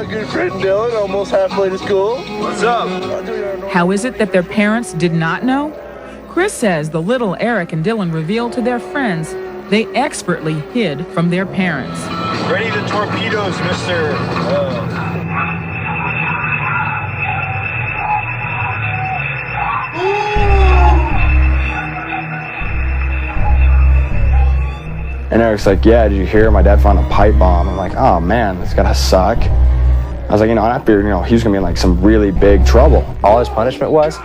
my good friend Dylan, almost halfway to school. What's up? How is it that their parents did not know? Chris says the little Eric and Dylan revealed to their friends they expertly hid from their parents. Ready to torpedoes, Mr. And Eric's like, yeah, did you hear? My dad found a pipe bomb. I'm like, oh man, this gotta suck. I was like, I figured, he was gonna be in like some really big trouble. All his punishment was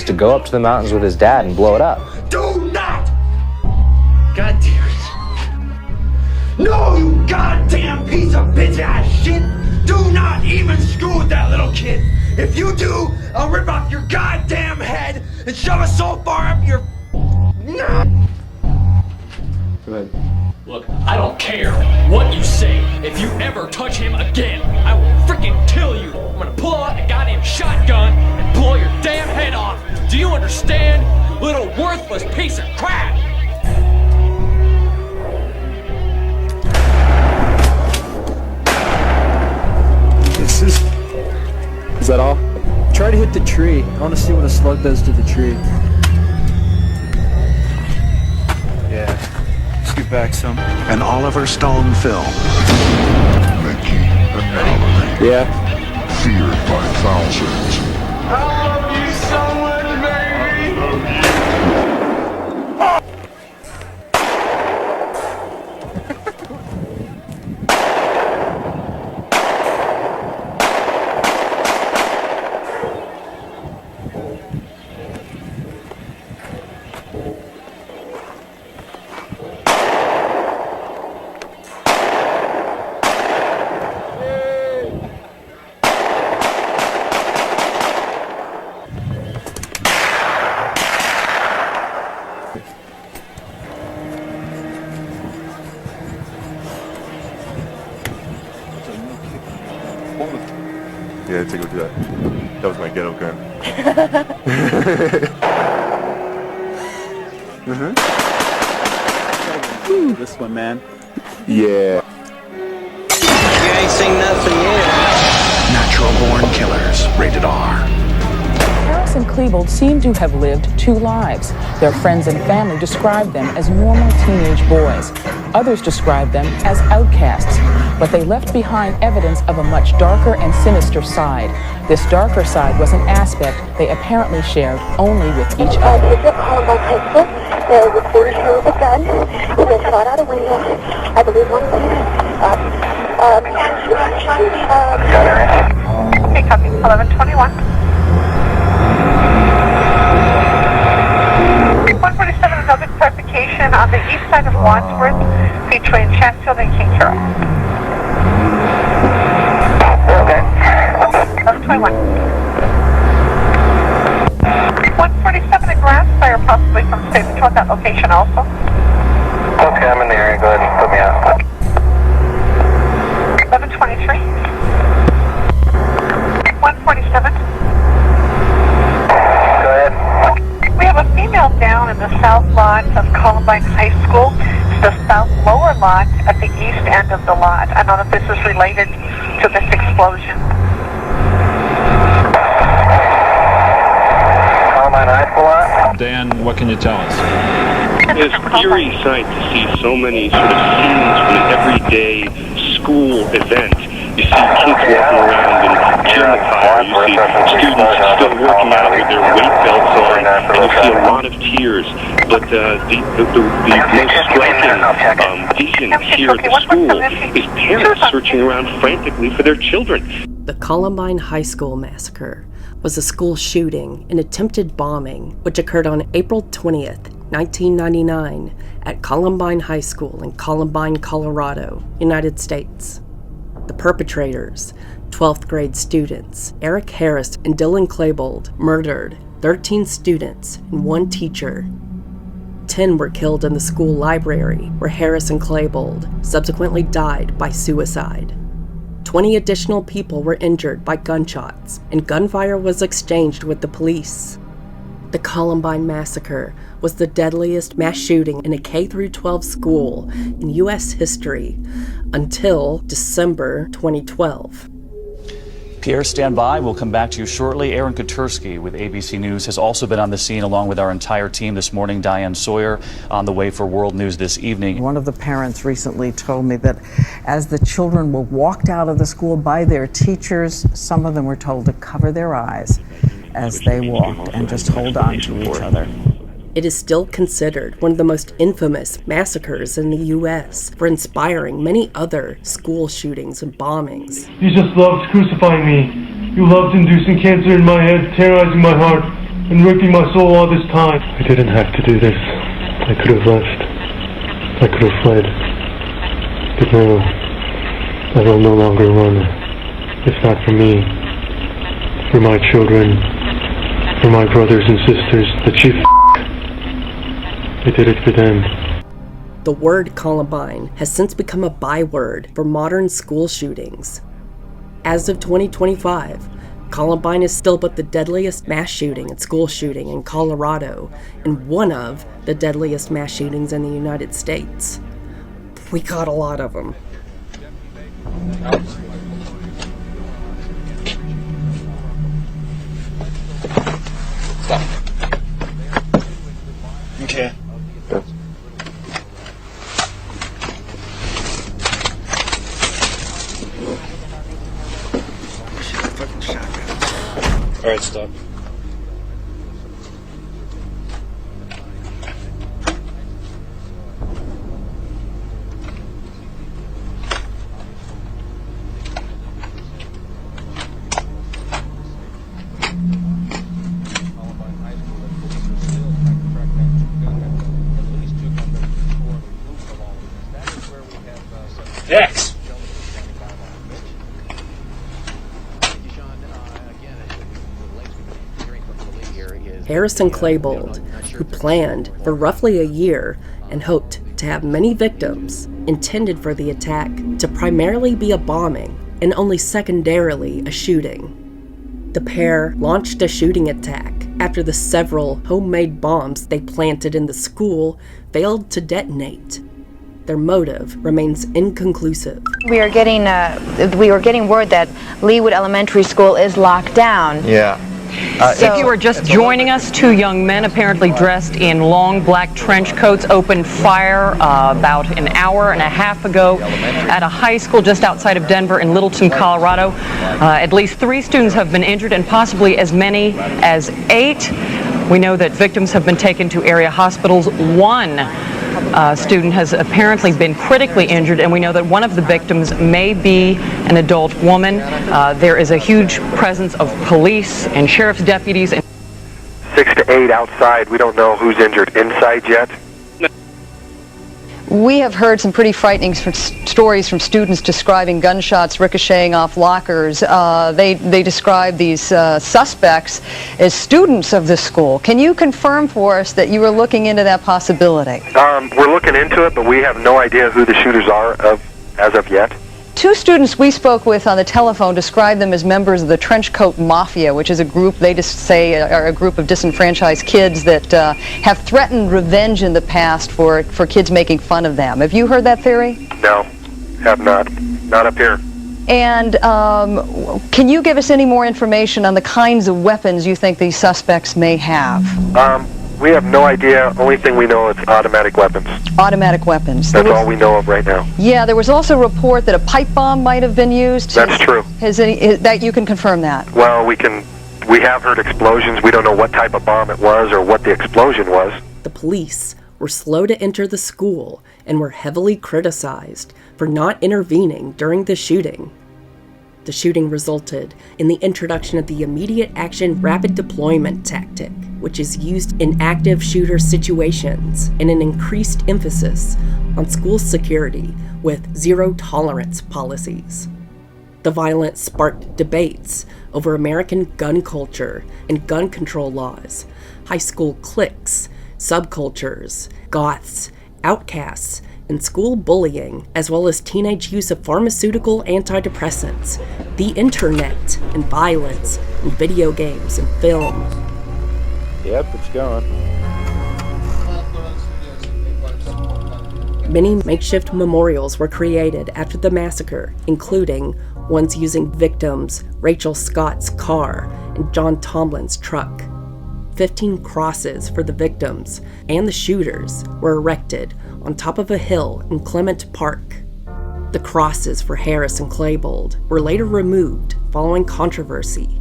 to go up to the mountains with his dad and blow it up. Do not! God damn it. No, you goddamn piece of bitch ass shit! Do not even screw with that little kid! If you do, I'll rip off your goddamn head and shove it so far up your... Go ahead. Look, I don't care what you say. If you ever touch him again, I will freaking kill you. I'm gonna pull out a goddamn shotgun and blow your damn head off. Do you understand? Little worthless piece of crap. Is that all? Try to hit the tree. I want to see what a slug does to the tree. Yeah. Scoot back some. An Oliver Stone film. Mickey and Mallory. Yeah. Feared by thousands. I love you so much, baby! Yeah, take a look at that. That was my ghetto gun. Ooh, this one, man. Yeah. You ain't seen nothing yet. Natural Born Killers. Rated R. Harris and Klebold seem to have lived two lives. Their friends and family described them as normal teenage boys. Others described them as outcasts, but they left behind evidence of a much darker and sinister side. This darker side was an aspect they apparently shared only with each other. Columbine High School, there was reported here with a gun. He was shot out a window. I believe one of them. Okay, copy. 1121. 147 is another clarification on the east side of Wadsworth between Chatfield and King Charles. Okay. 1121. 147 a grass fire, possibly from state patrol at that location also. Okay, I'm in the area. Go ahead and put me out. 1123. 147. Go ahead. We have a female down in the south lot of Columbine High School. It's the south lower lot at the east end of the lot. I don't know if this is related to this explosion. Columbine High School lot? Dan, what can you tell us? It's an eerie sight to see so many sort of scenes from an everyday school event. You see kids walking around in gym attire. You see students still working out with their weight belts on, and you see a lot of tears. But the most striking vision here at the school is parents searching around frantically for their children. The Columbine High School Massacre was a school shooting and attempted bombing which occurred on April 20th, 1999 at Columbine High School in Columbine, Colorado, United States. The perpetrators, 12th grade students, Eric Harris and Dylan Klebold, murdered 13 students and 1 teacher. 10 were killed in the school library, where Harris and Klebold subsequently died by suicide. 20 additional people were injured by gunshots, and gunfire was exchanged with the police. The Columbine Massacre was the deadliest mass shooting in a K-12 school in U.S. history until December 2012. Pierre, stand by. We'll come back to you shortly. Aaron Kotursky with ABC News has also been on the scene along with our entire team this morning. Diane Sawyer on the way for World News this evening. One of the parents recently told me that as the children were walked out of the school by their teachers, some of them were told to cover their eyes as they walked and just hold on to each other. It is still considered one of the most infamous massacres in the U.S. for inspiring many other school shootings and bombings. You just loved crucifying me. You loved inducing cancer in my head, terrorizing my heart, and ripping my soul all this time. I didn't have to do this. I could have left. I could have fled. But no, I will no longer run. If not for me, for my children, for my brothers and sisters, the chief I did it for them. The word Columbine has since become a byword for modern school shootings. As of 2025, Columbine is still but the deadliest mass shooting and school shooting in Colorado, and one of the deadliest mass shootings in the United States. We got a lot of them. Stop. Okay. Good. Fucking shotgun. Alright, stop. X. Harrison Claybold, who planned for roughly a year and hoped to have many victims, intended for the attack to primarily be a bombing and only secondarily a shooting. The pair launched a shooting attack after the several homemade bombs they planted in the school failed to detonate. Their motive remains inconclusive. We were getting word that Leawood Elementary School is locked down. Yeah. If you are just joining us, two young men apparently dressed in long black trench coats opened fire about an hour and a half ago at a high school just outside of Denver in Littleton, Colorado. At least 3 students have been injured and possibly as many as 8. We know that victims have been taken to area hospitals. One student has apparently been critically injured, and we know that one of the victims may be an adult woman. There is a huge presence of police and sheriff's deputies. 6 to 8 outside. We don't know who's injured inside yet. We have heard some pretty frightening stories from students describing gunshots ricocheting off lockers. They describe these suspects as students of the school. Can you confirm for us that you are looking into that possibility? We're looking into it, but we have no idea who the shooters are as of yet. 2 students we spoke with on the telephone described them as members of the Trenchcoat Mafia, which is a group they just say are a group of disenfranchised kids that have threatened revenge in the past for kids making fun of them. Have you heard that theory? No, have not. Not up here. And can you give us any more information on the kinds of weapons you think these suspects may have? We have no idea. Only thing we know is automatic weapons. Automatic weapons. That's all we know of right now. Yeah, there was also a report that a pipe bomb might have been used. That's true. That you can confirm that? Well, we have heard explosions. We don't know what type of bomb it was or what the explosion was. The police were slow to enter the school and were heavily criticized for not intervening during the shooting. The shooting resulted in the introduction of the immediate action rapid deployment tactic, which is used in active shooter situations, and an increased emphasis on school security with zero-tolerance policies. The violence sparked debates over American gun culture and gun control laws, high school cliques, subcultures, goths, outcasts, and school bullying, as well as teenage use of pharmaceutical antidepressants, the internet, and violence, and video games and film. Yep, it's going. Many makeshift memorials were created after the massacre, including ones using victims Rachel Scott's car and John Tomlin's truck. 15 crosses for the victims and the shooters were erected on top of a hill in Clement Park. The crosses for Harris and Klebold were later removed following controversy.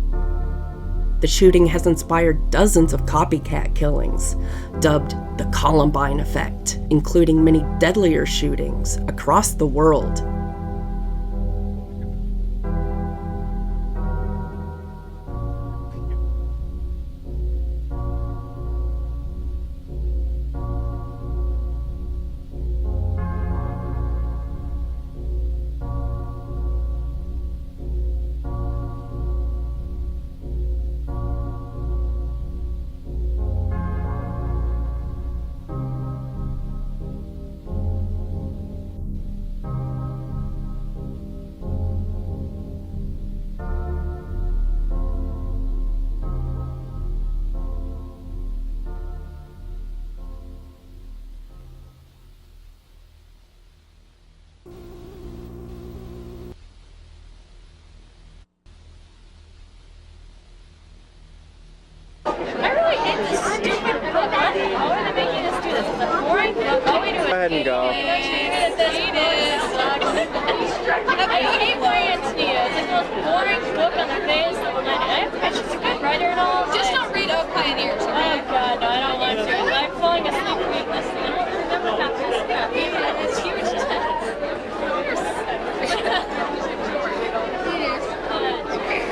The shooting has inspired dozens of copycat killings, dubbed the Columbine effect, including many deadlier shootings across the world. Go ahead and go. Just don't read Oak Pioneers. Oh God, no, I don't want to. I'm falling asleep reading this. I don't remember how to snap. It's huge text.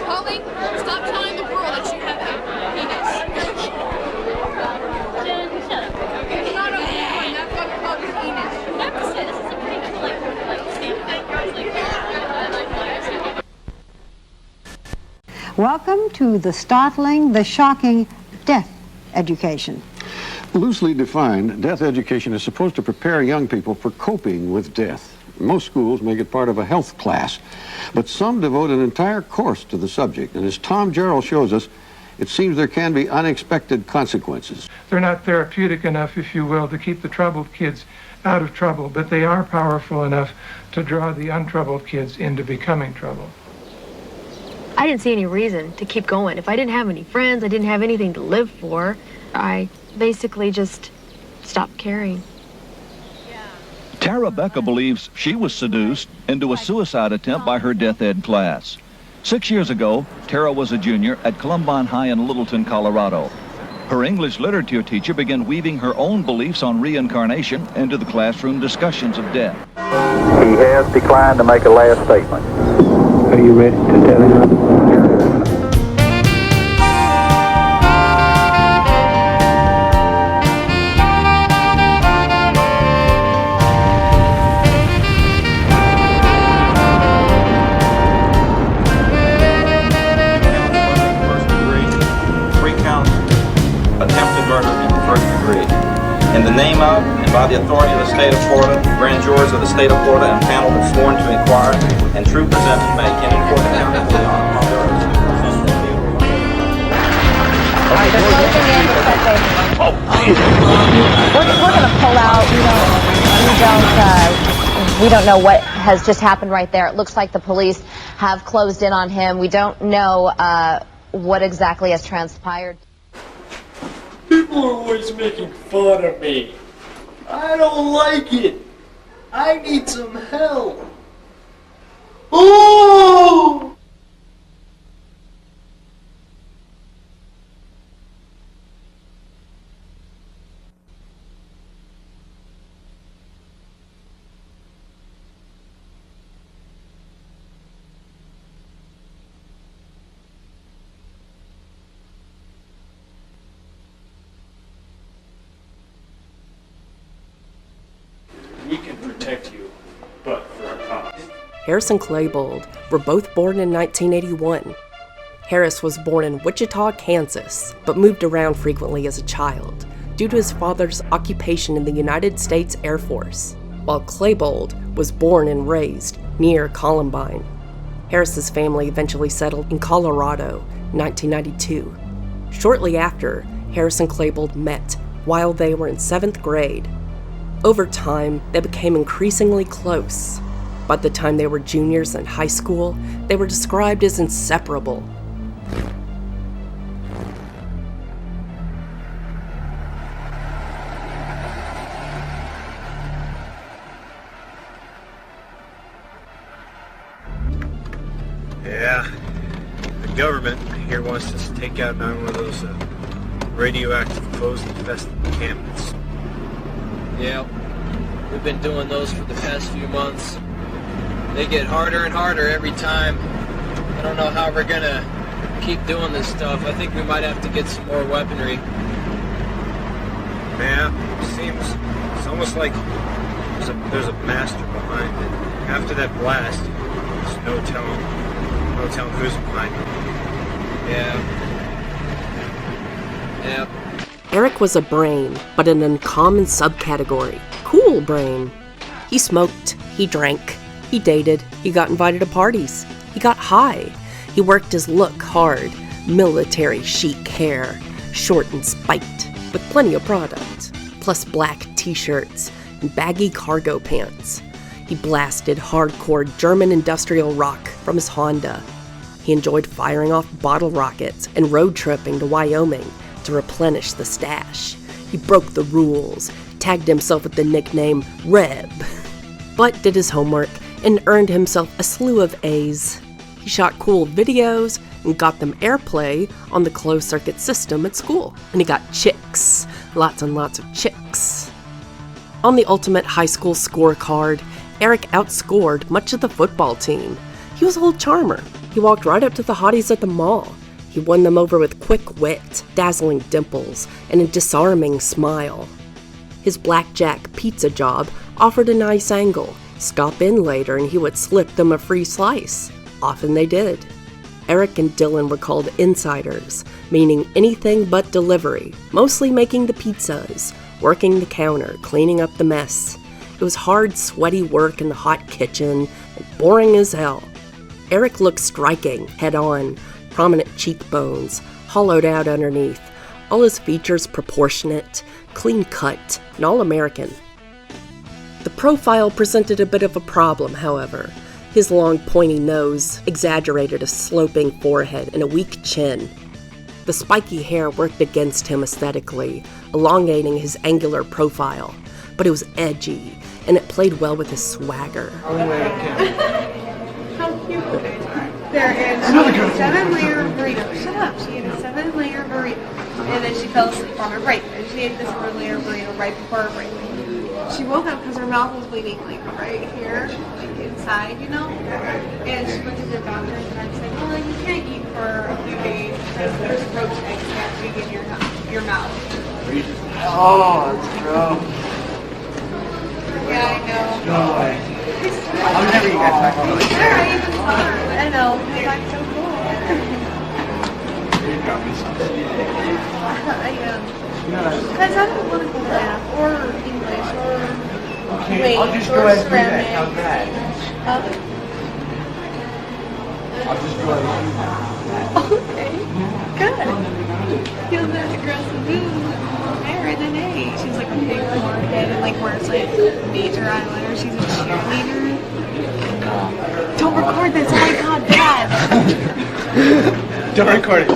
Holly, stop telling the world that you have a penis. Jen, shut up. Okay. It's not okay. That's what it's called, your penis. I have to say, this is a pretty good, like stamp thing. Welcome to the startling, the shocking death education. Loosely defined, death education is supposed to prepare young people for coping with death. Most schools make it part of a health class, but some devote an entire course to the subject. And as Tom Jarrell shows us, it seems there can be unexpected consequences. They're not therapeutic enough, if you will, to keep the troubled kids out of trouble, but they are powerful enough to draw the untroubled kids into becoming troubled. I didn't see any reason to keep going. If I didn't have any friends, I didn't have anything to live for, I basically just stopped caring. Tara Becca believes she was seduced into a suicide attempt by her death ed class. 6 years ago, Tara was a junior at Columbine High in Littleton, Colorado. Her English literature teacher began weaving her own beliefs on reincarnation into the classroom discussions of death. He has declined to make a last statement. Are you ready to tell him? In the name of and by the authority of the state of Florida, grand jurors of the state of Florida and panel have sworn to inquire and true present to make any court accountable upon their oaths. We're going to pull out. We don't know what has just happened right there. It looks like the police have closed in on him. We don't know what exactly has transpired. People are always making fun of me. I don't like it. I need some help. Oh! We can protect you, but for a cost. Harris and Klebold were both born in 1981. Harris was born in Wichita, Kansas, but moved around frequently as a child due to his father's occupation in the United States Air Force, while Klebold was born and raised near Columbine. Harris's family eventually settled in Colorado, 1992. Shortly after, Harris and Klebold met while they were in 7th grade. Over time, they became increasingly close. By the time they were juniors in high school, they were described as inseparable. Yeah, the government here wants us to take out another one of those radioactive closed encampments. Yeah, we've been doing those for the past few months. They get harder and harder every time. I don't know how we're gonna keep doing this stuff. I think we might have to get some more weaponry. Yeah, it's almost like there's a master behind it. After that blast, there's no telling who's behind it. Yeah. Eric was a brain, but an uncommon subcategory. Cool brain. He smoked, he drank, he dated, he got invited to parties, he got high. He worked his look hard, military chic hair, short and spiked, with plenty of product, plus black t-shirts and baggy cargo pants. He blasted hardcore German industrial rock from his Honda. He enjoyed firing off bottle rockets and road tripping to Wyoming to replenish the stash. He broke the rules, tagged himself with the nickname Reb, but did his homework and earned himself a slew of A's. He shot cool videos and got them airplay on the closed-circuit system at school. And he got chicks, lots and lots of chicks. On the ultimate high school scorecard, Eric outscored much of the football team. He was a little charmer. He walked right up to the hotties at the mall. He won them over with quick wit, dazzling dimples, and a disarming smile. His blackjack pizza job offered a nice angle. Stop in later and he would slip them a free slice. Often they did. Eric and Dylan were called insiders, meaning anything but delivery, mostly making the pizzas, working the counter, cleaning up the mess. It was hard, sweaty work in the hot kitchen, and boring as hell. Eric looked striking, head-on, prominent cheekbones, hollowed out underneath, all his features proportionate, clean-cut, and all-American. The profile presented a bit of a problem, however. His long, pointy nose exaggerated a sloping forehead and a weak chin. The spiky hair worked against him aesthetically, elongating his angular profile, but it was edgy, and it played well with his swagger. How cute are they? There, and she ate a 7-layer burrito. Shut up! She ate a 7-layer burrito, and then she fell asleep on her break. And she ate this 4-layer burrito right before her break. She woke up because her mouth was bleeding, like right here, like inside, you know. And she went to the doctor, and I said, "Well, you can't eat for a few days because there's roach eggs hatching in your mouth." Oh, that's gross. Yeah, I know. No way. I'll never eat that type of food. I even saw her. I know. It's like so cool. You got me something. I am. Because I don't want to go to math or English or Okay, I'll just go ahead and do that. How's that? I'll just go ahead and do that. Okay. Good. Feels like the girls who do hair and an A. She's like a big forehead and like wears like major eyeliner. She's a cheerleader. Don't record this. Oh my god, Dad. Don't record it.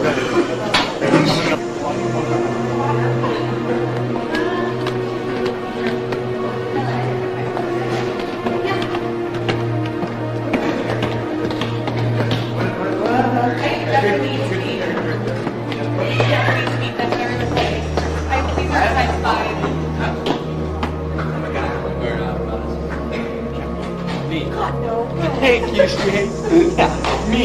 Hey, you sweet. Yeah, me.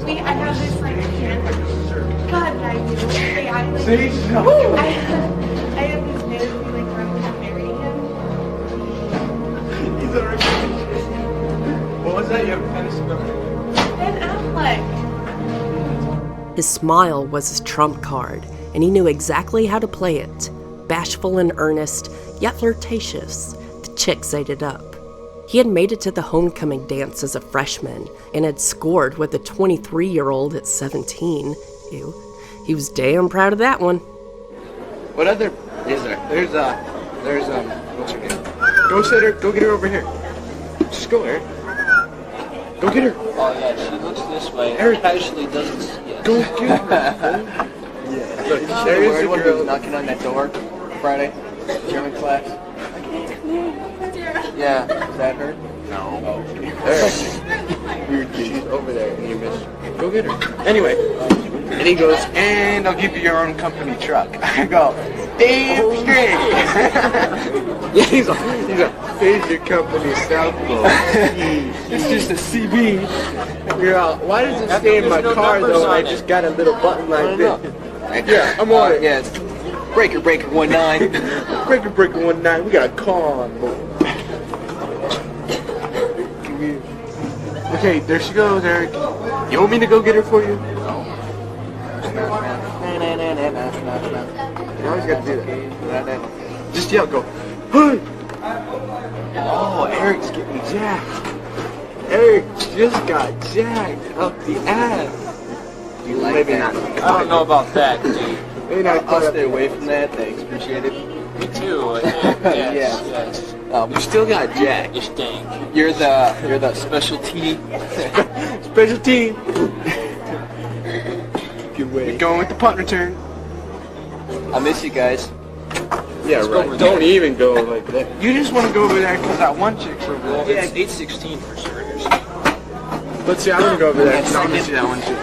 Wait, I have this like God, I do. Wait, I like. See? No. I have this fantasy like where I'm gonna marry him. He's already. What was that? You have a fantasy about Ben Affleck. His smile was his trump card, and he knew exactly how to play it. Bashful and earnest, yet flirtatious, the chicks ate it up. He had made it to the homecoming dance as a freshman and had scored with a 23-year-old at 17. Ew. He was damn proud of that one. What other is there? There's what's her name? Go sit her. Go get her over here. Just go, Eric. Go get her. Oh yeah, she looks this way. Eric Casually doesn't see us. Go get her. Yeah. Look, there is the girl knocking on that door Friday, German class. Yeah, is that her? No. Oh, okay. Eric. Weird kid. She's over there and you missed her. Go get her. Anyway, and he goes, and I'll give you your own company truck. I go, damn straight. Yeah, he's like, here's your company Southpaw. It's just a CB. You're out. Why does it stay in my car though? I just got a little button like this. Yeah, I'm on it. Yeah, it's Breaker 19. Breaker 19. We got a car on board. Okay, there she goes, Eric. You want me to go get her for you? No. You always got to do that. Just yell, go, hey! Oh, Eric's getting jacked. Eric just got jacked up the ass. You like maybe that? Not. I don't know about that, dude. Maybe not. I'll stay away from that. Thanks, appreciate it. Me too. Yes. You still got jacked. You stink. You're the specialty. Specialty. You're going with the punt return. I miss you guys. Yeah, right. Don't even go like that. You just want to go over there because that one chick's over there. Yeah, it's 8:16 for starters. Let's see, I'm going to go over there because I want to see that one chick.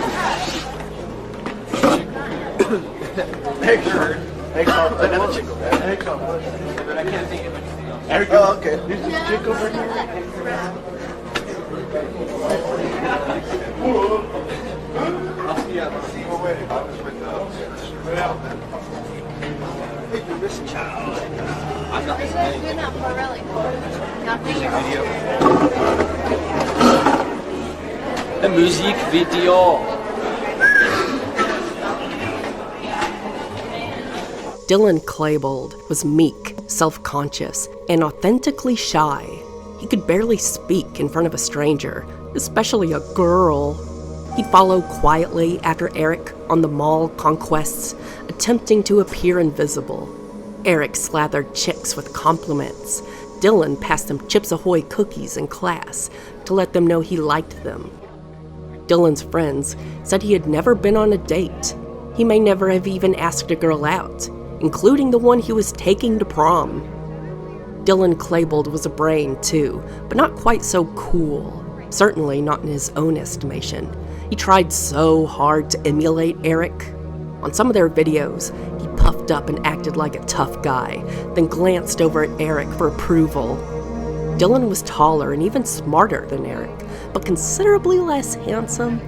Thanks, another chick over there. Thanks, but I can't think of anything else. There we go. Oh, okay. There's this chick over here. I'll see you. I'll wait. I'll just wait. Hey, you're missing child. I'm not missing. You're not for really. Nothing. A Musikvideo. Dylan Klebold was meek, self-conscious, and authentically shy. He could barely speak in front of a stranger, especially a girl. He'd follow quietly after Eric on the mall conquests, attempting to appear invisible. Eric slathered chicks with compliments. Dylan passed them Chips Ahoy cookies in class to let them know he liked them. Dylan's friends said he had never been on a date. He may never have even asked a girl out, including the one he was taking to prom. Dylan Klebold was a brain too, but not quite so cool. Certainly not in his own estimation. He tried so hard to emulate Eric. On some of their videos, he puffed up and acted like a tough guy, then glanced over at Eric for approval. Dylan was taller and even smarter than Eric, but considerably less handsome.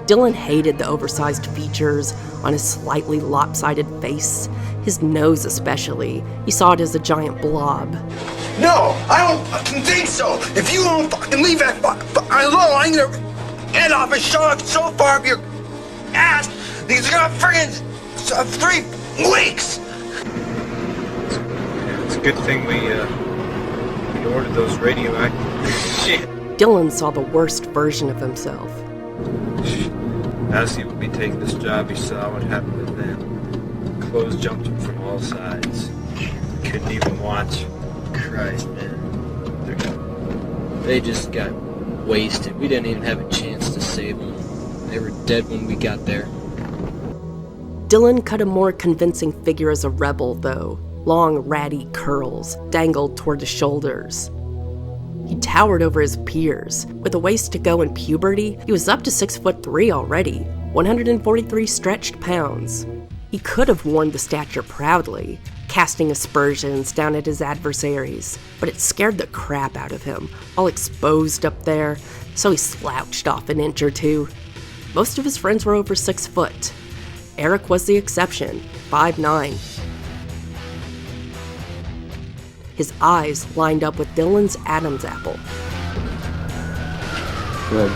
Dylan hated the oversized features on his slightly lopsided face, his nose especially. He saw it as a giant blob. No, I don't fucking think so. If you don't fucking leave that alone, I'm gonna head off and shove it so far up your ass that you're gonna friggin' 3 weeks. It's a good thing we ordered those radioactive shit. Dylan saw the worst version of himself. As he would be taking this job, he saw what happened to them. Clothes jumped him from all sides. Couldn't even watch. Christ, man. They just got wasted. We didn't even have a chance to save them. They were dead when we got there. Dylan cut a more convincing figure as a rebel, though. Long, ratty curls dangled toward his shoulders. He towered over his peers. With a ways to go in puberty, he was up to 6'3" already, 143 stretched pounds. He could have worn the stature proudly, casting aspersions down at his adversaries, but it scared the crap out of him, all exposed up there, so he slouched off an inch or two. Most of his friends were over 6 foot. Eric was the exception, 5'9". His eyes lined up with Dylan's Adam's apple. Good.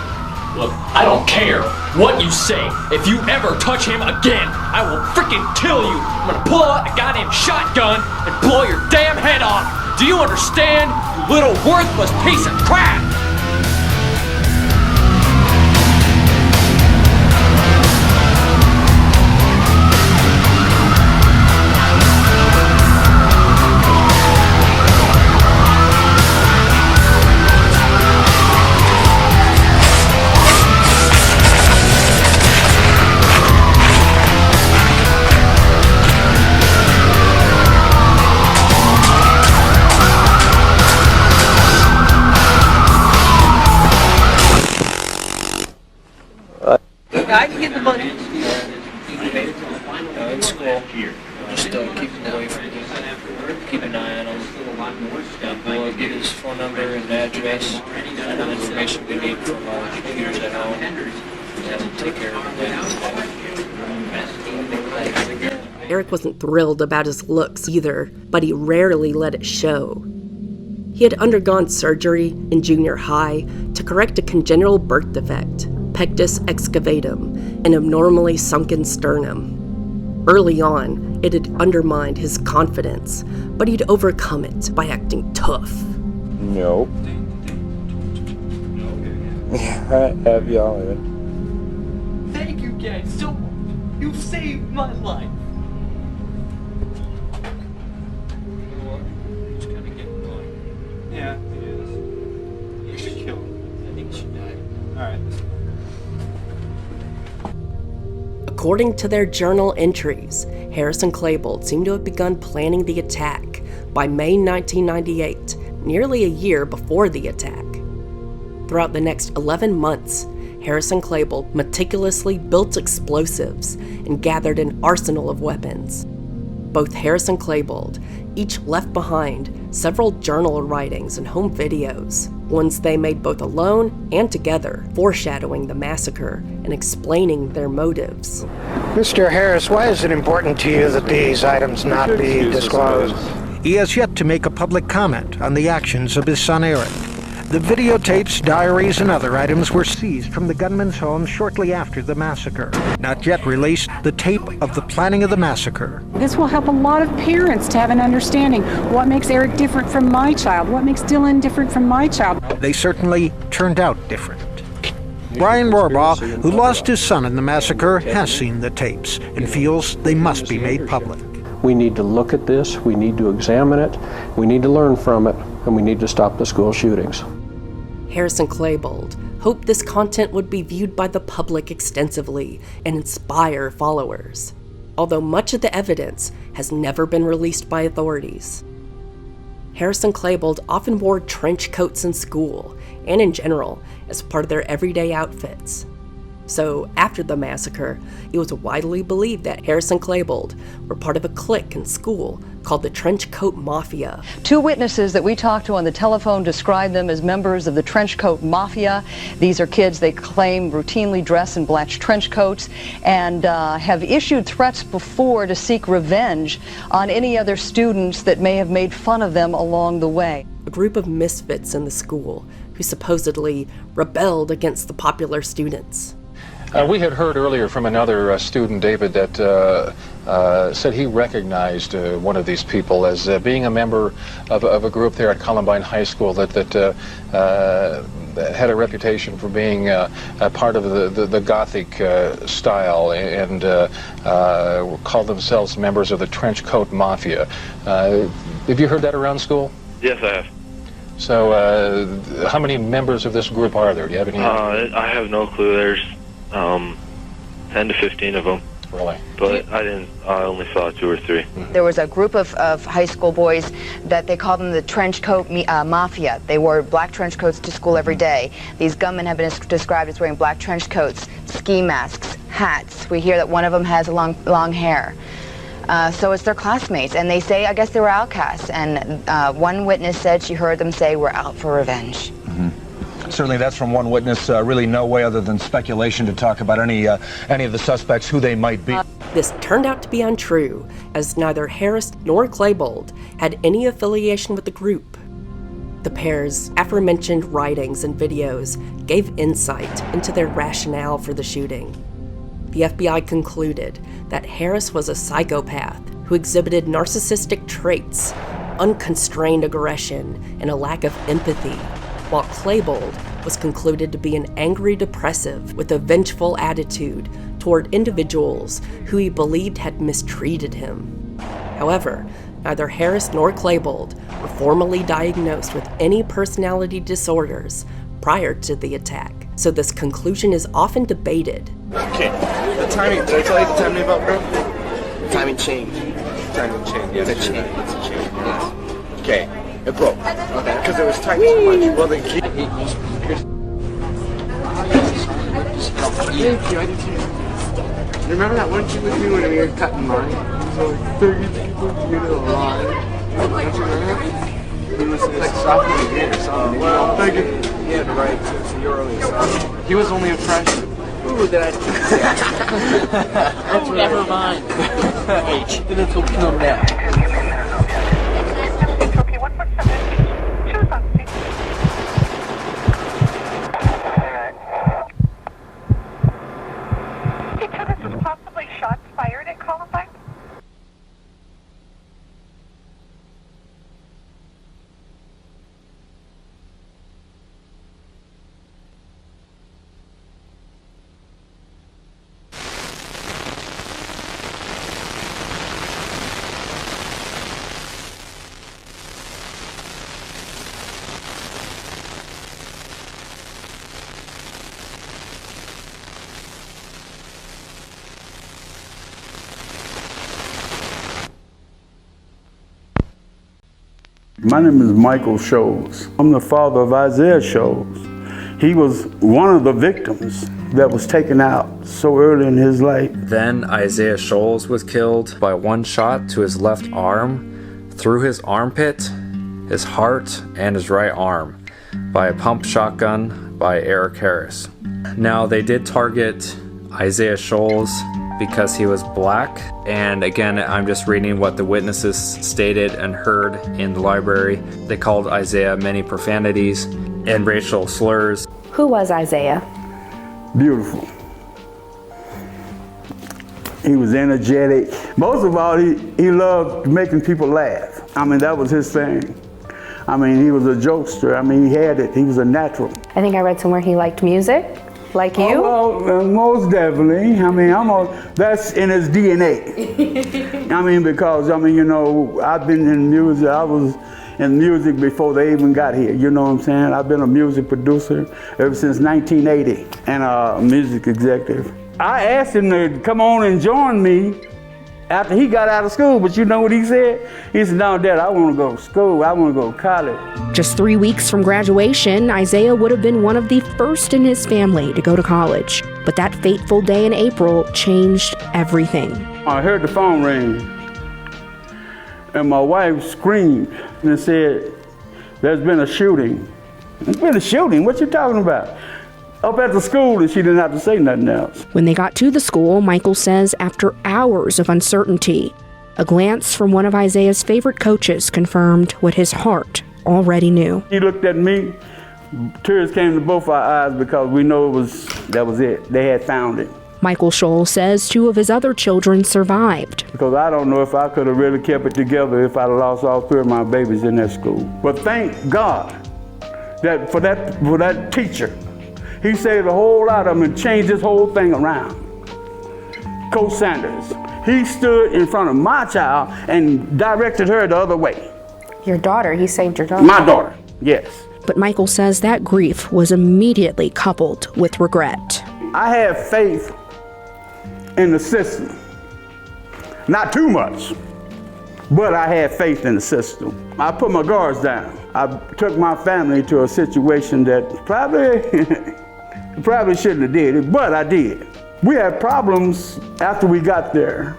Look, I don't care what you say. If you ever touch him again, I will freaking kill you. I'm gonna pull out a goddamn shotgun and blow your damn head off. Do you understand, you little worthless piece of crap? I can get the money. In school, just keep him away from him. Keep an eye on him. We'll get his phone number and address and the information we need from our computers at home. And take care of him. Eric wasn't thrilled about his looks either, but he rarely let it show. He had undergone surgery in junior high to correct a congenital birth defect, pectus excavatum, an abnormally sunken sternum. Early on, it had undermined his confidence, but he'd overcome it by acting tough. No. I have y'all in it. Thank you guys so much. You saved my life. Yeah, it is. You should kill him. I think she died. Alright. According to their journal entries, Harris and Klebold seem to have begun planning the attack by May 1998, nearly a year before the attack. Throughout the next 11 months, Harris and Klebold meticulously built explosives and gathered an arsenal of weapons. Both Harris and Klebold each left behind several journal writings and home videos, ones they made both alone and together, foreshadowing the massacre and explaining their motives. Mr. Harris, why is it important to you that these items not be disclosed? He has yet to make a public comment on the actions of his son Eric. The videotapes, diaries, and other items were seized from the gunman's home shortly after the massacre. Not yet released, the tape of the planning of the massacre. This will help a lot of parents to have an understanding. What makes Eric different from my child? What makes Dylan different from my child? They certainly turned out different. Brian Rohrbaugh, who lost his son in the massacre, has seen the tapes and feels they must be made public. We need to look at this, we need to examine it, we need to learn from it, and we need to stop the school shootings. Harris and Klebold hoped this content would be viewed by the public extensively and inspire followers, although much of the evidence has never been released by authorities. Harris and Klebold often wore trench coats in school and in general as part of their everyday outfits. So after the massacre, it was widely believed that Harris and Klebold were part of a clique in school called the Trench Coat Mafia. Two witnesses that we talked to on the telephone described them as members of the Trench Coat Mafia. These are kids they claim routinely dress in black trench coats and have issued threats before to seek revenge on any other students that may have made fun of them along the way. A group of misfits in the school who supposedly rebelled against the popular students. We had heard earlier from another student, David, that said he recognized one of these people as being a member of a group there at Columbine High School that had a reputation for being a part of the Gothic style and called themselves members of the Trench Coat Mafia. Have you heard that around school? Yes, I have. So how many members of this group are there? Do you have any idea? I have no clue. There's 10 to 15 of them. Really? But I only saw 2 or 3. There was a group of high school boys that they called them the Trench Coat Mafia. They wore black trench coats to school every day. These gunmen have been described as wearing black trench coats, ski masks, hats. We hear that one of them has long hair. So it's their classmates, and they say, I guess they were outcasts. And one witness said she heard them say, we're out for revenge. Certainly that's from one witness. Really no way other than speculation to talk about any of the suspects, who they might be. This turned out to be untrue, as neither Harris nor Klebold had any affiliation with the group. The pair's aforementioned writings and videos gave insight into their rationale for the shooting. The FBI concluded that Harris was a psychopath who exhibited narcissistic traits, unconstrained aggression, and a lack of empathy, while Klebold was concluded to be an angry depressive with a vengeful attitude toward individuals who he believed had mistreated him. However, neither Harris nor Klebold were formally diagnosed with any personality disorders prior to the attack, so this conclusion is often debated. Okay, the timing, did I tell you the timing about, bro? Timing change. Timing change, yes. It's a change. It's a change, yes. Okay. It broke. Okay. Because it was tight too much. Well, then keep. Thank you, I did too. Remember that one kid with me when we were cutting mine? So like 30 people to get a line. Don't you remember that? He was like sophomore year or something. Well, thank you. He had to write, so you're only a sophomore. He was only a freshman. Ooh, that. Oh, never mind. H. Then it'll come down. Possibly shots fired at Columbine? My name is Michael Scholes. I'm the father of Isaiah Scholes. He was one of the victims that was taken out so early in his life. Then Isaiah Scholes was killed by one shot to his left arm, through his armpit, his heart, and his right arm by a pump shotgun by Eric Harris. Now, they did target Isaiah Scholes because he was black, and again, I'm just reading what the witnesses stated and heard in the library. They called Isaiah many profanities and racial slurs. Who was Isaiah? Beautiful. He was energetic. Most of all, he loved making people laugh. I mean, that was his thing. I mean, he was a jokester. I mean, he had it. He was a natural. I think I read somewhere he liked music, like you. Oh, well, most definitely. I mean, that's in his DNA. I mean, because, I mean, you know, I've been in music. I was in music before they even got here. You know what I'm saying? I've been a music producer ever since 1980 and a music executive. I asked him to come on and join me after he got out of school, but you know what he said? He said, no, Dad, I want to go to school. I want to go to college. Just 3 weeks from graduation, Isaiah would have been one of the first in his family to go to college. But that fateful day in April changed everything. I heard the phone ring, and my wife screamed and said, there's been a shooting. There's been a shooting? What you talking about? Up at the school, and she didn't have to say nothing else. When they got to the school, Michael says after hours of uncertainty, a glance from one of Isaiah's favorite coaches confirmed what his heart already knew. He looked at me, tears came to both our eyes because we know that was it. They had found it. Michael Scholes says 2 of his other children survived. Because I don't know if I could have really kept it together if I'd lost all 3 of my babies in that school. But thank God that for that teacher. He saved a whole lot of them and changed this whole thing around. Coach Sanders, he stood in front of my child and directed her the other way. Your daughter, he saved your daughter. My daughter, yes. But Michael says that grief was immediately coupled with regret. I have faith in the system. Not too much, but I have faith in the system. I put my guards down. I took my family to a situation that probably shouldn't have did it, but I did. We had problems after we got there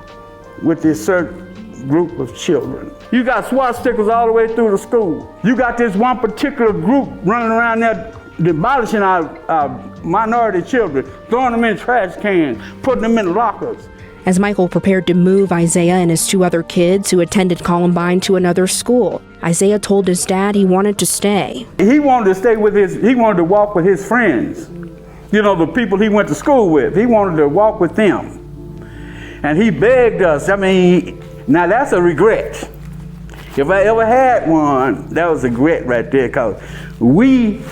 with this certain group of children. You got SWAT stickers all the way through the school. You got this one particular group running around there demolishing our minority children, throwing them in trash cans, putting them in lockers. As Michael prepared to move Isaiah and his 2 other kids who attended Columbine to another school, Isaiah told his dad he wanted to stay. He wanted to stay with he wanted to walk with his friends. You know, the people he went to school with. He wanted to walk with them. And he begged us. I mean, now that's a regret. If I ever had one, that was a regret right there, because we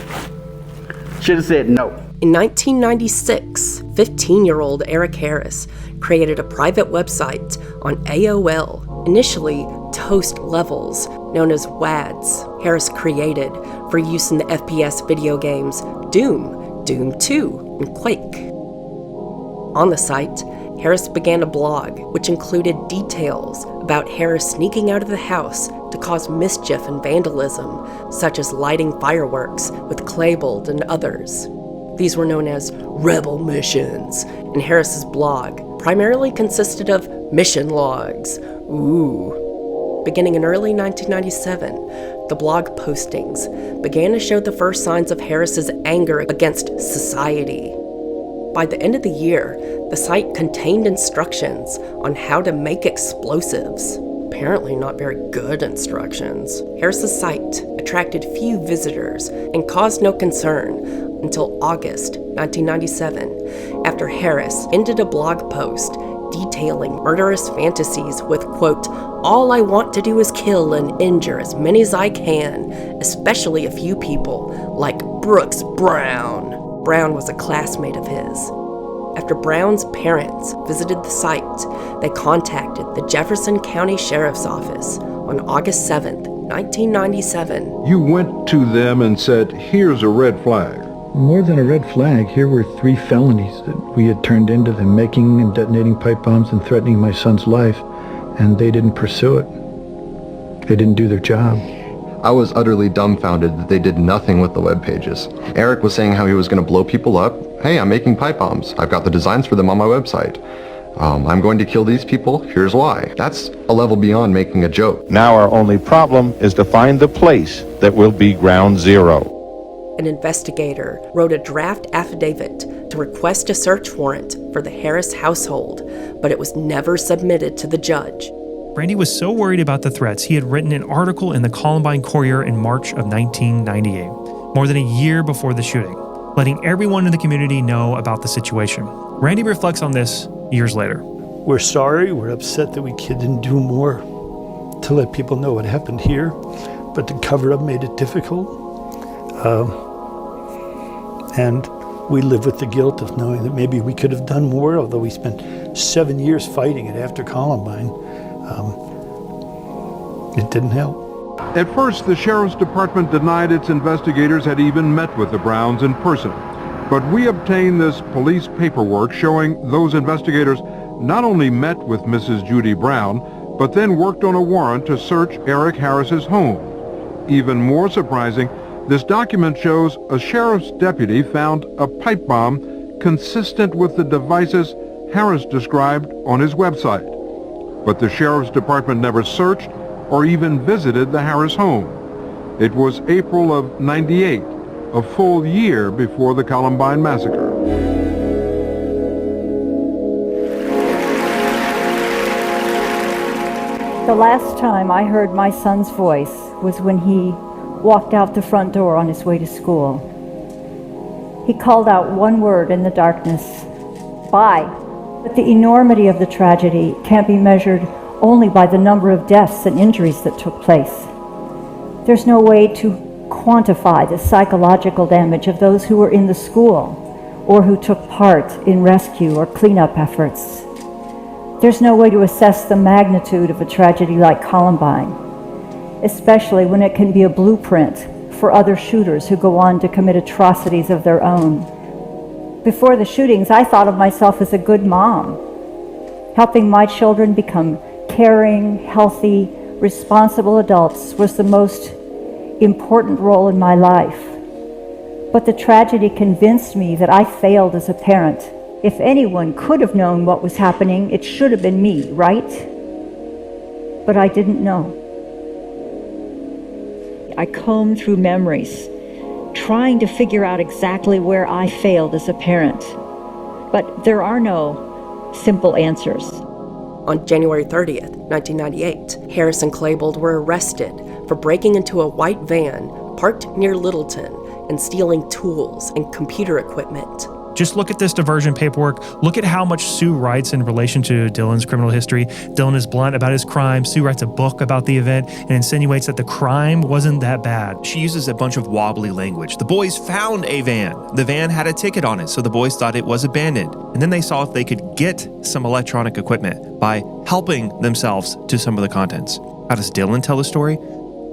should have said no. In 1996, 15-year-old Eric Harris created a private website on AOL, initially Toast Levels, known as WADS. Harris created for use in the FPS video games Doom, Doom 2, and Quake. On the site, Harris began a blog which included details about Harris sneaking out of the house to cause mischief and vandalism, such as lighting fireworks with Claybold and others. These were known as rebel missions, and Harris's blog primarily consisted of mission logs. Ooh. Beginning in early 1997, the blog postings began to show the first signs of Harris's anger against society. By the end of the year, the site contained instructions on how to make explosives. Apparently not very good instructions. Harris's site attracted few visitors and caused no concern until August 1997, after Harris ended a blog post detailing murderous fantasies with, quote, "All I want to do is kill and injure as many as I can, especially a few people, like Brooks Brown." Brown was a classmate of his. After Brown's parents visited the site, they contacted the Jefferson County Sheriff's Office on August 7th, 1997. You went to them and said, "Here's a red flag." More than a red flag, here were 3 felonies that we had turned into them, making and detonating pipe bombs and threatening my son's life, and they didn't pursue it. They didn't do their job. I was utterly dumbfounded that they did nothing with the web pages. Eric was saying how he was going to blow people up. Hey, I'm making pipe bombs. I've got the designs for them on my website. I'm going to kill these people. Here's why. That's a level beyond making a joke. Now our only problem is to find the place that will be ground zero. An investigator wrote a draft affidavit to request a search warrant for the Harris household, but it was never submitted to the judge. Brandy was so worried about the threats, he had written an article in the Columbine Courier in March of 1998, more than a year before the shooting, letting everyone in the community know about the situation. Randy reflects on this years later. We're sorry, we're upset that we didn't do more to let people know what happened here, but the cover-up made it difficult. And we live with the guilt of knowing that maybe we could have done more, although we spent 7 years fighting it after Columbine. It didn't help. At first, the Sheriff's Department denied its investigators had even met with the Browns in person. But we obtained this police paperwork showing those investigators not only met with Mrs. Judy Brown, but then worked on a warrant to search Eric Harris's home. Even more surprising, this document shows a sheriff's deputy found a pipe bomb consistent with the devices Harris described on his website. But the Sheriff's Department never searched or even visited the Harris home. It was April of '98, a full year before the Columbine Massacre. The last time I heard my son's voice was when he walked out the front door on his way to school. He called out one word in the darkness, "Bye." But the enormity of the tragedy can't be measured only by the number of deaths and injuries that took place. There's no way to quantify the psychological damage of those who were in the school or who took part in rescue or cleanup efforts. There's no way to assess the magnitude of a tragedy like Columbine, especially when it can be a blueprint for other shooters who go on to commit atrocities of their own. Before the shootings, I thought of myself as a good mom, helping my children become caring, healthy, responsible adults was the most important role in my life. But the tragedy convinced me that I failed as a parent. If anyone could have known what was happening, it should have been me, right? But I didn't know. I combed through memories, trying to figure out exactly where I failed as a parent. But there are no simple answers. On January 30th, 1998, Harris and Klebold were arrested for breaking into a white van parked near Littleton and stealing tools and computer equipment. Just look at this diversion paperwork. Look at how much Sue writes in relation to Dylan's criminal history. Dylan is blunt about his crime. Sue writes a book about the event and insinuates that the crime wasn't that bad. She uses a bunch of wobbly language. The boys found a van. The van had a ticket on it, so the boys thought it was abandoned. And then they saw if they could get some electronic equipment by helping themselves to some of the contents. How does Dylan tell the story?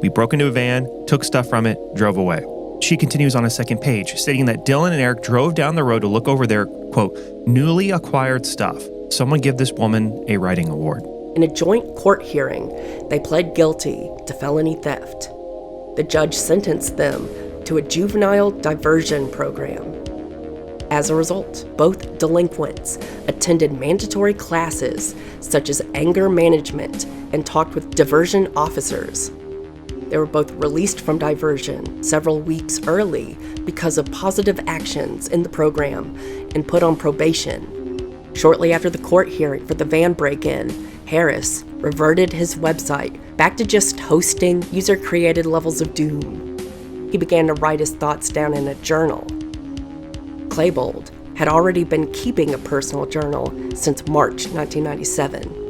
We broke into a van, took stuff from it, drove away. She continues on a second page, stating that Dylan and Eric drove down the road to look over their, quote, newly acquired stuff. Someone give this woman a writing award. In a joint court hearing, they pled guilty to felony theft. The judge sentenced them to a juvenile diversion program. As a result, both delinquents attended mandatory classes such as anger management and talked with diversion officers. They were both released from diversion several weeks early because of positive actions in the program and put on probation. Shortly after the court hearing for the van break-in, Harris reverted his website back to just hosting user-created levels of doom. He began to write his thoughts down in a journal. Klebold had already been keeping a personal journal since March 1997.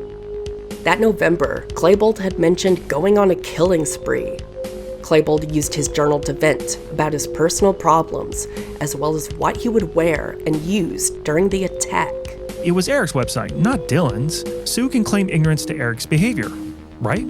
That November, Klebold had mentioned going on a killing spree. Klebold used his journal to vent about his personal problems, as well as what he would wear and use during the attack. It was Eric's website, not Dylan's. Sue can claim ignorance to Eric's behavior, right?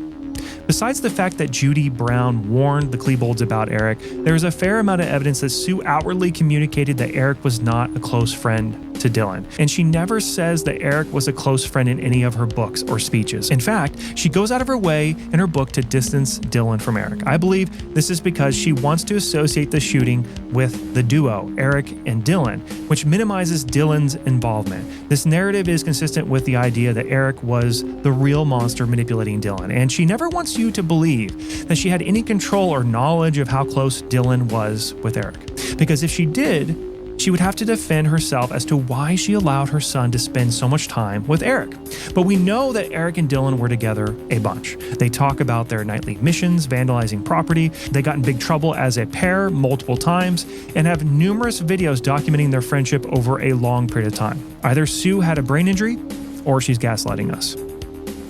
Besides the fact that Judy Brown warned the Klebolds about Eric, there is a fair amount of evidence that Sue outwardly communicated that Eric was not a close friend to Dylan, and she never says that Eric was a close friend in any of her books or speeches. In fact, she goes out of her way in her book to distance Dylan from Eric. I believe this is because she wants to associate the shooting with the duo, Eric and Dylan, which minimizes Dylan's involvement. This narrative is consistent with the idea that Eric was the real monster manipulating Dylan, and she never wants you to believe that she had any control or knowledge of how close Dylan was with Eric. Because if she did, she would have to defend herself as to why she allowed her son to spend so much time with Eric. But we know that Eric and Dylan were together a bunch. They talk about their nightly missions, vandalizing property. They got in big trouble as a pair multiple times and have numerous videos documenting their friendship over a long period of time. Either Sue had a brain injury or she's gaslighting us.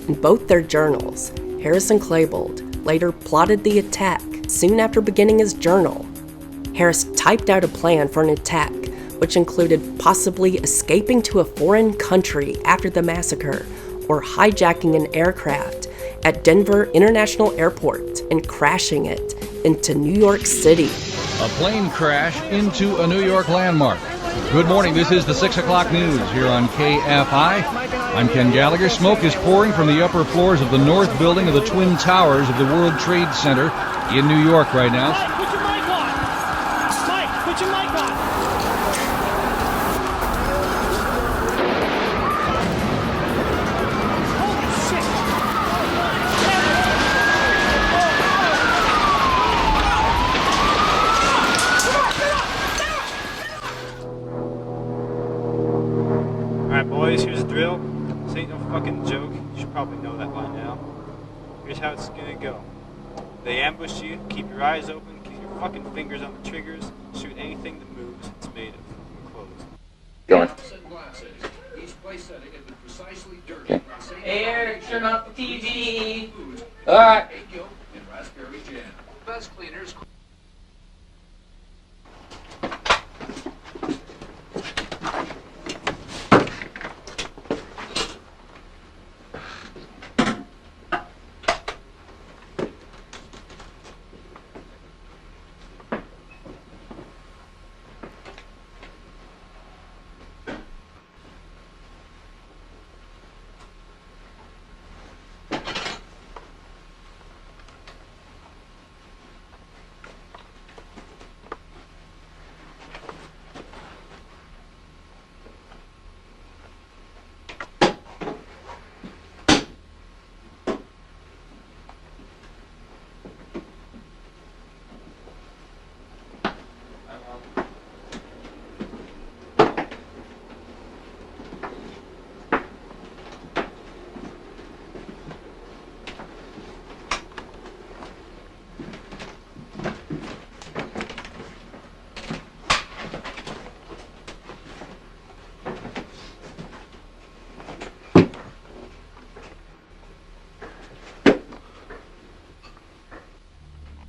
In both their journals, Harris and Klebold later plotted the attack soon after beginning his journal. Harris typed out a plan for an attack, which included possibly escaping to a foreign country after the massacre or hijacking an aircraft at Denver International Airport and crashing it into New York City. A plane crash into a New York landmark. Good morning, this is the 6 o'clock news here on KFI. I'm Ken Gallagher. Smoke is pouring from the upper floors of the north building of the Twin Towers of the World Trade Center in New York right now. Boys, here's the drill. This ain't no fucking joke. You should probably know that by now. Here's how it's gonna go. They ambush you, keep your eyes open, keep your fucking fingers on the triggers, shoot anything that moves. It's made of clothes. Going. Okay. Hey Eric, turn off the TV. Alright. Best cleaners.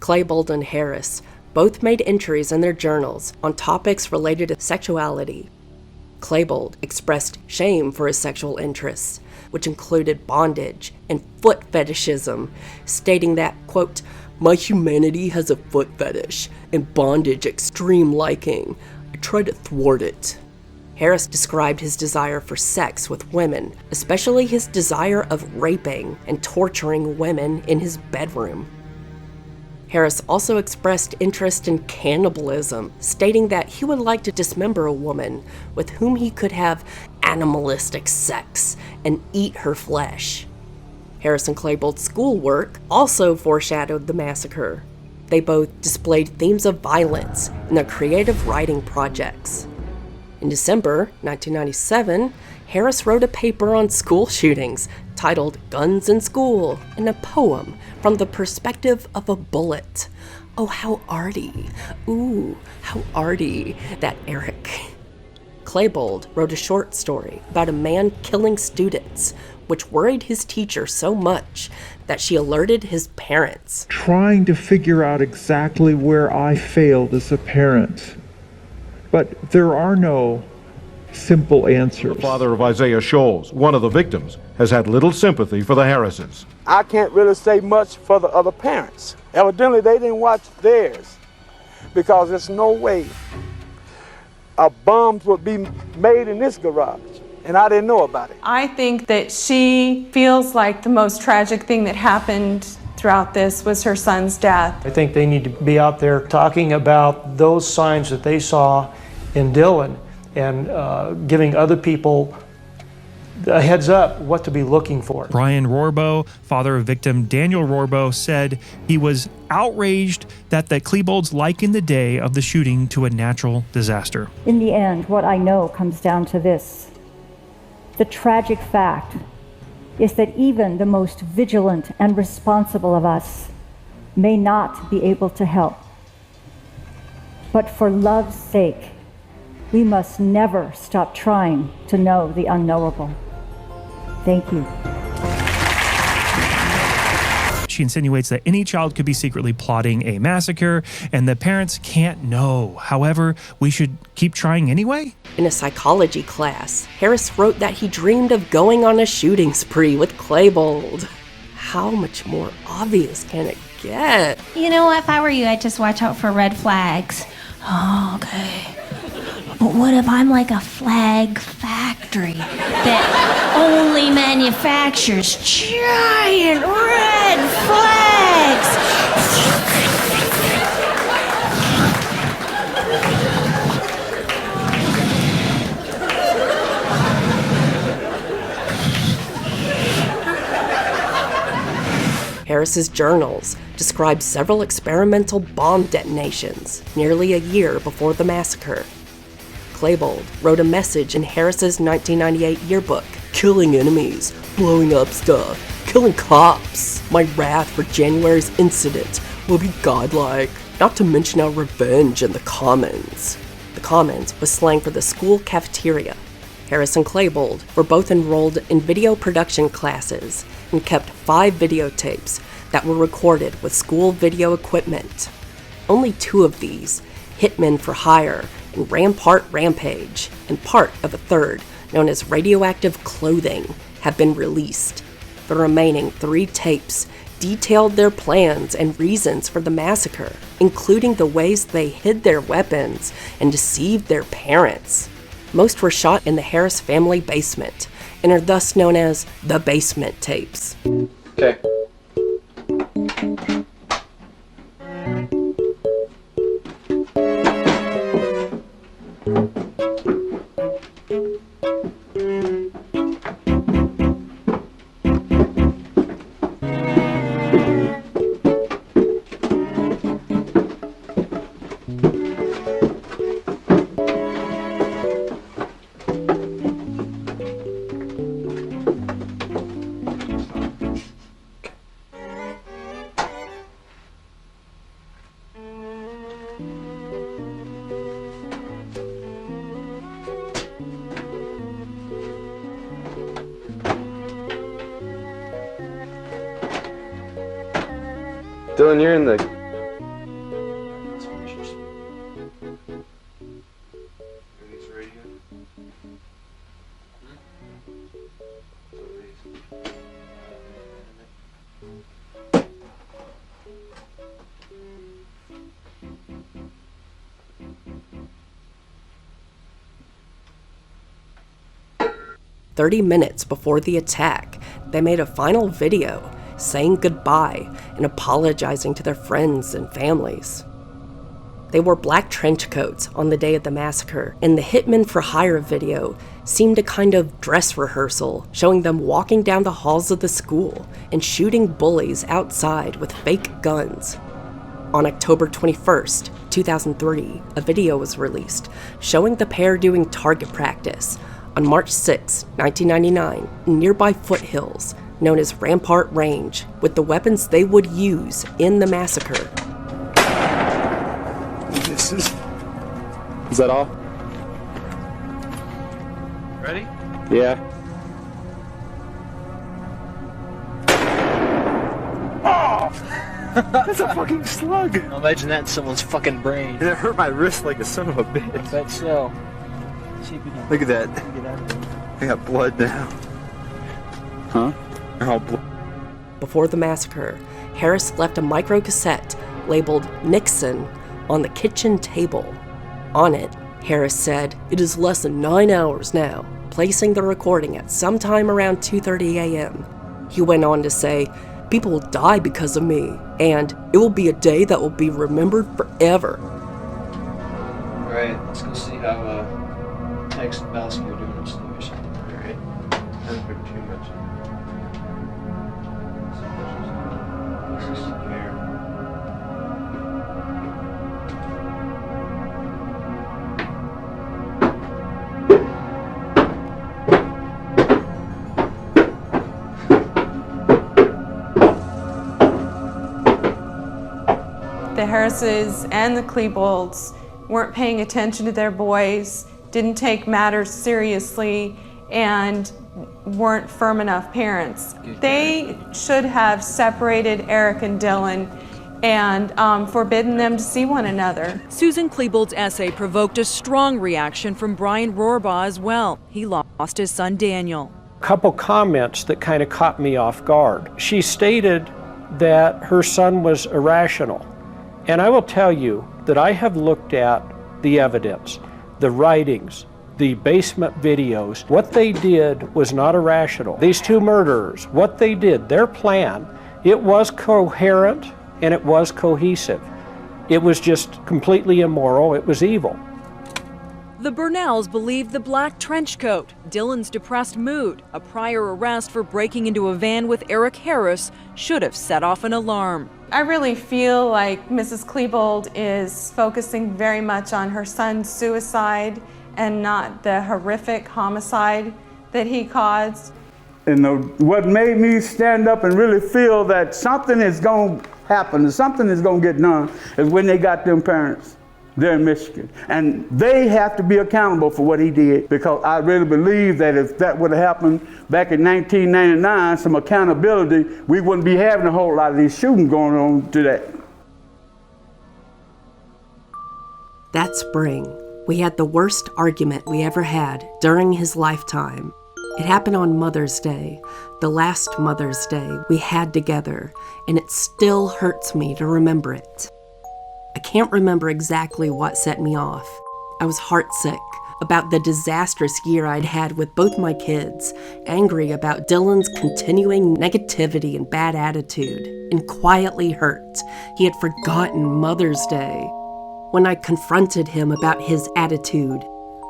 Klebold and Harris both made entries in their journals on topics related to sexuality. Klebold expressed shame for his sexual interests, which included bondage and foot fetishism, stating that, quote, "My humanity has a foot fetish and bondage extreme liking. I try to thwart it." Harris described his desire for sex with women, especially his desire of raping and torturing women in his bedroom. Harris also expressed interest in cannibalism, stating that he would like to dismember a woman with whom he could have animalistic sex and eat her flesh. Harris and Klebold's schoolwork also foreshadowed the massacre. They both displayed themes of violence in their creative writing projects. In December 1997, Harris wrote a paper on school shootings titled Guns in School and a poem from the perspective of a bullet. Oh, how arty. Ooh, how arty, that Eric. Klebold wrote a short story about a man killing students, which worried his teacher so much that she alerted his parents. Trying to figure out exactly where I failed as a parent. But there are no simple answers. The father of Isaiah Scholes, one of the victims, has had little sympathy for the Harrises. I can't really say much for the other parents. Evidently, they didn't watch theirs because there's no way bombs would be made in this garage, and I didn't know about it. I think that she feels like the most tragic thing that happened throughout this was her son's death. I think they need to be out there talking about those signs that they saw in Dylan and giving other people a heads up what to be looking for. Brian Rohrbo, father of victim Daniel Rohrbo, said he was outraged that the Klebolds likened the day of the shooting to a natural disaster. In the end, what I know comes down to this. The tragic fact is that even the most vigilant and responsible of us may not be able to help. But for love's sake, we must never stop trying to know the unknowable. Thank you. She insinuates that any child could be secretly plotting a massacre and the parents can't know. However, we should keep trying anyway? In a psychology class, Harris wrote that he dreamed of going on a shooting spree with Klebold. How much more obvious can it get? You know, if I were you, I'd just watch out for red flags. Oh, okay. But what if I'm like a flag factory that only manufactures giant red flags? Harris's journals describe several experimental bomb detonations nearly a year before the massacre. Klebold wrote a message in Harris's 1998 yearbook, "Killing enemies, blowing up stuff, killing cops. My wrath for January's incident will be godlike, not to mention our revenge in the Commons." The Commons was slang for the school cafeteria. Harris and Klebold were both enrolled in video production classes and kept 5 videotapes that were recorded with school video equipment. Only 2 of these, Hitmen for Hire and Rampart Rampage, and part of a third, known as Radioactive Clothing, have been released. The remaining 3 tapes detailed their plans and reasons for the massacre, including the ways they hid their weapons and deceived their parents. Most were shot in the Harris family basement and are thus known as the basement tapes. Okay. Dylan, you're in the... "30 minutes before the attack, they made a final video saying goodbye and apologizing to their friends and families. They wore black trench coats on the day of the massacre, and the Hitman for Hire video seemed a kind of dress rehearsal, showing them walking down the halls of the school and shooting bullies outside with fake guns. On October 21st, 2003, a video was released showing the pair doing target practice on March 6, 1999, in nearby foothills known as Rampart Range, with the weapons they would use in the massacre. Is that all? Ready? Yeah. That's a fucking slug! Imagine that in someone's fucking brain. And it hurt my wrist like a son of a bitch. I bet so. Look at that. I got blood now. Huh? Before the massacre, Harris left a microcassette labeled Nixon on the kitchen table. On it, Harris said, "It is less than 9 hours now," placing the recording at sometime around 2:30 a.m. He went on to say, "People will die because of me, and it will be a day that will be remembered forever." Alright, let's go see how Tex and Bowski are doing upstairs. Alright. Don't put too much in. The Harrises and the Klebold's weren't paying attention to their boys, didn't take matters seriously, and weren't firm enough parents. They should have separated Eric and Dylan and forbidden them to see one another. Susan Klebold's essay provoked a strong reaction from Brian Rohrbaugh as well. He lost his son Daniel. Couple comments that kind of caught me off guard. She stated that her son was irrational. And I will tell you that I have looked at the evidence, the writings, the basement videos. What they did was not irrational. These two murderers, what they did, their plan, it was coherent and it was cohesive. It was just completely immoral. It was evil. The Burnells believed the black trench coat, Dylan's depressed mood, a prior arrest for breaking into a van with Eric Harris should have set off an alarm. I really feel like Mrs. Klebold is focusing very much on her son's suicide and not the horrific homicide that he caused. And what made me stand up and really feel that something is going to happen, something is going to get done, is when they got them parents there in Michigan. And they have to be accountable for what he did, because I really believe that if that would have happened back in 1999, some accountability, we wouldn't be having a whole lot of these shootings going on today. That spring, we had the worst argument we ever had during his lifetime. It happened on Mother's Day, the last Mother's Day we had together, and it still hurts me to remember it. I can't remember exactly what set me off. I was heartsick about the disastrous year I'd had with both my kids, angry about Dylan's continuing negativity and bad attitude, and quietly hurt he had forgotten Mother's Day. When I confronted him about his attitude,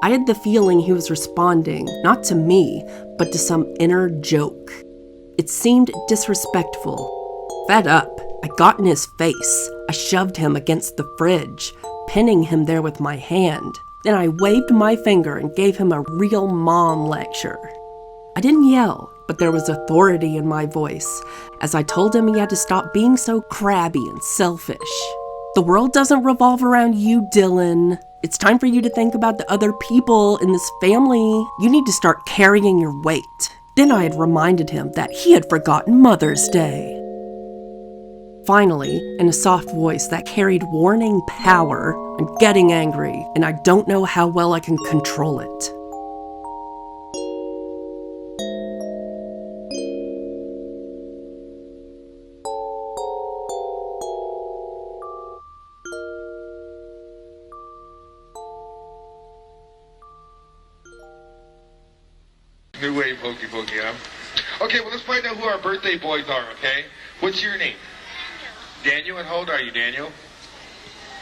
I had the feeling he was responding not to me, but to some inner joke. It seemed disrespectful. Fed up, I got in his face. I shoved him against the fridge, pinning him there with my hand. Then I waved my finger and gave him a real mom lecture. I didn't yell, but there was authority in my voice as I told him he had to stop being so crabby and selfish. The world doesn't revolve around you, Dylan. It's time for you to think about the other people in this family. You need to start carrying your weight. Then I had reminded him that he had forgotten Mother's Day. Finally, in a soft voice that carried warning power, I'm getting angry, and I don't know how well I can control it. New wave hokey pokey, huh? Okay, well, let's find out who our birthday boys are, okay? What's your name? Daniel, and how old are you, Daniel?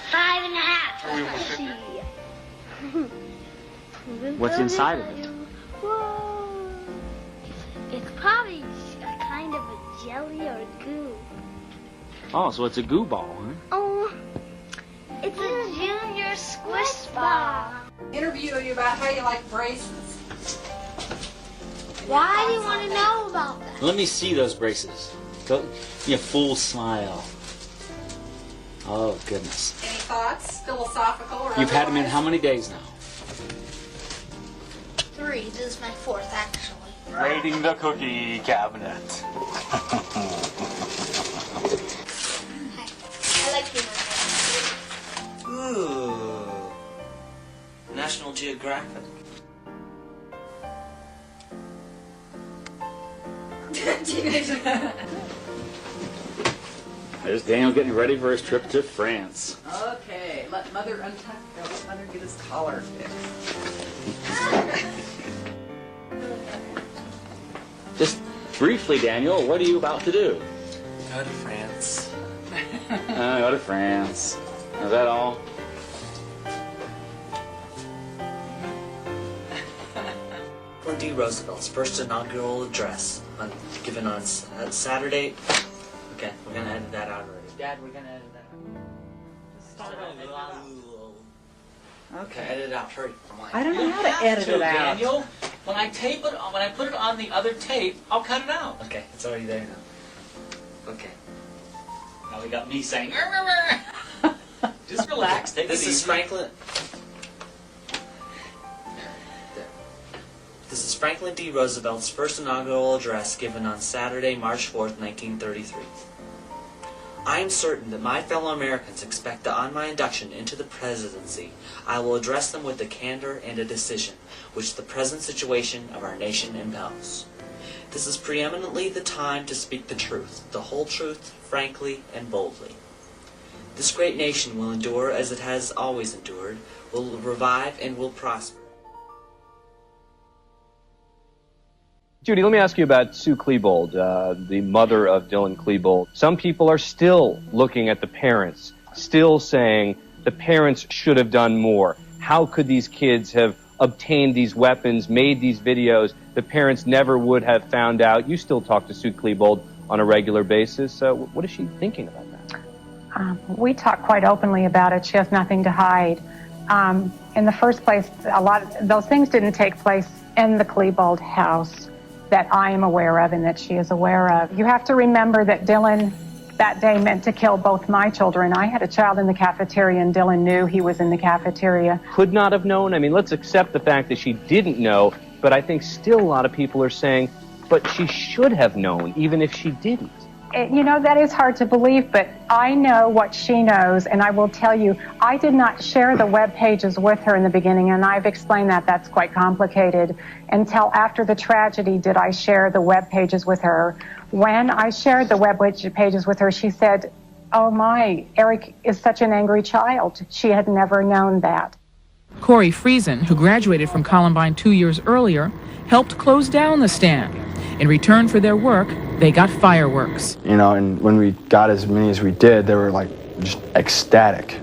5.5. Are we almost in there? What's inside of it? Whoa. It's probably a kind of a jelly or goo. Oh, so it's a goo ball, huh? Oh, it's a junior squish ball. Interview you about how you like braces. Why do you want to know about that? Let me see those braces. Go, give me a full smile. Oh, goodness. Any thoughts, philosophical or You've had them in otherwise? how many days now? 3. This is my 4th, actually. Raiding the cookie cabinet. I like you. Ooh. National Geographic. There's Daniel getting ready for his trip to France. Okay, let Mother untuck. Let Mother get his collar fixed. Just briefly, Daniel, what are you about to do? Go to France. Go to France. Is that all? D. Roosevelt's first inaugural address given on Saturday. Okay, we're gonna edit that out already. Dad, we're gonna edit that out. Okay, edit it out. Hurry. I don't know how to edit it out. Daniel, when I put it on the other tape, I'll cut it out. Okay, it's already there now. Okay. Now we got me saying, just relax, take it easy. This is Franklin. This is Franklin D. Roosevelt's first inaugural address given on Saturday, March 4th, 1933. I am certain that my fellow Americans expect that on my induction into the presidency, I will address them with the candor and a decision which the present situation of our nation impels. This is preeminently the time to speak the truth, the whole truth, frankly and boldly. This great nation will endure as it has always endured, will revive and will prosper. Judy, let me ask you about Sue Klebold, the mother of Dylan Klebold. Some people are still looking at the parents, still saying the parents should have done more. How could these kids have obtained these weapons, made these videos? The parents never would have found out. You still talk to Sue Klebold on a regular basis. What is she thinking about that? We talk quite openly about it. She has nothing to hide. In the first place, a lot of those things didn't take place in the Klebold house that I am aware of and that she is aware of. You have to remember that Dylan that day meant to kill both my children. I had a child in the cafeteria and Dylan knew he was in the cafeteria. Could not have known? I mean, let's accept the fact that she didn't know, but I think still a lot of people are saying, but she should have known, even if she didn't. You know, that is hard to believe, but I know what she knows, and I will tell you, I did not share the web pages with her in the beginning, and I've explained that that's quite complicated. Until after the tragedy did I share the web pages with her. When I shared the web pages with her, she said, "Oh my, Eric is such an angry child." She had never known that. Corey Friesen, who graduated from Columbine 2 years earlier, helped close down the stand. In return for their work, they got fireworks. You know, and when we got as many as we did, they were like just ecstatic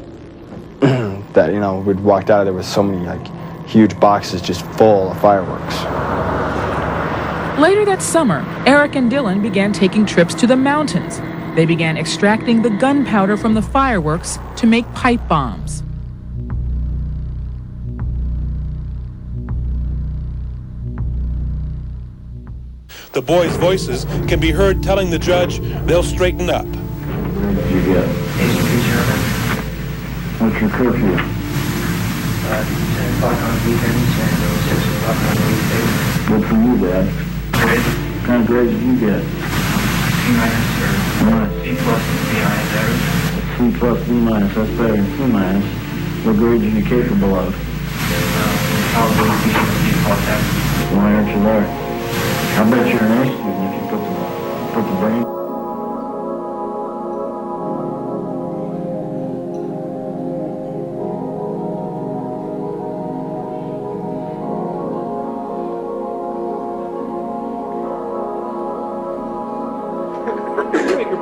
that, you know, we'd walked out of there with so many like huge boxes just full of fireworks. Later that summer, Eric and Dylan began taking trips to the mountains. They began extracting the gunpowder from the fireworks to make pipe bombs. The boys' voices can be heard telling the judge they'll straighten up. Where did you get? What's your curfew? 10 o'clock on weekends and 6 o'clock on weekdays. Good for you, Dad. Grade? What kind of grades did you get? C minus or C plus and B minus average. C plus, B minus, that's better than C minus. What grades are you capable of? Probably B and C plus average. Why aren't you there? I bet you're an A student if you put the brain.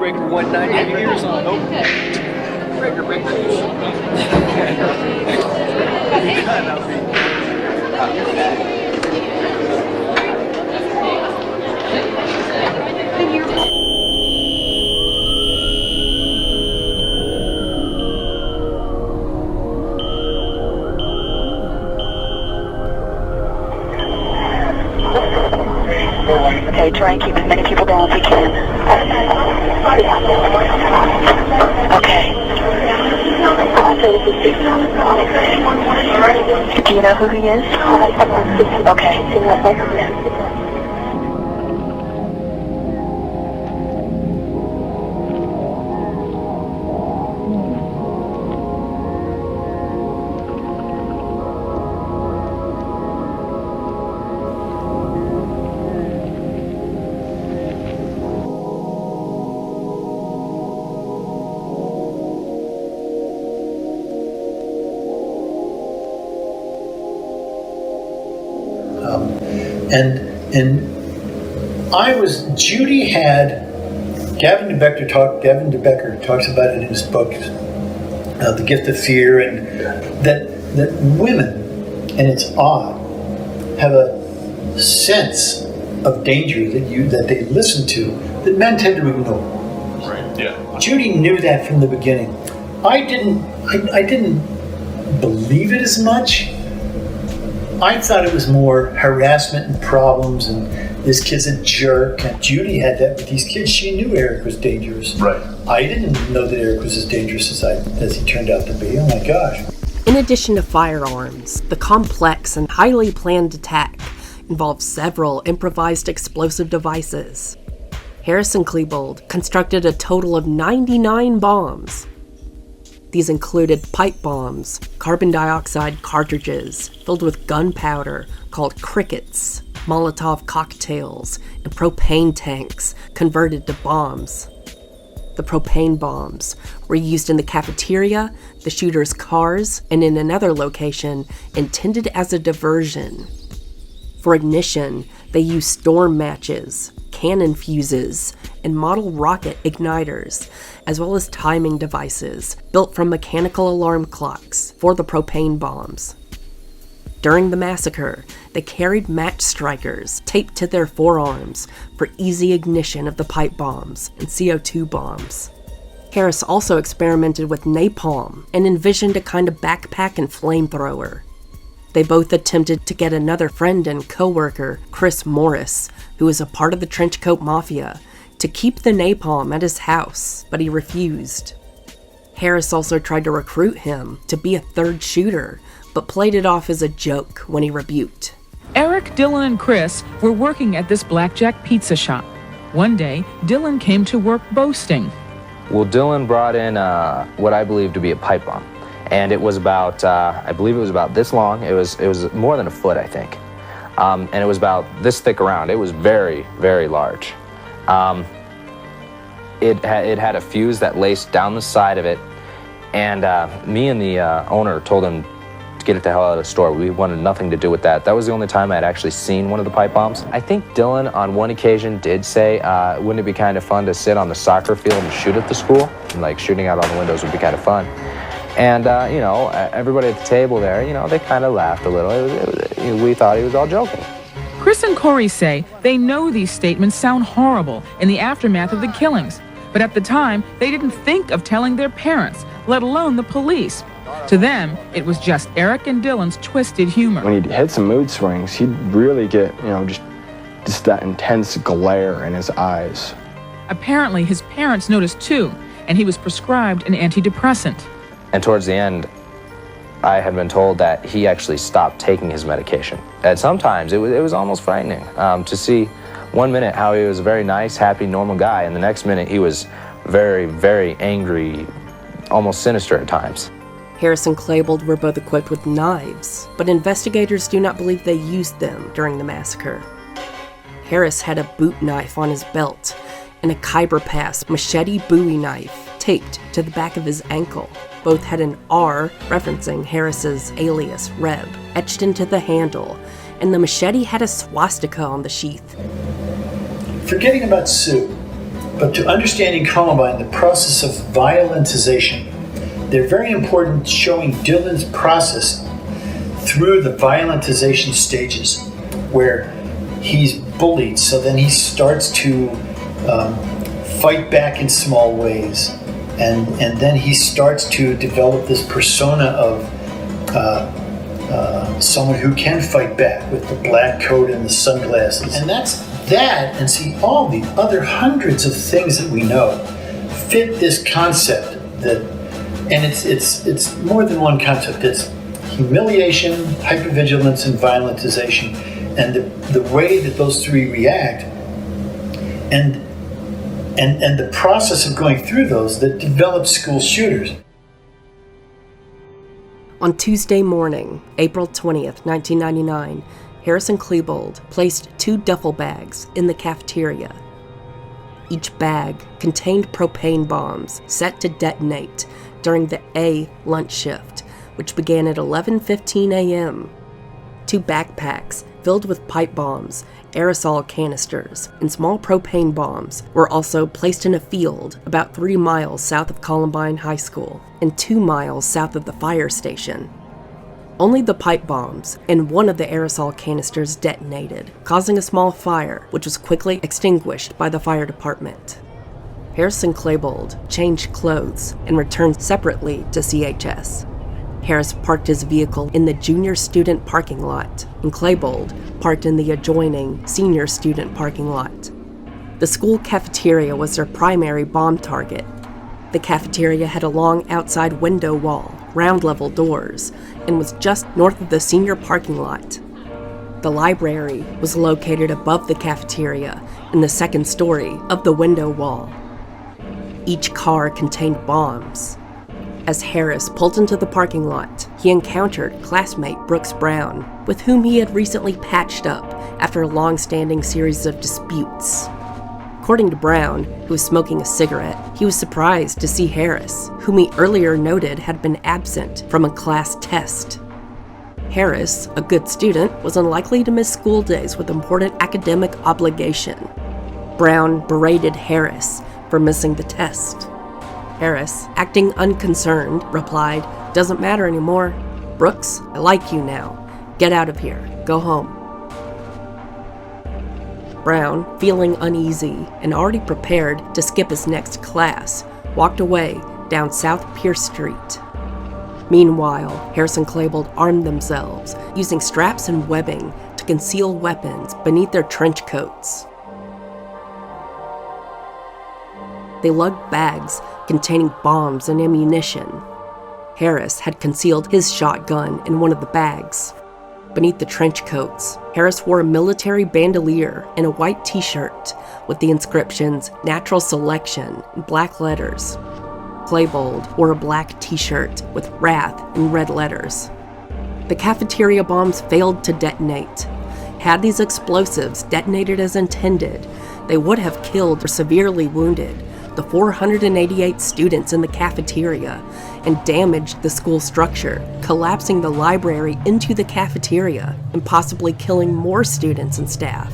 breaker 190. Have your ears on. Nope. Breaker. Okay, try and keep as many people down as you can. Okay. Do you know who he is? Okay. Judy had, Gavin De Becker talks about it in his book, The Gift of Fear, and that women, and it's odd, have a sense of danger that they listen to that men tend to ignore. Right. Yeah. Judy knew that from the beginning. I didn't believe it as much. I thought it was more harassment and problems and this kid's a jerk. And Judy had that with these kids. She knew Eric was dangerous. Right. I didn't know that Eric was as dangerous as he turned out to be. Oh my gosh. In addition to firearms, the complex and highly planned attack involved several improvised explosive devices. Harris and Klebold constructed a total of 99 bombs. These included pipe bombs, carbon dioxide cartridges filled with gunpowder called crickets, Molotov cocktails, and propane tanks converted to bombs. The propane bombs were used in the cafeteria, the shooters' cars, and in another location intended as a diversion. For ignition, they used storm matches, cannon fuses, and model rocket igniters, as well as timing devices built from mechanical alarm clocks for the propane bombs. During the massacre, they carried match strikers taped to their forearms for easy ignition of the pipe bombs and CO2 bombs. Harris also experimented with napalm and envisioned a kind of backpack and flamethrower. They both attempted to get another friend and co-worker, Chris Morris, who was a part of the Trenchcoat Mafia, to keep the napalm at his house, but he refused. Harris also tried to recruit him to be a third shooter, but played it off as a joke when he rebuked. Eric, Dylan, and Chris were working at this blackjack pizza shop. One day, Dylan came to work boasting. Well, Dylan brought in what I believe to be a pipe bomb. And it was about, I believe it was about this long. It was more than a foot, I think. And it was about this thick around. It was very, very large. It had a fuse that laced down the side of it. And me and the owner told him to get it the hell out of the store. We wanted nothing to do with that. That was the only time I had actually seen one of the pipe bombs. I think Dylan on one occasion did say, wouldn't it be kind of fun to sit on the soccer field and shoot at the school? And, like, shooting out all the windows would be kind of fun. And, everybody at the table there, they kind of laughed a little. We thought he was all joking. Chris and Corey say they know these statements sound horrible in the aftermath of the killings, but at the time, they didn't think of telling their parents, let alone the police. To them, it was just Eric and Dylan's twisted humor. When he'd hit some mood swings, he'd really get, just that intense glare in his eyes. Apparently, his parents noticed too, and he was prescribed an antidepressant. And towards the end, I had been told that he actually stopped taking his medication. And sometimes it was almost frightening to see one minute how he was a very nice, happy, normal guy, and the next minute he was very, very angry, almost sinister at times. Harris and Klebold were both equipped with knives, but investigators do not believe they used them during the massacre. Harris had a boot knife on his belt and a Khyber Pass machete Bowie knife taped to the back of his ankle. Both had an R, referencing Harris's alias, Reb, etched into the handle, and the machete had a swastika on the sheath. Forgetting about Sue, But to understanding Columbine, the process of violentization, they're very important, showing Dylan's process through the violentization stages, where he's bullied, so then he starts to fight back in small ways, and then he starts to develop this persona of someone who can fight back with the black coat and the sunglasses. And that's that, and see, all the other hundreds of things that we know fit this concept that, and it's more than one concept. It's humiliation, hypervigilance, and violentization, and the way that those three react, and the process of going through those that develops school shooters. On Tuesday morning, April 20th, 1999, Harrison Klebold placed 2 duffel bags in the cafeteria. Each bag contained propane bombs set to detonate during the A lunch shift, which began at 11:15 a.m. 2 backpacks filled with pipe bombs, aerosol canisters, and small propane bombs were also placed in a field about 3 miles south of Columbine High School and 2 miles south of the fire station. Only the pipe bombs and one of the aerosol canisters detonated, causing a small fire, which was quickly extinguished by the fire department. Harrison Klebold changed clothes and returned separately to CHS. Harris parked his vehicle in the junior student parking lot, and Klebold parked in the adjoining senior student parking lot. The school cafeteria was their primary bomb target. The cafeteria had a long outside window wall, ground-level doors, and was just north of the senior parking lot. The library was located above the cafeteria in the second story of the window wall. Each car contained bombs. As Harris pulled into the parking lot, he encountered classmate Brooks Brown, with whom he had recently patched up after a long-standing series of disputes. According to Brown, who was smoking a cigarette, he was surprised to see Harris, whom he earlier noted had been absent from a class test. Harris, a good student, was unlikely to miss school days with important academic obligation. Brown berated Harris for missing the test. Harris, acting unconcerned, replied, "Doesn't matter anymore. Brooks, I like you now. Get out of here. Go home." Brown, feeling uneasy and already prepared to skip his next class, walked away down South Pierce Street. Meanwhile, Harris and Klebold armed themselves, using straps and webbing to conceal weapons beneath their trench coats. They lugged bags containing bombs and ammunition. Harris had concealed his shotgun in one of the bags. Beneath the trench coats, Harris wore a military bandolier and a white t-shirt with the inscriptions "Natural Selection" in black letters. Klebold wore a black t-shirt with "Wrath" in red letters. The cafeteria bombs failed to detonate. Had these explosives detonated as intended, they would have killed or severely wounded the 488 students in the cafeteria and damaged the school structure, collapsing the library into the cafeteria and possibly killing more students and staff.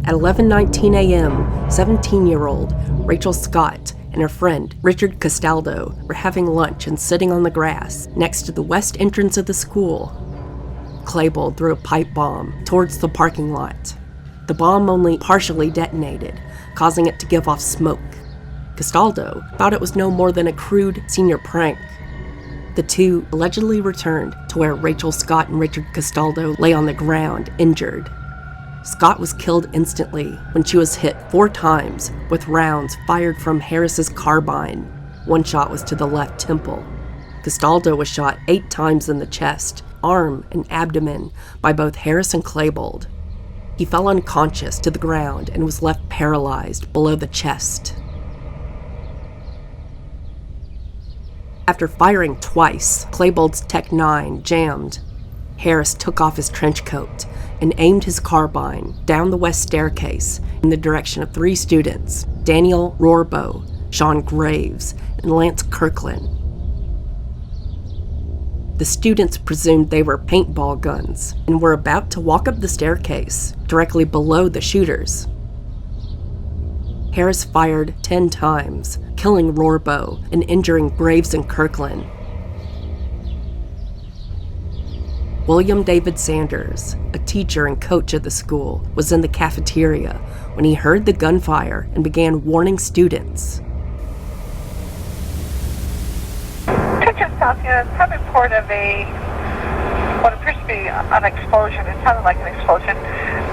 At 11:19 a.m., 17-year-old Rachel Scott and her friend Richard Castaldo were having lunch and sitting on the grass next to the west entrance of the school. Klebold threw a pipe bomb towards the parking lot. The bomb only partially detonated, causing it to give off smoke. Castaldo thought it was no more than a crude senior prank. The two allegedly returned to where Rachel Scott and Richard Castaldo lay on the ground, injured. Scott was killed instantly when she was hit 4 times with rounds fired from Harris's carbine. One shot was to the left temple. Castaldo was shot 8 times in the chest, arm, and abdomen by both Harris and Klebold. He fell unconscious to the ground and was left paralyzed below the chest. After firing twice, Klebold's Tech 9 jammed. Harris took off his trench coat and aimed his carbine down the west staircase in the direction of 3 students, Daniel Rohrbough, Sean Graves, and Lance Kirkland. The students presumed they were paintball guns and were about to walk up the staircase directly below the shooters. Harris fired 10 times, killing Rohrbough and injuring Graves and Kirkland. William David Sanders, a teacher and coach at the school, was in the cafeteria when he heard the gunfire and began warning students. Attention South Units, have a report of what appears to be an explosion. It sounded like an explosion.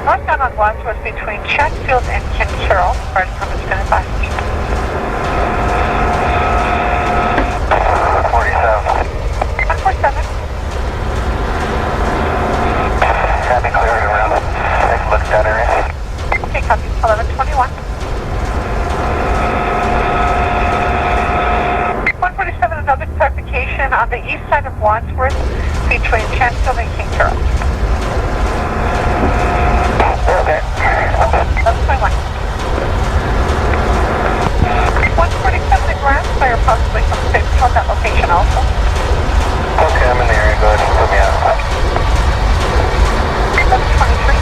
Northbound on Wadsworth between Chatfield and Kincarroll. Fire department's been advised. 147. Copy, clear it around. Take a look at that area. Okay, copy. 1121. 147, another clarification on the east side of Wadsworth between Chatfield and Kincarroll. Okay. 1121. 147, a grass fire possibly from safety on that location also. Okay, I'm in the area. Go ahead and put me out. 1123.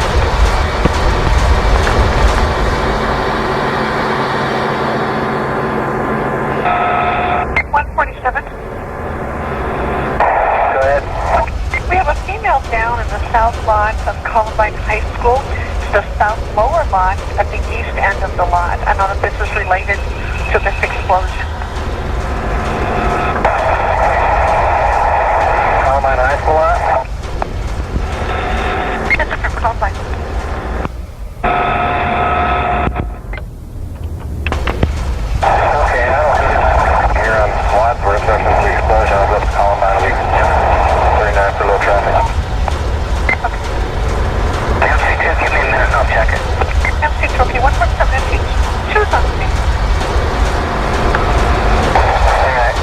147. Go ahead. We have a female down in the south lot of Columbine High School, the south lower lot at the east end of the lot. I don't know if this is related to this explosion. Columbine High School lot? This is from Columbine. Okay, I don't see it here on Wadsworth reference to the explosion. I'll go up to Columbine. We can 39 for low traffic. MC2, give me a minute and I'll check it. MC2, okay, 147 and choose on the scene. Alright.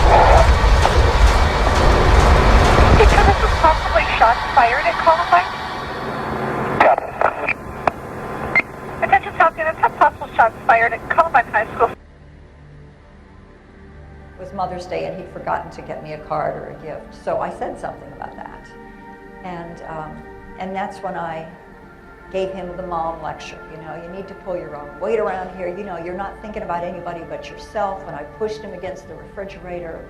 Okay, so this was possibly shots fired at Columbine? Attention South Units, have possible shots fired at Columbine High School. It was Mother's Day and he'd forgotten to get me a card or a gift, so I said something about that. And that's when I gave him the mom lecture. You know, you need to pull your own weight around here. You know, you're not thinking about anybody but yourself. And I pushed him against the refrigerator.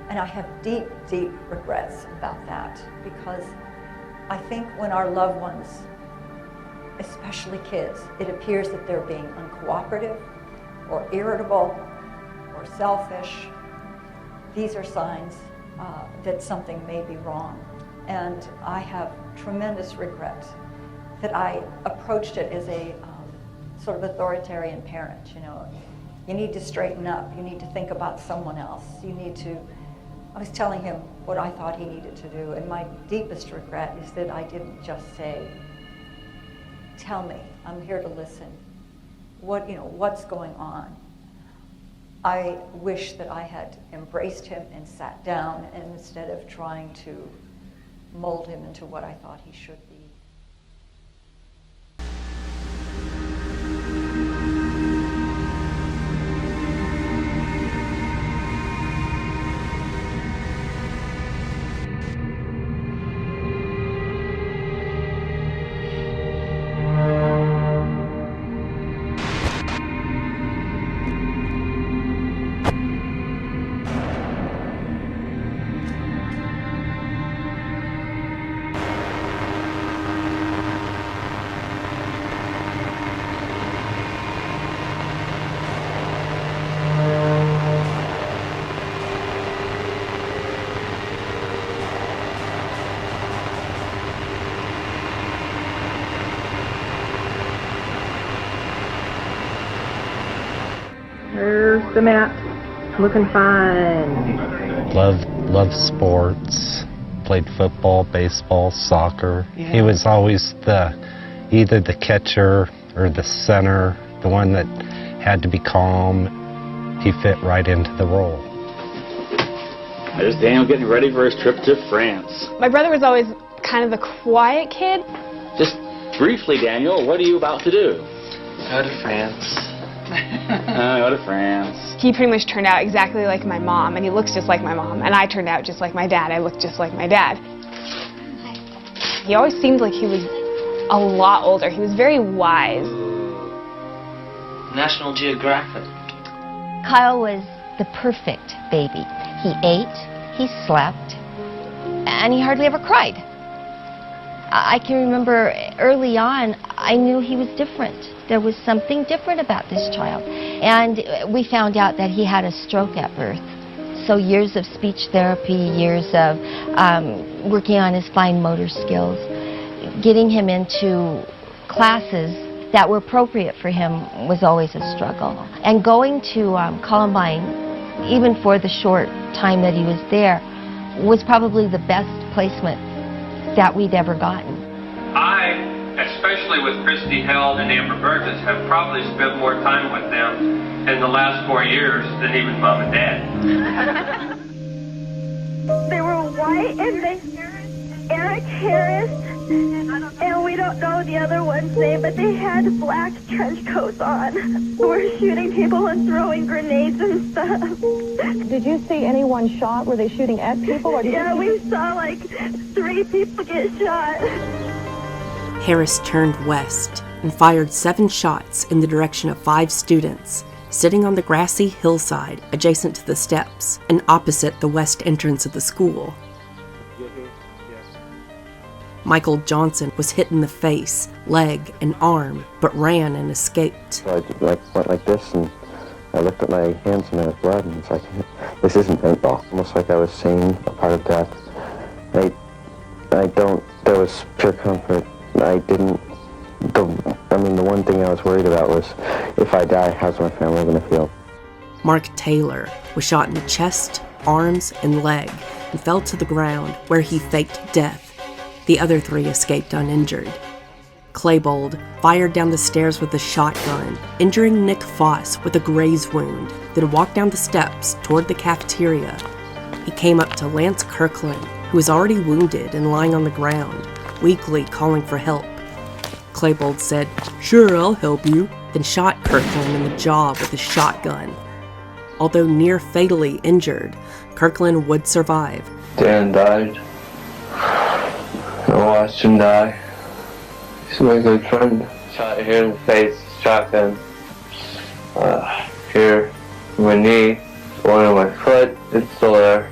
And I have deep, deep regrets about that, because I think when our loved ones, especially kids, it appears that they're being uncooperative or irritable or selfish, these are signs that something may be wrong. And I have tremendous regret that I approached it as a sort of authoritarian parent. You know, you need to straighten up. You need to think about someone else. You need to. I was telling him what I thought he needed to do, and my deepest regret is that I didn't just say, "Tell me, I'm here to listen. What's going on?" I wish that I had embraced him and sat down, and instead of trying to mold him into what I thought he should be. There's the mat. Looking fine. Loved sports. Played football, baseball, soccer. Yeah. He was always the either the catcher or the center, the one that had to be calm. He fit right into the role. There's Daniel getting ready for his trip to France. My brother was always kind of the quiet kid. Just briefly, Daniel, what are you about to do? Go to France. Go to France. He pretty much turned out exactly like my mom, and he looks just like my mom. And I turned out just like my dad. I looked just like my dad. He always seemed like he was a lot older. He was very wise. National Geographic. Kyle was the perfect baby. He ate, he slept, and he hardly ever cried. I can remember early on, I knew he was different. There was something different about this child. And we found out that he had a stroke at birth. So years of speech therapy, years of working on his fine motor skills, getting him into classes that were appropriate for him was always a struggle. And going to Columbine, even for the short time that he was there, was probably the best placement that we'd ever gotten. I, especially with Christy Held and Amber Burgess, have probably spent more time with them in the last 4 years than even Mom and Dad. They were white and Eric Harris, and we don't know the other one's name, but they had black trench coats on. We're shooting people and throwing grenades and stuff. Did you see anyone shot? Were they shooting at people? Or Yeah, we saw like 3 people get shot. Harris turned west and fired 7 shots in the direction of 5 students sitting on the grassy hillside adjacent to the steps and opposite the west entrance of the school. Michael Johnson was hit in the face, leg, and arm, but ran and escaped. So I went like this, and I looked at my hands and there was blood, and it's like, this isn't paintball. Almost like I was seeing a part of death. There was pure comfort. The one thing I was worried about was, if I die, how's my family going to feel? Mark Taylor was shot in the chest, arms, and leg, and fell to the ground where he faked death. The other 3 escaped uninjured. Klebold fired down the stairs with a shotgun, injuring Nick Foss with a graze wound, then walked down the steps toward the cafeteria. He came up to Lance Kirkland, who was already wounded and lying on the ground, weakly calling for help. Klebold said, "Sure, I'll help you," then shot Kirkland in the jaw with a shotgun. Although near fatally injured, Kirkland would survive. Dan died. I watched him die. He's my good friend. Shot here in the face, shotgun. Here, my knee, one on my foot, it's still there.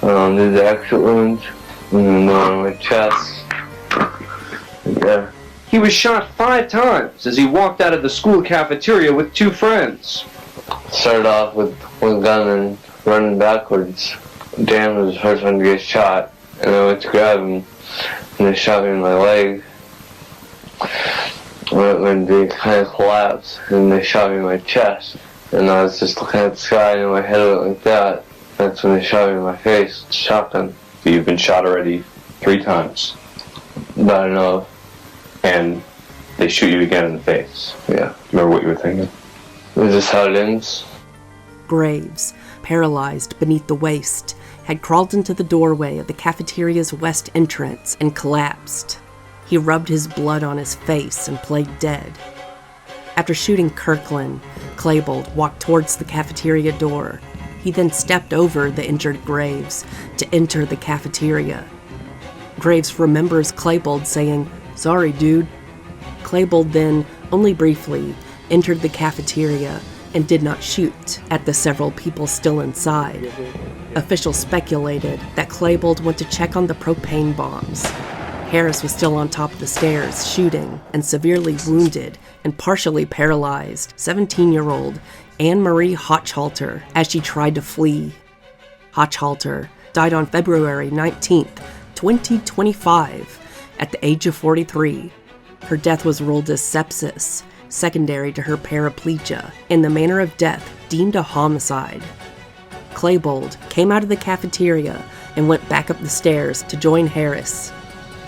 There's the exit wounds, and then one on my chest. Yeah. He was shot 5 times as he walked out of the school cafeteria with 2 friends. Started off with one gun and running backwards. Dan was the first one to get shot, and I went to grab him, and they shot me in my leg. When they kind of collapsed, and they shot me in my chest, and I was just looking at the sky, and my head went like that. That's when they shot me in my face, shotgun. So you've been shot already 3 times. That I know of. And they shoot you again in the face. Yeah. Remember what you were thinking? Is this how it ends? Graves, paralyzed beneath the waist, had crawled into the doorway of the cafeteria's west entrance and collapsed. He rubbed his blood on his face and played dead. After shooting Kirkland, Klebold walked towards the cafeteria door. He then stepped over the injured Graves to enter the cafeteria. Graves remembers Klebold saying, "Sorry, dude." Klebold then, only briefly, entered the cafeteria and did not shoot at the several people still inside. Officials speculated that Klebold went to check on the propane bombs. Harris was still on top of the stairs, shooting, and severely wounded and partially paralyzed 17-year-old Anne-Marie Hochhalter as she tried to flee. Hochhalter died on February 19th, 2025, at the age of 43. Her death was ruled as sepsis, secondary to her paraplegia, and the manner of death deemed a homicide. Klebold came out of the cafeteria and went back up the stairs to join Harris.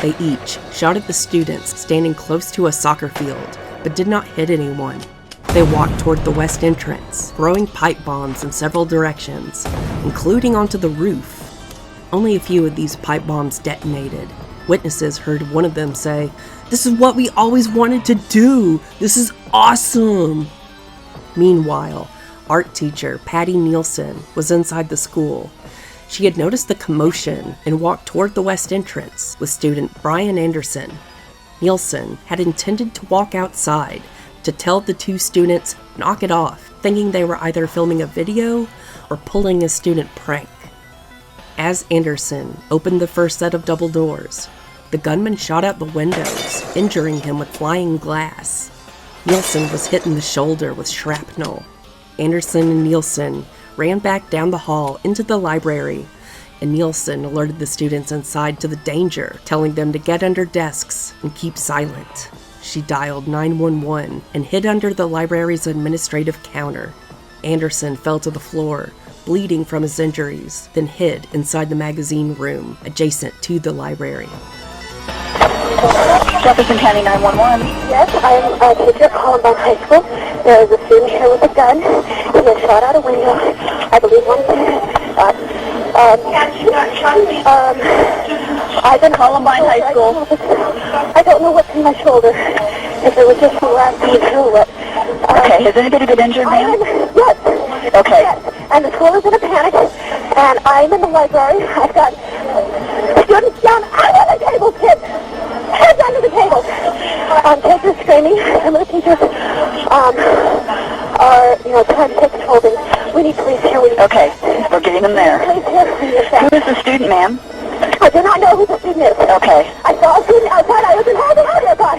They each shot at the students standing close to a soccer field, but did not hit anyone. They walked toward the west entrance, throwing pipe bombs in several directions, including onto the roof. Only a few of these pipe bombs detonated. Witnesses heard one of them say, "This is what we always wanted to do! This is awesome!" Meanwhile, art teacher Patty Nielsen was inside the school. She had noticed the commotion and walked toward the west entrance with student Brian Anderson. Nielsen had intended to walk outside to tell the two students knock it off, thinking they were either filming a video or pulling a student prank. As Anderson opened the first set of double doors, the gunman shot out the windows, injuring him with flying glass. Nielsen was hit in the shoulder with shrapnel. Anderson and Nielsen ran back down the hall into the library, and Nielsen alerted the students inside to the danger, telling them to get under desks and keep silent. She dialed 911 and hid under the library's administrative counter. Anderson fell to the floor, bleeding from his injuries, then hid inside the magazine room adjacent to the library. Jefferson County 911. Yes, I'm a teacher at Columbine High School. There is a student here with a gun. He was shot out a window. I believe one I've been Columbine High School. I don't know what's in my shoulder. If it was just the last beat through it. Okay, has anybody been injured, ma'am? Yes. Okay. Yes. And the school is in a panic, and I'm in the library. I've got students down under the table, kids. Heads under the table. Kids are screaming. Some of the teachers are, trying to take control of things. We need police here. Okay, we're getting them there. Who is the student, ma'am? I do not know who the student is. Okay. I saw a student outside. I was in holding on to a gun.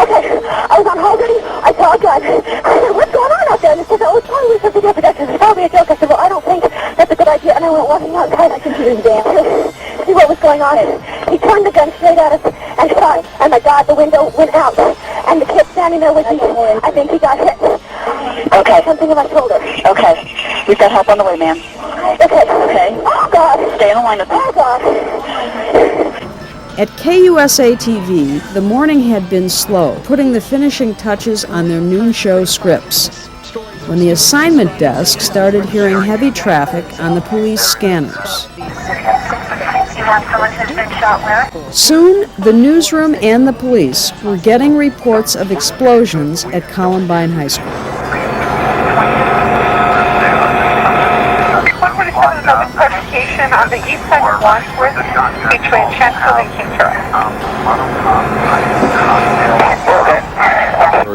Okay. I was on hold ready. I saw a gun. I said, "What's going on out there?" And he said, "Oh, it's probably something different. It's probably a joke." I said, "Well, I don't think that's a good idea." And I went walking outside. I continued to dance to see what was going on. He turned the gun straight at us and shot. And my God, the window went out. And the kid standing there with me, I think he got hit. Okay. Something in my shoulder. Okay. We've got help on the way, ma'am. Okay. Okay. Oh, God. Stay on the line with me. Oh, God. At KUSA-TV, the morning had been slow, putting the finishing touches on their noon show scripts, when the assignment desk started hearing heavy traffic on the police scanners. Soon, the newsroom and the police were getting reports of explosions at Columbine High School. On the east side of Wadsworth between Transbian and Kingsborough.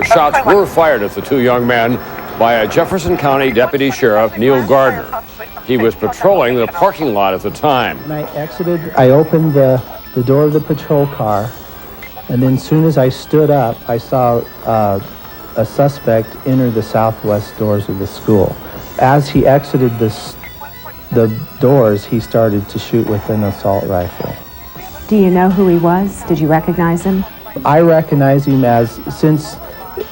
Shots were fired at the two young men by a Jefferson County Deputy Sheriff, Neil Gardner. He was patrolling the parking lot at the time. When I exited, I opened the door of the patrol car, and then as soon as I stood up, I saw a suspect enter the southwest doors of the school. As he exited the doors, he started to shoot with an assault rifle. Do you know who he was? Did you recognize him? I recognize him since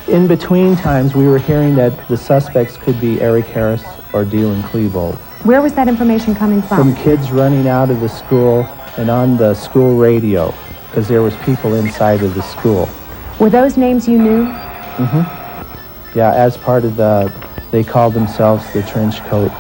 in between times we were hearing that the suspects could be Eric Harris or Dylan Klebold. Where was that information coming from? From kids running out of the school and on the school radio, because there was people inside of the school. Were those names you knew? Mm-hmm. Yeah, as part of they called themselves the Trenchcoat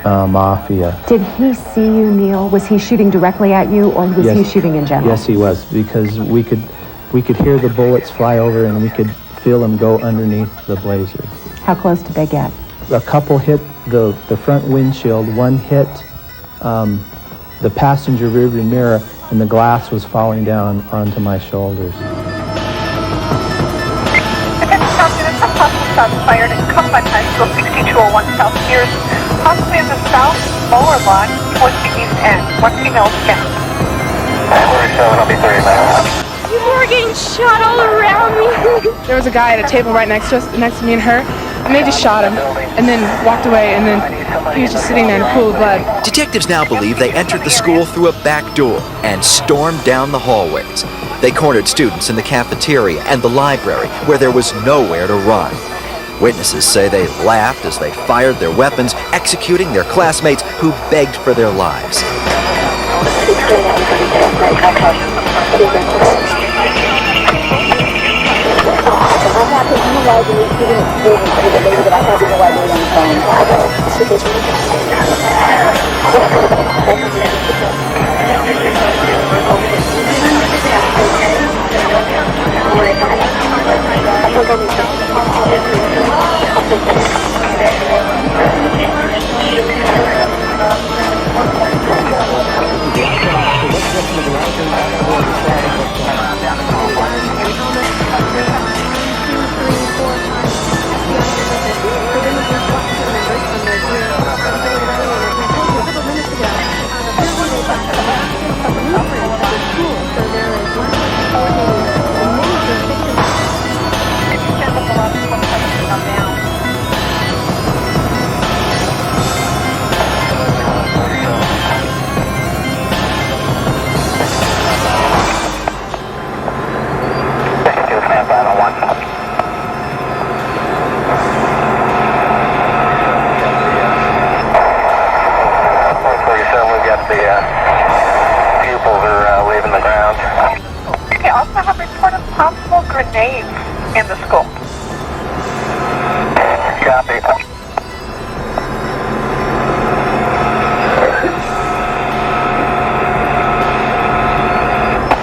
Mafia. Did he see you, Neil? Was he shooting directly at you, or was he shooting in general? Yes, he was, because we could hear the bullets fly over, and we could feel them go underneath the blazers. How close did they get? A couple hit the front windshield. One hit the passenger rearview mirror, and the glass was falling down onto my shoulders. Shots fired at Columbine High School, 6201 South Piers, possibly in the south lower lot towards the east end. One female scan. People were getting shot all around me. There was a guy at a table right next to me and her, and they just shot him, and then walked away, and then he was just sitting there in a pool of blood. Detectives now believe they entered the school through a back door and stormed down the hallways. They cornered students in the cafeteria and the library, where there was nowhere to run. Witnesses say they laughed as they fired their weapons, executing their classmates who begged for their lives. I have no idea on the Grenades in the school. Copy.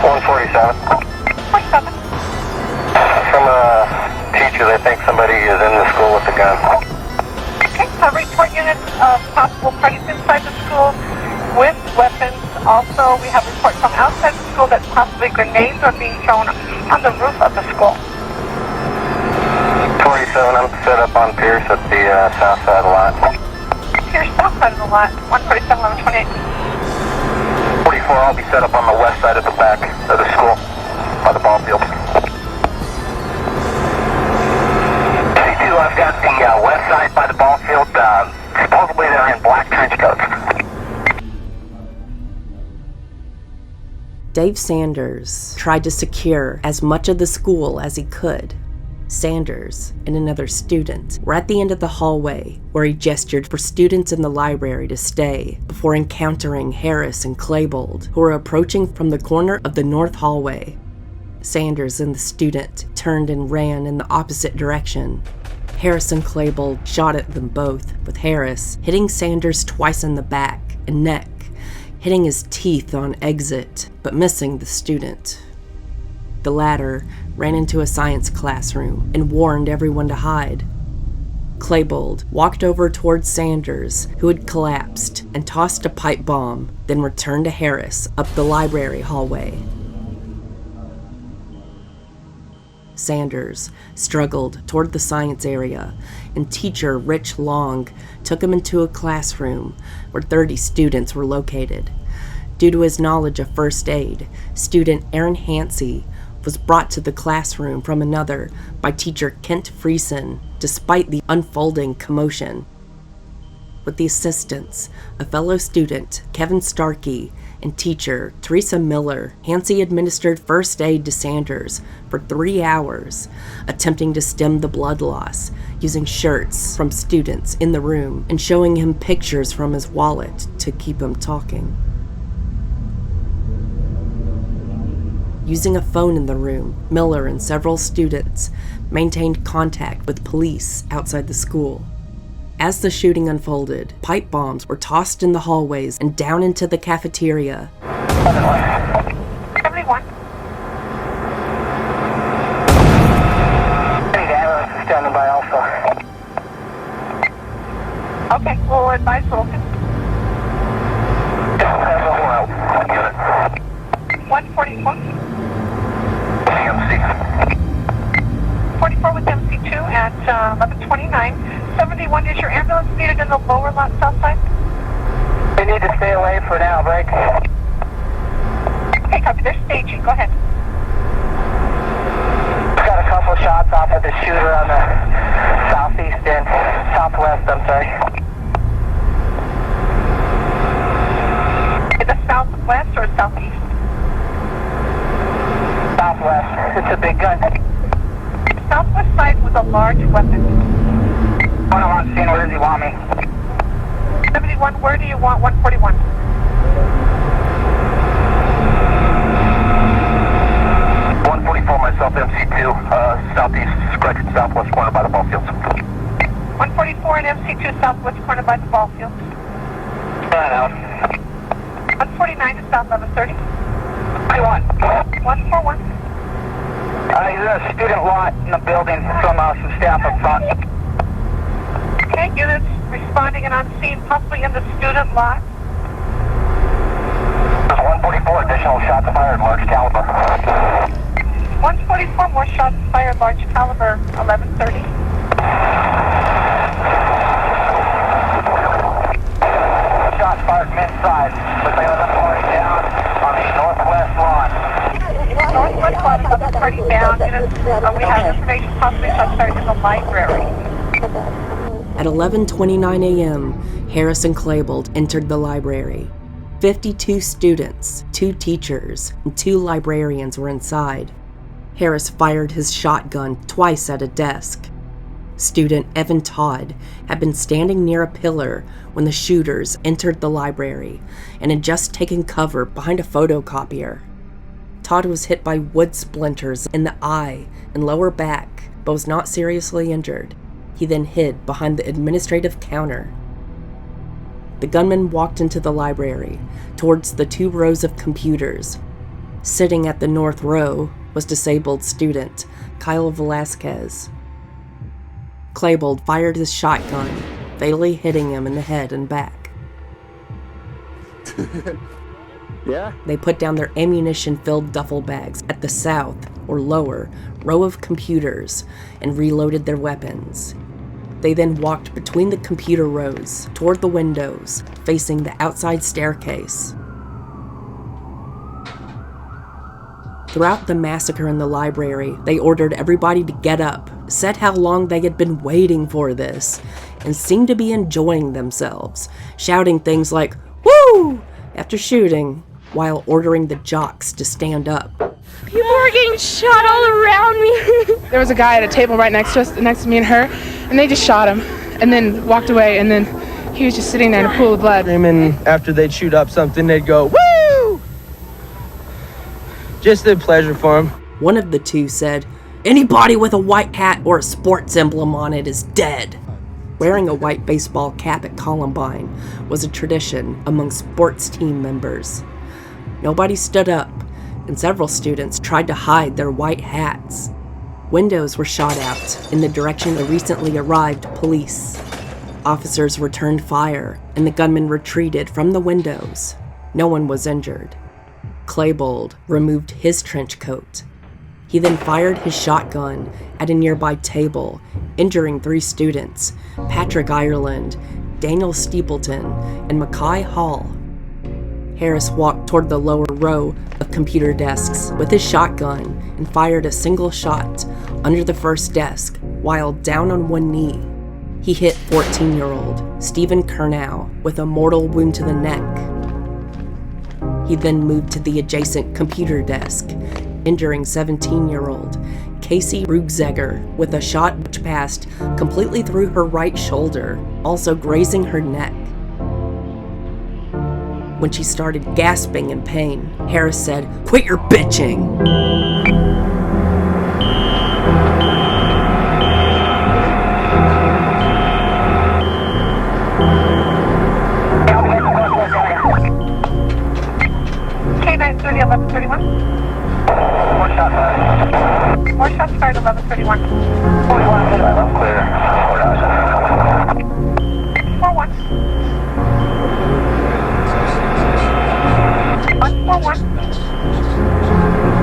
147. 47. From a teacher, they think somebody is in the school with a gun. Okay, report units of possible parties inside the school with weapons. Also, we have reports from outside the school that possibly grenades are being thrown on the roof of the school. 47, I'm set up on Pierce at the south side of the lot. Pierce, south side of the lot, 147, 1128. 44, I'll be set up on the west side of the back of the school, by the ball field. C2, I've got the west side by the ball field. Supposedly they're in black trench coats. Dave Sanders tried to secure as much of the school as he could. Sanders and another student were at the end of the hallway where he gestured for students in the library to stay before encountering Harris and Claybold, who were approaching from the corner of the north hallway. Sanders and the student turned and ran in the opposite direction. Harris and Claybold shot at them both, with Harris hitting Sanders twice in the back and neck, hitting his teeth on exit, but missing the student. The latter ran into a science classroom and warned everyone to hide. Claybold walked over towards Sanders, who had collapsed, and tossed a pipe bomb, then returned to Harris up the library hallway. Sanders struggled toward the science area, and teacher Rich Long took him into a classroom where 30 students were located. Due to his knowledge of first aid, student Aaron Hansey was brought to the classroom from another by teacher Kent Friesen, despite the unfolding commotion. With the assistance of fellow student Kevin Starkey and teacher Teresa Miller, Hansey administered first aid to Sanders for 3 hours, attempting to stem the blood loss, using shirts from students in the room and showing him pictures from his wallet to keep him talking. Using a phone in the room, Miller and several students maintained contact with police outside the school. As the shooting unfolded, pipe bombs were tossed in the hallways and down into the cafeteria. 71. Standing by also. Okay, we'll advise Wilson. 144. MC. 44 with MC2 at 1129. 71, is your ambulance needed in the lower lot south side? They need to stay away for now, break. Okay, copy. They're staging. Go ahead. Got a couple shots off of the shooter on the southeast and southwest, I'm sorry. In the southwest or southeast? Southwest. It's a big gun. Southwest side with a large weapon. One on scene, where does he want me? 71, where do you want 141? .144, myself, MC2, southeast, scratching southwest corner by the ball fields. 144, by the ball field. Right out. 149 to South 1130. 21. 141. There's a student lot in the building from some staff up front. Okay, units responding and on scene, possibly in the student lot. There's 144 additional shots fired, large caliber. 144 more shots fired, large caliber, 1130. Shots fired from inside. Looks like another party down on the northwest lawn. Northwest lawn, another party down. Units, we have information possibly shots fired in the library. At 11:29 a.m., Harris and Klebold entered the library. 52 students, 2 teachers, and 2 librarians were inside. Harris fired his shotgun twice at a desk. Student Evan Todd had been standing near a pillar when the shooters entered the library and had just taken cover behind a photocopier. Todd was hit by wood splinters in the eye and lower back, but was not seriously injured. He then hid behind the administrative counter. The gunman walked into the library, towards the 2 rows of computers. Sitting at the north row was disabled student Kyle Velasquez. Klebold fired his shotgun, fatally hitting him in the head and back. Yeah? They put down their ammunition-filled duffel bags at the south, or lower, row of computers and reloaded their weapons. They then walked between the computer rows toward the windows, facing the outside staircase. Throughout the massacre in the library, they ordered everybody to get up, said how long they had been waiting for this, and seemed to be enjoying themselves, shouting things like, "Woo!" after shooting, while ordering the jocks to stand up. People were getting shot all around me. There was a guy at a table right next to us, next to me and her, and they just shot him, and then walked away, and then he was just sitting there in a pool of blood. Screaming after they'd shoot up something, they'd go, "Woo!" Just the pleasure for him. One of the 2 said, "Anybody with a white hat or a sports emblem on it is dead." Wearing a white baseball cap at Columbine was a tradition among sports team members. Nobody stood up, and several students tried to hide their white hats. Windows were shot out in the direction of recently arrived police. Officers returned fire, and the gunman retreated from the windows. No one was injured. Klebold removed his trench coat. He then fired his shotgun at a nearby table, injuring 3 students, Patrick Ireland, Daniel Steepleton, and Mackay Hall. Harris walked toward the lower row of computer desks with his shotgun and fired a single shot under the first desk while down on one knee. He hit 14-year-old Stephen Kernow with a mortal wound to the neck. He then moved to the adjacent computer desk, injuring 17-year-old Casey Rugzegger with a shot which passed completely through her right shoulder, also grazing her neck. When she started gasping in pain, Harris said, "Quit your bitching!" K930, 1131. More shots fired. More shots fired, 1131. 41, I'm clear. 41. 141.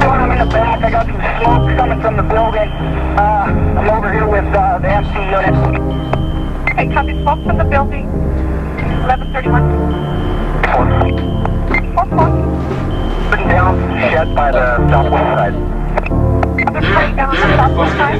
I'm in the back. I got some smoke coming from the building. I'm over here with the MC unit. Okay, copy, smoke from the building. 1131. 44. Putting down shed by the southwest side. They're putting down on the southwest side.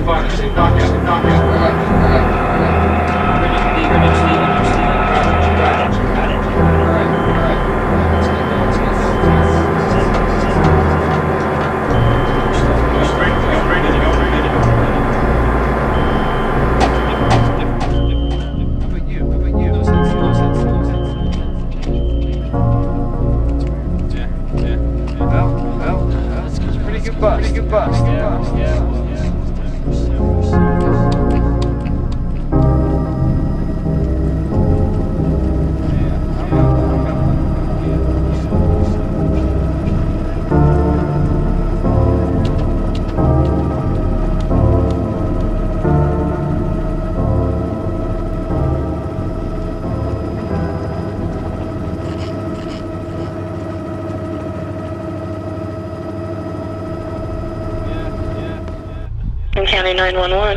Jefferson County 911.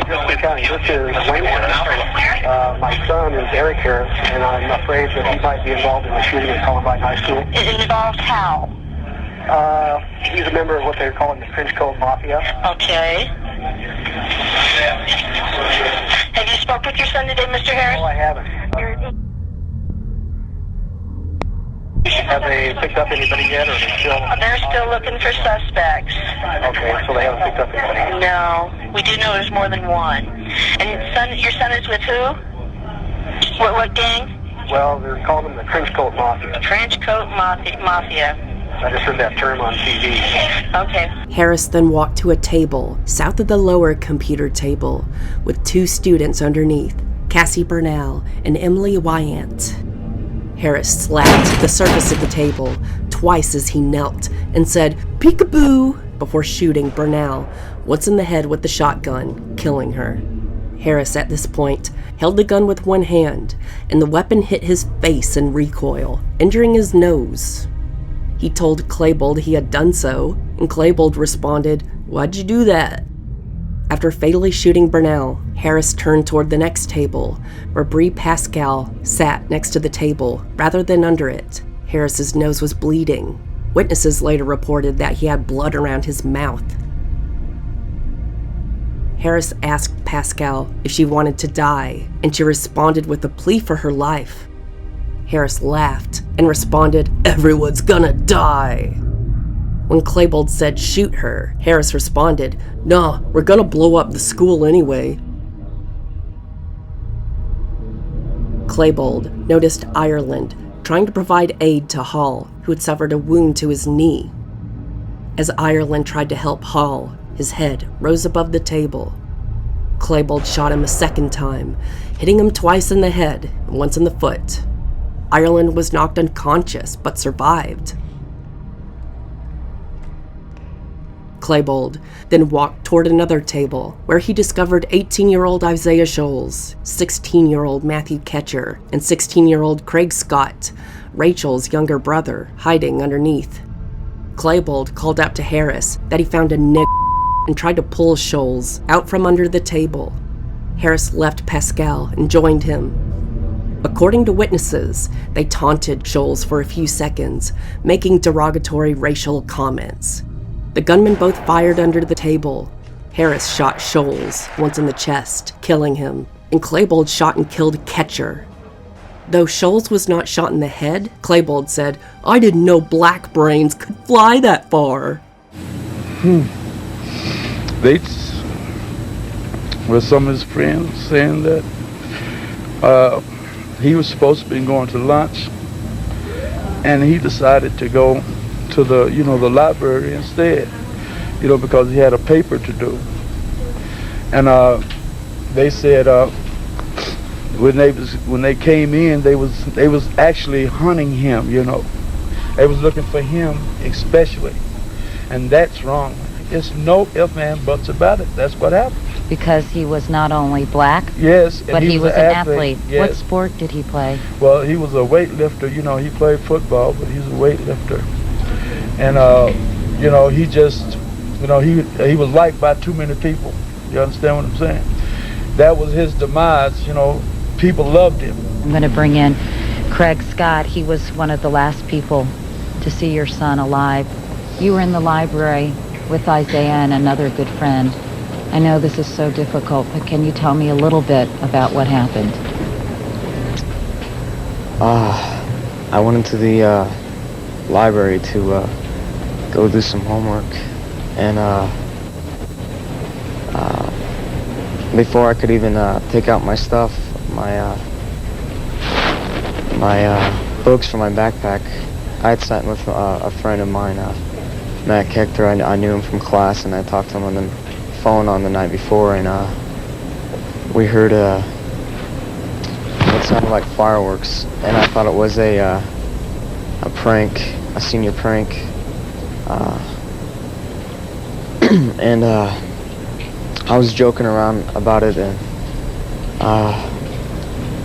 Jefferson County, this is Wayne. My son is Eric Harris, and I'm afraid that he might be involved in the shooting at Columbine High School. It involves how? He's a member of what they're calling the Trench Coat Mafia. Okay. Have you spoke with your son today, Mr. Harris? No, I haven't. Have they picked up anybody yet, or They're still looking for suspects. Okay, so they haven't picked up anybody. No, we do know there's more than one. And your son is with who? What gang? Well, they're calling them the Trench Coat Mafia. Trench Coat Mafia. I just heard that term on TV. Okay. Harris then walked to a table south of the lower computer table with two students underneath, Cassie Bernal and Emily Wyant. Harris slapped the surface of the table twice as he knelt and said, "Peekaboo," before shooting Bernal once in the head with the shotgun, killing her. Harris, at this point, held the gun with one hand, and the weapon hit his face in recoil, injuring his nose. He told Klebold he had done so, and Klebold responded, "Why'd you do that?" After fatally shooting Bernal, Harris turned toward the next table, where Bree Pascal sat next to the table rather than under it. Harris's nose was bleeding. Witnesses later reported that he had blood around his mouth. Harris asked Pascal if she wanted to die, and she responded with a plea for her life. Harris laughed and responded, "Everyone's gonna die." When Klebold said shoot her, Harris responded, "Nah, we're gonna blow up the school anyway." Klebold noticed Ireland trying to provide aid to Hall, who had suffered a wound to his knee. As Ireland tried to help Hall, his head rose above the table. Klebold shot him a second time, hitting him twice in the head and once in the foot. Ireland was knocked unconscious but survived. Klebold then walked toward another table where he discovered 18-year-old Isaiah Scholes, 16-year-old Matthew Ketcher, and 16-year-old Craig Scott, Rachel's younger brother, hiding underneath. Klebold called out to Harris that he found a and tried to pull Scholes out from under the table. Harris left Pascal and joined him. According to witnesses, they taunted Scholes for a few seconds, making derogatory racial comments. The gunmen both fired under the table. Harris shot Scholes once in the chest, killing him, and Klebold shot and killed Ketcher. Though Scholes was not shot in the head, Klebold said, "I didn't know black brains could fly that far." They were some of his friends saying that he was supposed to be going to lunch, and he decided to go to the library instead, because he had a paper to do. And they said when they came in, they was actually hunting him. They was looking for him especially, and that's wrong. There's no ifs, ands, buts about it. That's what happened. Because he was not only black, yes, but he was an athlete. Yes. What sport did he play? Well, he was a weightlifter. He played football, but he's a weightlifter. And he just, he was liked by too many people. You understand what I'm saying? That was his demise. People loved him. I'm going to bring in Craig Scott. He was one of the last people to see your son alive. You were in the library with Isaiah and another good friend. I know this is so difficult, but can you tell me a little bit about what happened? I went into the library to go do some homework, and before I could even take out my stuff, my books from my backpack, I had sat with a friend of mine, Matt Hector. I knew him from class, and I talked to him on the phone on the night before, and we heard what sounded like fireworks, and I thought it was a prank, a senior prank, and I was joking around about it and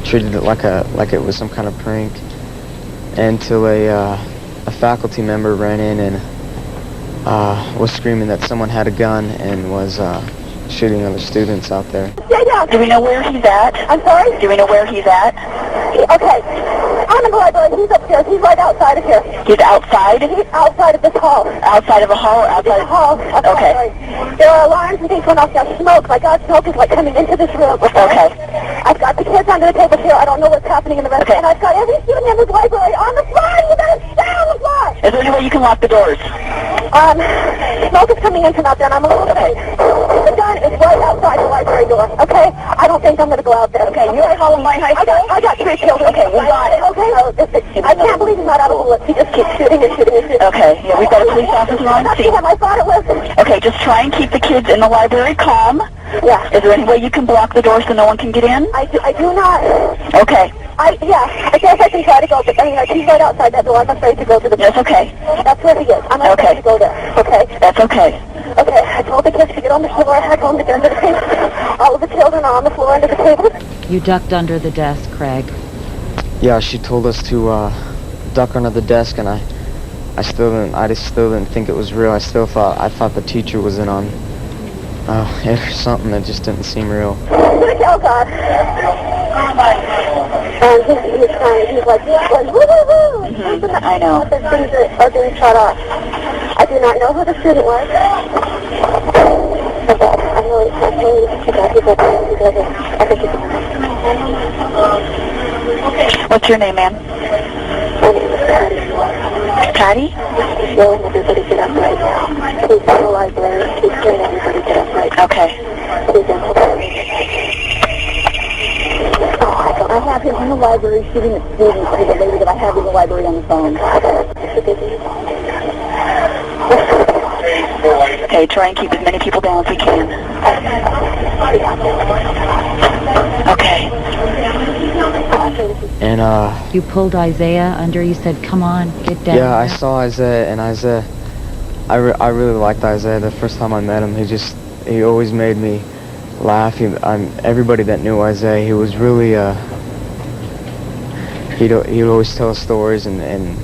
treated it like it was some kind of prank, until a faculty member ran in and was screaming that someone had a gun and was shooting other students out there. Yeah. Do we know where he's at? I'm sorry? Do we know where he's at? Okay. I'm in the library. He's upstairs. He's right outside of here. He's outside? He's outside of this hall. Outside of a hall or outside? This hall. Okay. There are alarms and things going off. There's smoke. My God, smoke is like coming into this room. Okay. I've got the kids under the table here. I don't know what's happening in the rest. And I've got every student in this library on the floor. You better stay on the floor. Is there any way you can lock the doors? Smoke is coming in from out there, and I'm a little bit. The gun is right outside the library door. Okay. I don't think I'm going to go out there. Okay. You're at Columbine High School. I got 3 children. Okay. We got it. Okay. I can't believe he's not out of the bullets. He just keeps shooting and shooting and shooting. Okay. Yeah, we've got a police officer on scene. I thought it was. Okay. Just try and keep the kids in the library calm. Yeah. Is there any way you can block the door so no one can get in? I do not. Okay. I guess I can try to go, but he's right outside that door. I'm afraid to go to the door. That's okay. That's where he is. I'm afraid to go there. Okay. That's okay. Okay. I told the kids to get on the floor. I told them to get under the table. All of the children are on the floor under the table. You ducked under the desk, Craig. Yeah, she told us to duck under the desk, and I just still didn't think it was real. I thought the teacher was in on it or something. It just didn't seem real. Oh God. And he was crying. He was like, woo, woo, woo. I know. Things are being shut off. I do not know who the student was. But I really What's your name, ma'am? My name is Patty? He's yelling everybody get up right now. He's in the library. He's saying everybody get up right now. Okay. He's in the library. I have him in the library shooting at students. He's a lady that I have in the library on the phone. Okay, try and keep as many people down as we can. Okay. And You pulled Isaiah under. You said, "Come on, get down." yeah, I saw Isaiah, and I really liked Isaiah. The first time I met him, he always made me laugh. Everybody that knew Isaiah, he was really he'd always tell stories, and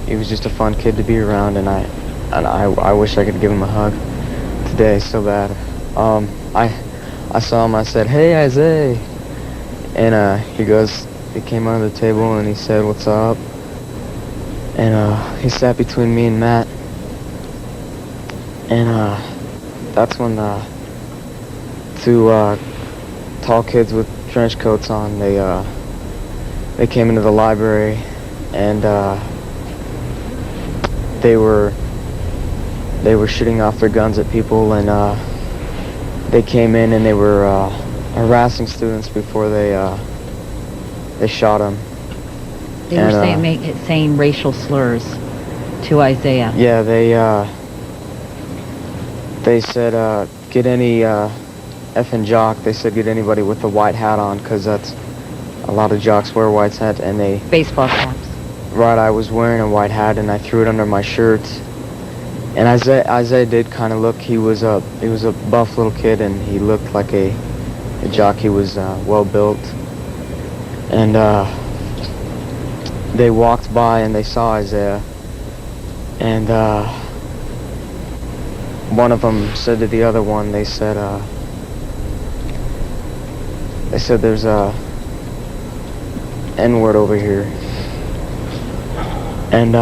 he was just a fun kid to be around. And I wish I could give him a hug today so bad. I saw him. I said, "Hey, Isaiah," and he came under the table and he said, "What's up?" And he sat between me and Matt, and that's when two tall kids with trench coats on, they came into the library, and they were shooting off their guns at people, and they came in and they were harassing students before they shot them. They were saying racial slurs to Isaiah. Yeah, they said, get any effing jock. They said get anybody with a white hat on, because that's a lot of jocks wear white hats, and they baseball caps. Right, I was wearing a white hat, and I threw it under my shirt. And Isaiah did kind of look. He was a buff little kid, and he looked like a jock. He was well built, and they walked by and they saw Isaiah, and one of them said to the other one, they said there's a N-word over here, and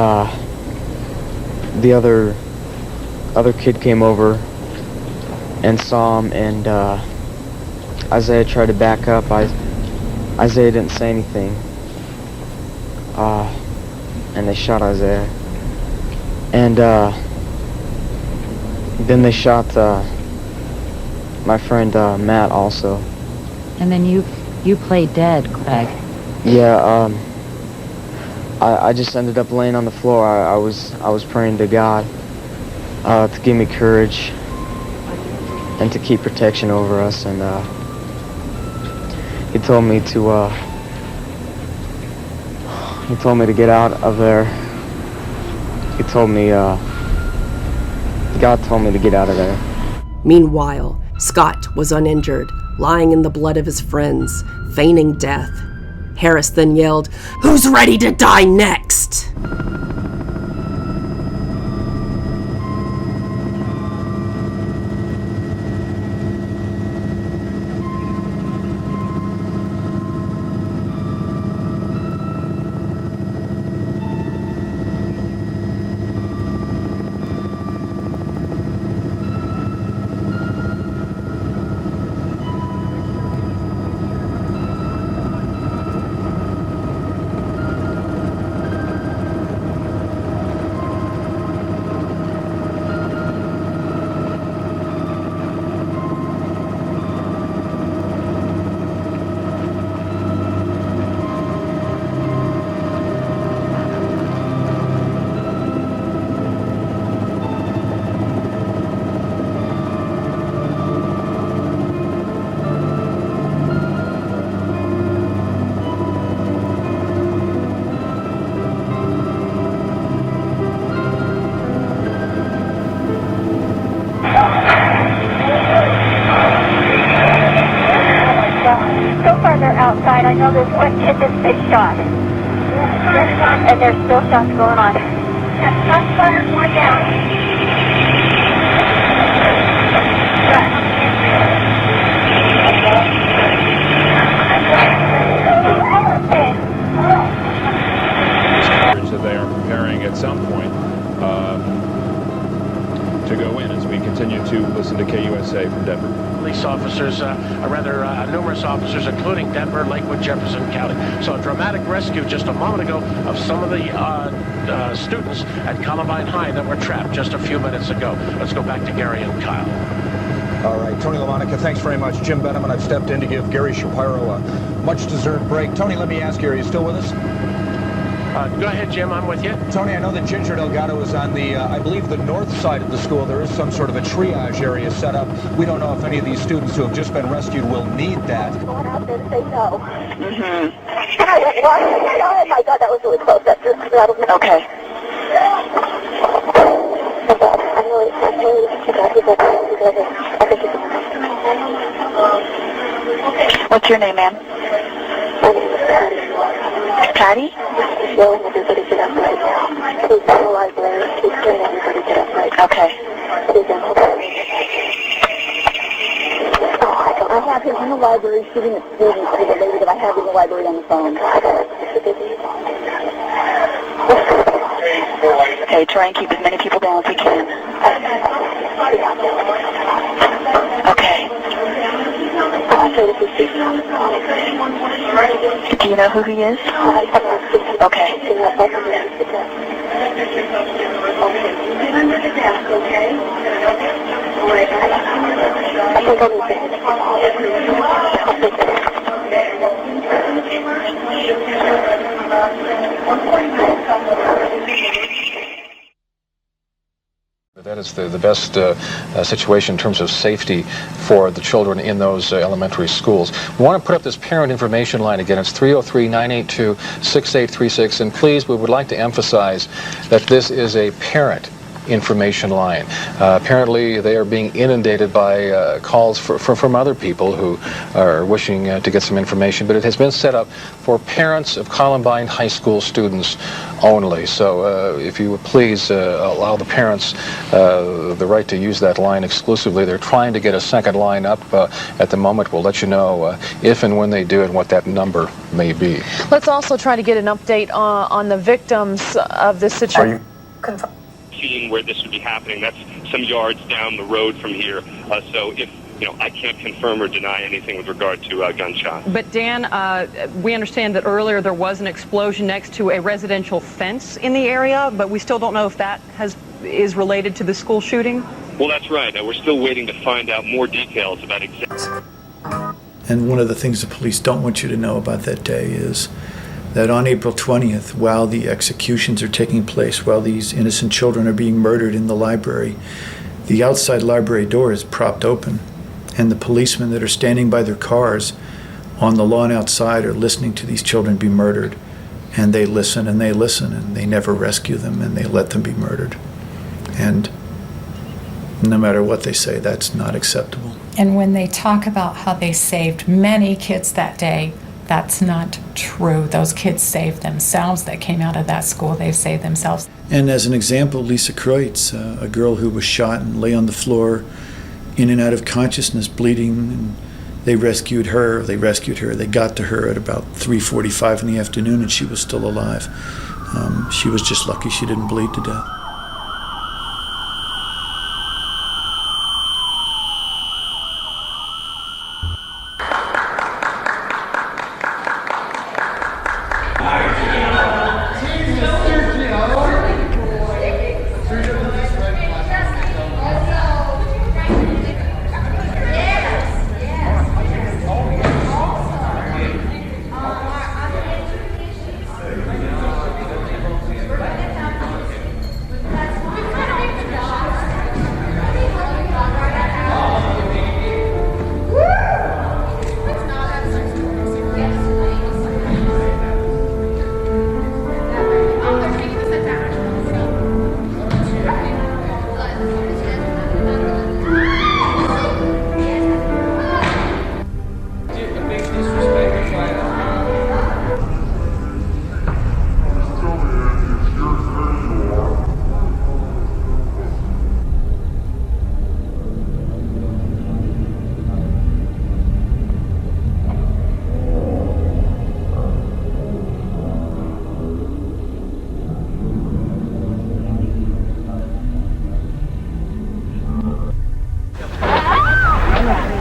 the other kid came over and saw him, and Isaiah tried to back up. Isaiah didn't say anything, and they shot Isaiah, and then they shot my friend Matt also. And then you played dead, Craig. Yeah, I just ended up laying on the floor. I was praying to God to give me courage and to keep protection over us, and he told me to get out of there. God told me to get out of there. Meanwhile, Scott was uninjured, lying in the blood of his friends, feigning death. Harris then yelled, "Who's ready to die next?" outside. I know there's one kid that's been shot. And there's still shots going on. Yeah, shots fired, one down. That they are preparing at some point to go in as we continue to listen to KUSA from Denver. Police officers, numerous officers, including Denver, Lakewood, Jefferson County. So a dramatic rescue just a moment ago of some of the students at Columbine High that were trapped just a few minutes ago. Let's go back to Gary and Kyle. All right, Tony LaMonica, thanks very much. Jim Benham, and I've stepped in to give Gary Shapiro a much-deserved break. Tony, let me ask you, are you still with us? Go ahead, Jim, I'm with you. Tony, I know that Ginger Delgado is on the, I believe, the north side of the school. There is some sort of a triage area set up. We don't know if any of these students who have just been rescued will need that. Going out there to say no. Oh my God, that was really close. That just rattled me. Okay. What's your name, ma'am? Patty? Yelling everybody get up right now. Please go to the library. Please get everybody get up right now. Okay. Please don't hold on. I have him in the library shooting at students to the lady that I have in the library on the phone. Okay, try and keep as many people down as we can. Okay. Do you know who he is? Okay. That is the best situation in terms of safety for the children in those elementary schools. We want to put up this parent information line again. It's 303-982-6836. And please, we would like to emphasize that this is a parent information line. Apparently, they are being inundated by calls from other people who are wishing to get some information, but it has been set up for parents of Columbine High School students only. So if you would please allow the parents the right to use that line exclusively. They're trying to get a second line up at the moment. We'll let you know if and when they do and what that number may be. Let's also try to get an update on the victims of this situation. Where this would be happening. That's some yards down the road from here. So if, I can't confirm or deny anything with regard to gunshots. But Dan, we understand that earlier there was an explosion next to a residential fence in the area, but we still don't know if that is related to the school shooting. Well, that's right. We're still waiting to find out more details about exactly. And one of the things the police don't want you to know about that day is that on April 20th, while the executions are taking place, while these innocent children are being murdered in the library, the outside library door is propped open, and the policemen that are standing by their cars on the lawn outside are listening to these children be murdered, and they listen and they listen, and they never rescue them, and they let them be murdered. And no matter what they say, that's not acceptable. And when they talk about how they saved many kids that day, that's not true. Those kids saved themselves that came out of that school. They saved themselves. And as an example, Lisa Kreutz, a girl who was shot and lay on the floor in and out of consciousness, bleeding, and they rescued her. They got to her at about 3:45 in the afternoon, and she was still alive. She was just lucky she didn't bleed to death.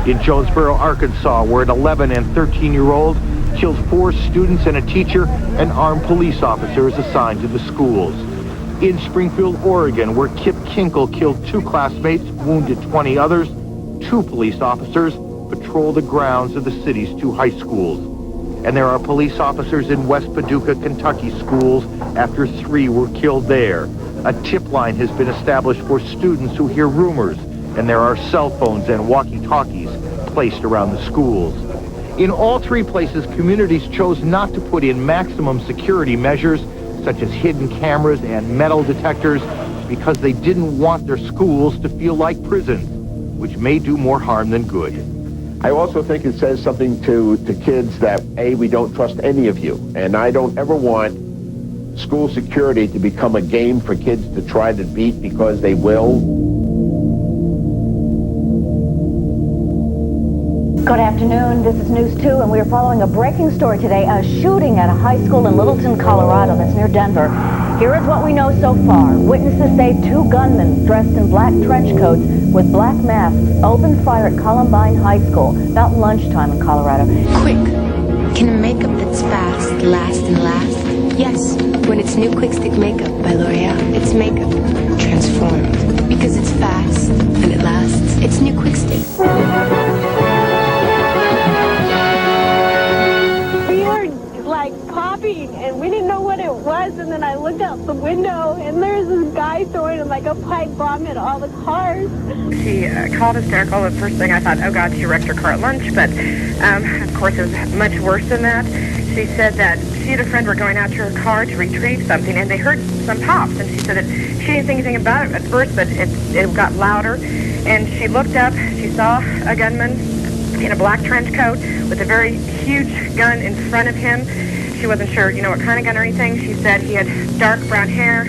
In Jonesboro, Arkansas, where an 11 and 13-year-old killed 4 students and a teacher, an armed police officer is assigned to the schools. In Springfield, Oregon, where Kip Kinkle killed 2 classmates, wounded 20 others, 2 police officers patrol the grounds of the city's 2 high schools. And there are police officers in West Paducah, Kentucky schools after 3 were killed there. A tip line has been established for students who hear rumors, and there are cell phones and walkie-talkies placed around the schools. In all 3 places, communities chose not to put in maximum security measures, such as hidden cameras and metal detectors, because they didn't want their schools to feel like prisons, which may do more harm than good. I also think it says something to kids that, A, we don't trust any of you, and I don't ever want school security to become a game for kids to try to beat because they will. Good afternoon, this is News 2, and we are following a breaking story today, a shooting at a high school in Littleton, Colorado, that's near Denver. Here is what we know so far. Witnesses say 2 gunmen dressed in black trench coats with black masks opened fire at Columbine High School about lunchtime in Colorado. Quick. Can a makeup that's fast last and last? Yes, when it's new Quick Stick Makeup by L'Oreal. It's makeup transformed. Because it's fast and it lasts. It's new Quick Stick. And we didn't know what it was, and then I looked out the window and there's this guy throwing like a pipe bomb at all the cars. She called hysterical. The first thing I thought, oh God, she wrecked her car at lunch, but of course it was much worse than that. She said that she and a friend were going out to her car to retrieve something, and they heard some pops, and she said that she didn't think anything about it at first, but it got louder, and she looked up. She saw a gunman in a black trench coat with a very huge gun in front of him. She wasn't sure, what kind of gun or anything. She said he had dark brown hair,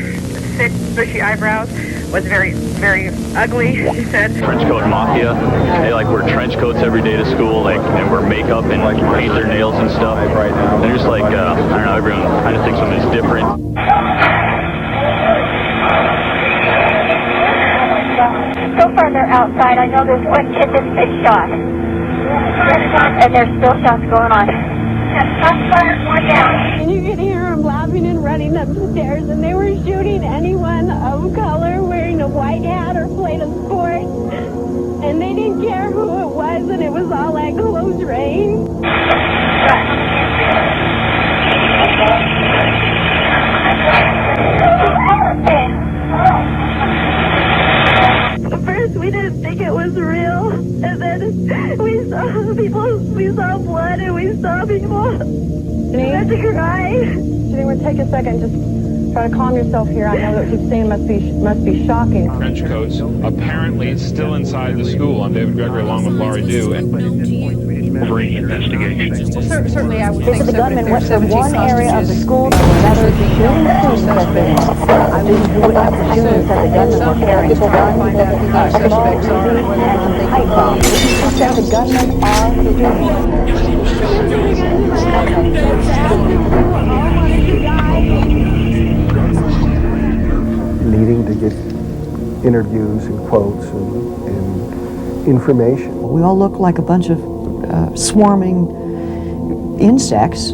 thick, bushy eyebrows, was very, very ugly, she said. Trench coat mafia. They wear trench coats every day to school, and wear makeup and paint their nails and stuff. They're just I don't know, everyone kind of thinks of them as different. So far they're outside. I know there's one kid that's been shot. And there's still shots going on. And you could hear them laughing and running up the stairs, and they were shooting anyone of color wearing a white hat or playing a sport. And they didn't care who it was, and it was all at close range. At first we didn't think it was real, and then we saw blood, and we saw people. That's a cry. Janine, we'll take a second, just try to calm yourself here. I know that what you've seen must be shocking. Trench coats apparently still inside the school. I'm David Gregory along with Laurie Dew. Free investigation. Certainly, I would They said the gunman went from one area of the school to another, shooting students as they went. Students who witnessed the shooting said the gunmen were carrying guns, a small BB, and pipe bombs. Witnesses said the gunmen are students. Needing to get interviews and quotes and information. We all look like a bunch of swarming insects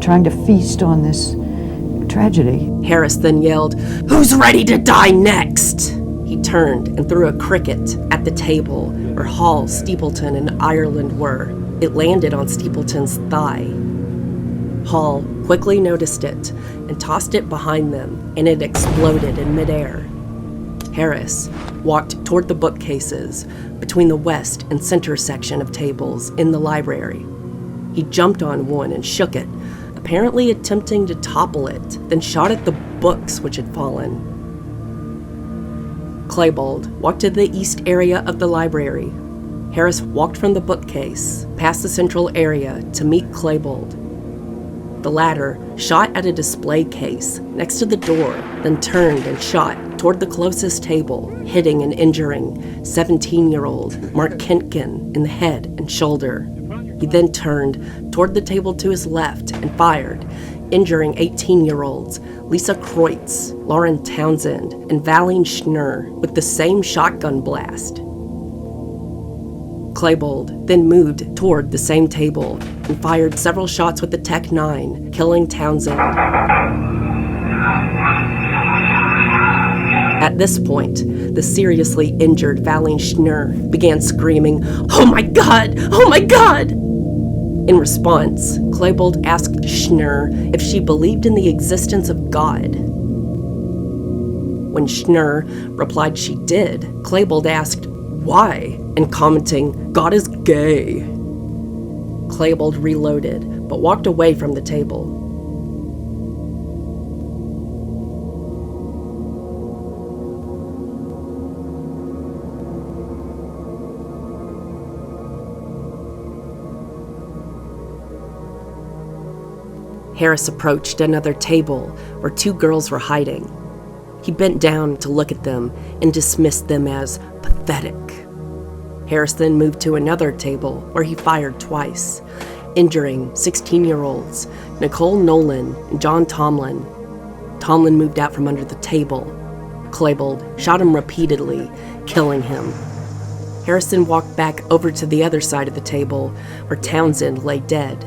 trying to feast on this tragedy. Harris then yelled, "Who's ready to die next?" He turned and threw a cricket at the table where Hall, Steepleton, and Ireland were. It landed on Steepleton's thigh. Hall quickly noticed it and tossed it behind them, and it exploded in midair. Harris walked toward the bookcases between the west and center section of tables in the library. He jumped on one and shook it, apparently attempting to topple it, then shot at the books which had fallen. Klebold walked to the east area of the library. Harris walked from the bookcase past the central area to meet Klebold. The latter shot at a display case next to the door, then turned and shot toward the closest table, hitting and injuring 17-year-old Mark Kentkin in the head and shoulder. He then turned toward the table to his left and fired, injuring 18-year-olds Lisa Kreutz, Lauren Townsend, and Valine Schnur with the same shotgun blast. Klebold then moved toward the same table and fired several shots with the Tech-9, killing Townsend. At this point, the seriously injured Valine Schnurr began screaming, "Oh my God! Oh my God!" In response, Klebold asked Schnurr if she believed in the existence of God. When Schnurr replied she did, Klebold asked why, and commenting, "God is gay." Klebold reloaded, but walked away from the table. Harris approached another table where two girls were hiding. He bent down to look at them and dismissed them as pathetic. Harris then moved to another table where he fired twice, injuring 16-year-olds Nicole Nolan and John Tomlin. Tomlin moved out from under the table. Klebold shot him repeatedly, killing him. Harrison walked back over to the other side of the table where Townsend lay dead.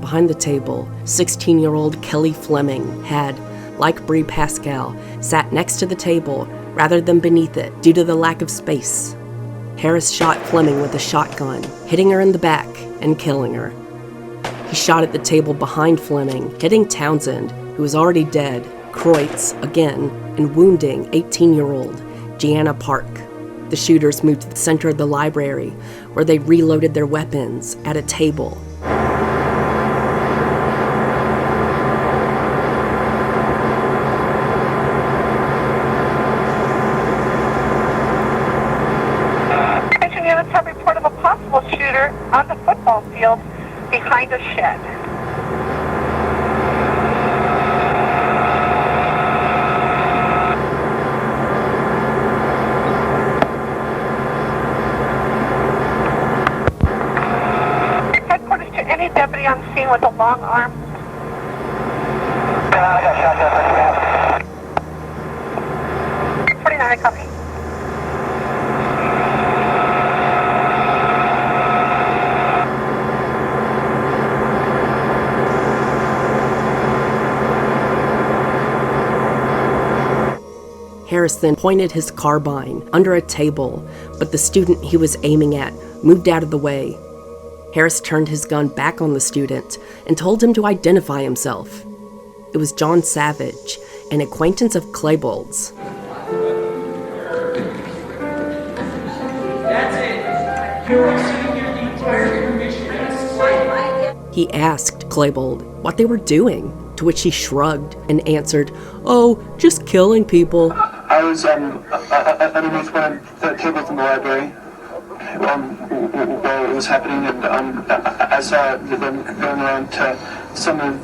Behind the table, 16-year-old Kelly Fleming had, like Bree Pascal, sat next to the table rather than beneath it due to the lack of space. Harris shot Fleming with a shotgun, hitting her in the back and killing her. He shot at the table behind Fleming, hitting Townsend, who was already dead, Kreutz again, and wounding 18-year-old Gianna Park. The shooters moved to the center of the library, where they reloaded their weapons at a table. Shooter on the football field behind a shed. Headquarters to any deputy on scene with a long arm. I got shot. 49, I copy. Harris then pointed his carbine under a table, but the student he was aiming at moved out of the way. Harris turned his gun back on the student and told him to identify himself. It was John Savage, an acquaintance of Klebold's. That's it. You're sitting here the entire commission. He asked Klebold what they were doing, to which he shrugged and answered, "Oh, just killing people." I was underneath one of the tables in the library while it was happening, and I saw them going around to some of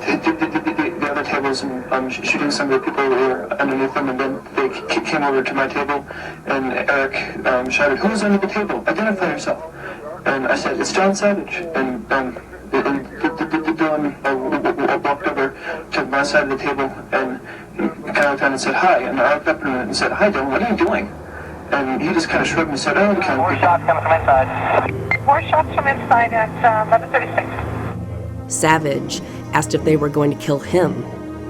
the other tables and shooting some of the people who were underneath them, and then they came over to my table, and Eric shouted, "Who's under the table? Identify yourself." And I said, "It's John Savage." And Dylan walked over to my side of the table and kind of looked down and said hi, and I looked up at him and said, "Hi Dylan, what are you doing?" And he just kind of shrugged and said, "Oh, okay." More shots coming from inside. More shots from inside at 11:36. Savage asked if they were going to kill him.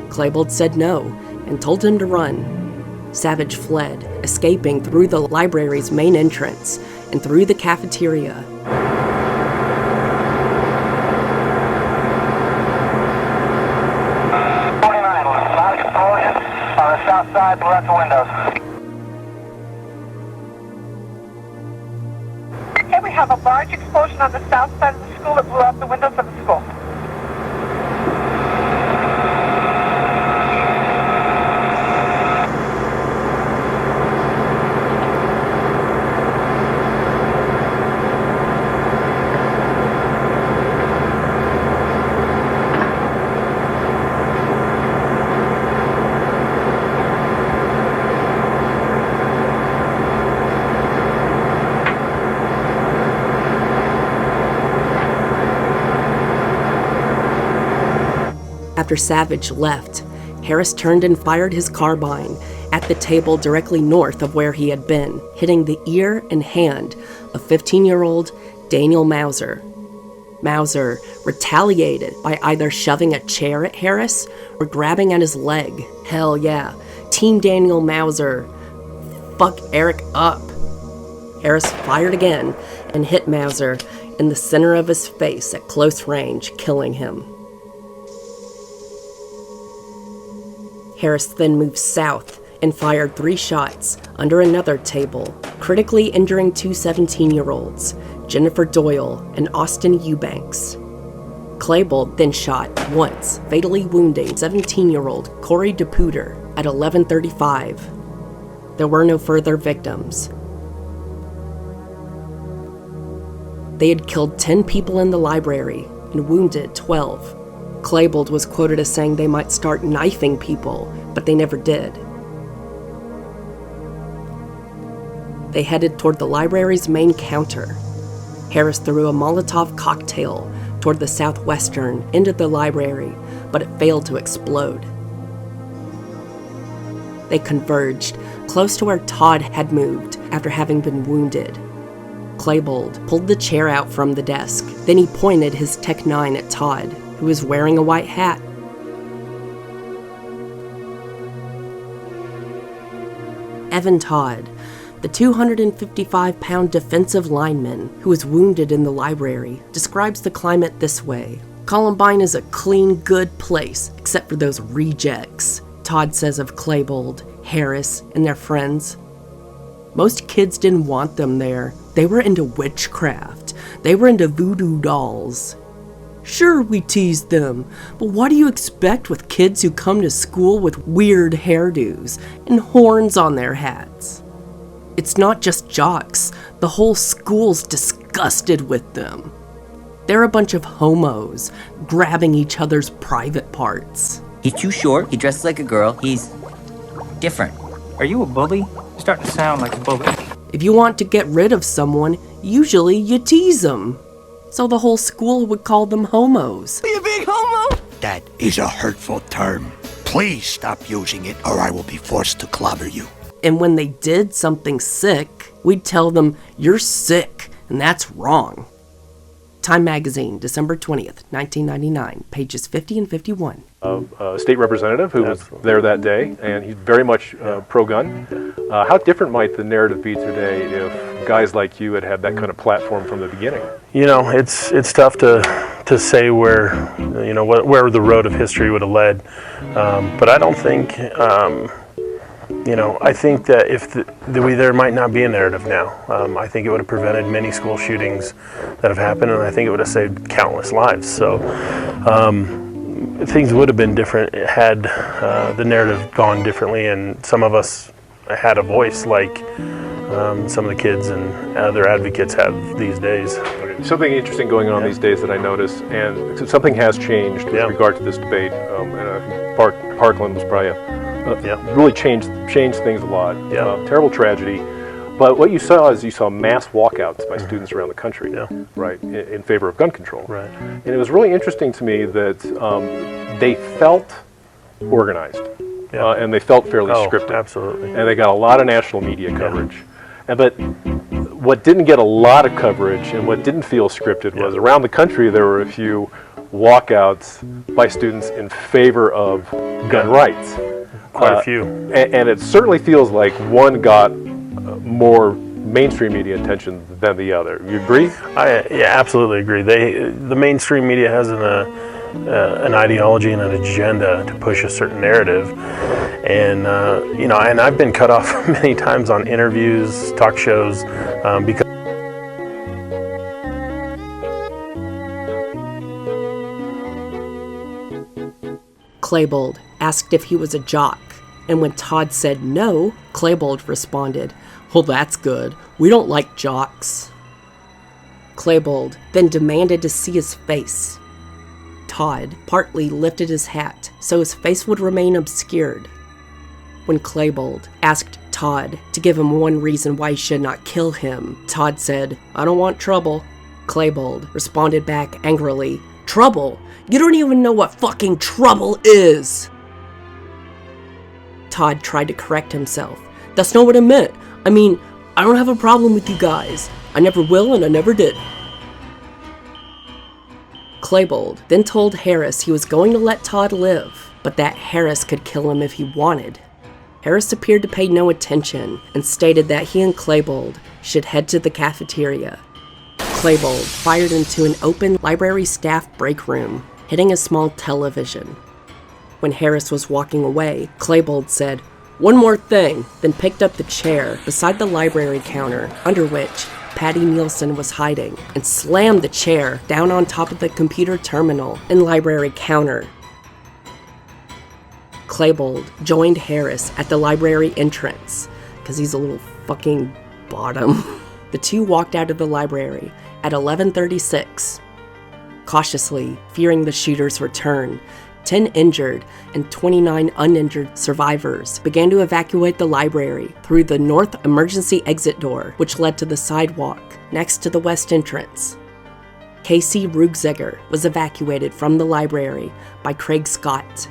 Klebold said no and told him to run. Savage fled, escaping through the library's main entrance and through the cafeteria. On the south side, blew out the windows. Okay, we have a large explosion on the south side of the school that blew out the windows of the school. After Savage left, Harris turned and fired his carbine at the table directly north of where he had been, hitting the ear and hand of 15-year-old Daniel Mauser. Mauser retaliated by either shoving a chair at Harris or grabbing at his leg. Hell yeah, Team Daniel Mauser, fuck Eric up. Harris fired again and hit Mauser in the center of his face at close range, killing him. Harris then moved south and fired 3 shots under another table, critically injuring 2 17-year-olds, Jennifer Doyle and Austin Eubanks. Klebold then shot once, fatally wounding 17-year-old Corey DePuter at 11:35. There were no further victims. They had killed 10 people in the library and wounded 12. Klebold was quoted as saying they might start knifing people, but they never did. They headed toward the library's main counter. Harris threw a Molotov cocktail toward the southwestern end of the library, but it failed to explode. They converged close to where Todd had moved after having been wounded. Klebold pulled the chair out from the desk. Then he pointed his Tech 9 at Todd, who was wearing a white hat. Evan Todd, the 255-pound defensive lineman who was wounded in the library, describes the climate this way. Columbine is a clean, good place, except for those rejects, Todd says of Klebold, Harris, and their friends. Most kids didn't want them there. They were into witchcraft. They were into voodoo dolls. Sure, we teased them, but what do you expect with kids who come to school with weird hairdos and horns on their hats? It's not just jocks. The whole school's disgusted with them. They're a bunch of homos, grabbing each other's private parts. He's too short, he dresses like a girl, he's different. Are you a bully? You're starting to sound like a bully. If you want to get rid of someone, usually you tease them. So the whole school would call them homos. You big homo? That is a hurtful term. Please stop using it or I will be forced to clobber you. And when they did something sick, we'd tell them, you're sick, and that's wrong. Time Magazine, December 20th, 1999, pages 50 and 51. A state representative who was there that day, and he's very much pro-gun. How different might the narrative be today if guys like you had had that kind of platform from the beginning? You know, it's tough to say where, you know, where the road of history would have led, but I don't think, you know, I think that if there might not be a narrative now. I think it would have prevented many school shootings that have happened, and I think it would have saved countless lives. So things would have been different had the narrative gone differently, and some of us had a voice like some of the kids and other advocates have these days. Okay. Something interesting going on these days that I notice, and something has changed with regard to this debate. And Parkland was probably really changed things a lot. Terrible tragedy. But what you saw is mass walkouts by students around the country, right, in favor of gun control. Right. And it was really interesting to me that they felt organized, and they felt fairly scripted. Absolutely. And they got a lot of national media coverage. But what didn't get a lot of coverage and what didn't feel scripted was around the country there were a few walkouts by students in favor of gun rights. Quite a few. And it certainly feels like one got more mainstream media attention than the other. You agree? I absolutely agree. The mainstream media has an ideology and an agenda to push a certain narrative, and you know, and I've been cut off many times on interviews, talk shows, because. Klebold asked if he was a jock, and when Todd said no, Klebold responded, "Well, that's good. We don't like jocks." Klebold then demanded to see his face. Todd partly lifted his hat so his face would remain obscured. When Klebold asked Todd to give him one reason why he should not kill him, Todd said, "I don't want trouble." Klebold responded back angrily, "Trouble? You don't even know what fucking trouble is!" Todd tried to correct himself. "That's not what I meant. I mean, I don't have a problem with you guys. I never will and I never did." Klebold then told Harris he was going to let Todd live, but that Harris could kill him if he wanted. Harris appeared to pay no attention and stated that he and Klebold should head to the cafeteria. Klebold fired into an open library staff break room, hitting a small television. When Harris was walking away, Klebold said, "One more thing," then picked up the chair beside the library counter under which Patty Nielsen was hiding and slammed the chair down on top of the computer terminal and library counter. Klebold joined Harris at the library entrance, because he's a little fucking bottom. The two walked out of the library at 11:36. Cautiously, fearing the shooter's return, 10 injured and 29 uninjured survivors began to evacuate the library through the north emergency exit door, which led to the sidewalk next to the west entrance. Casey Rugzegger was evacuated from the library by Craig Scott.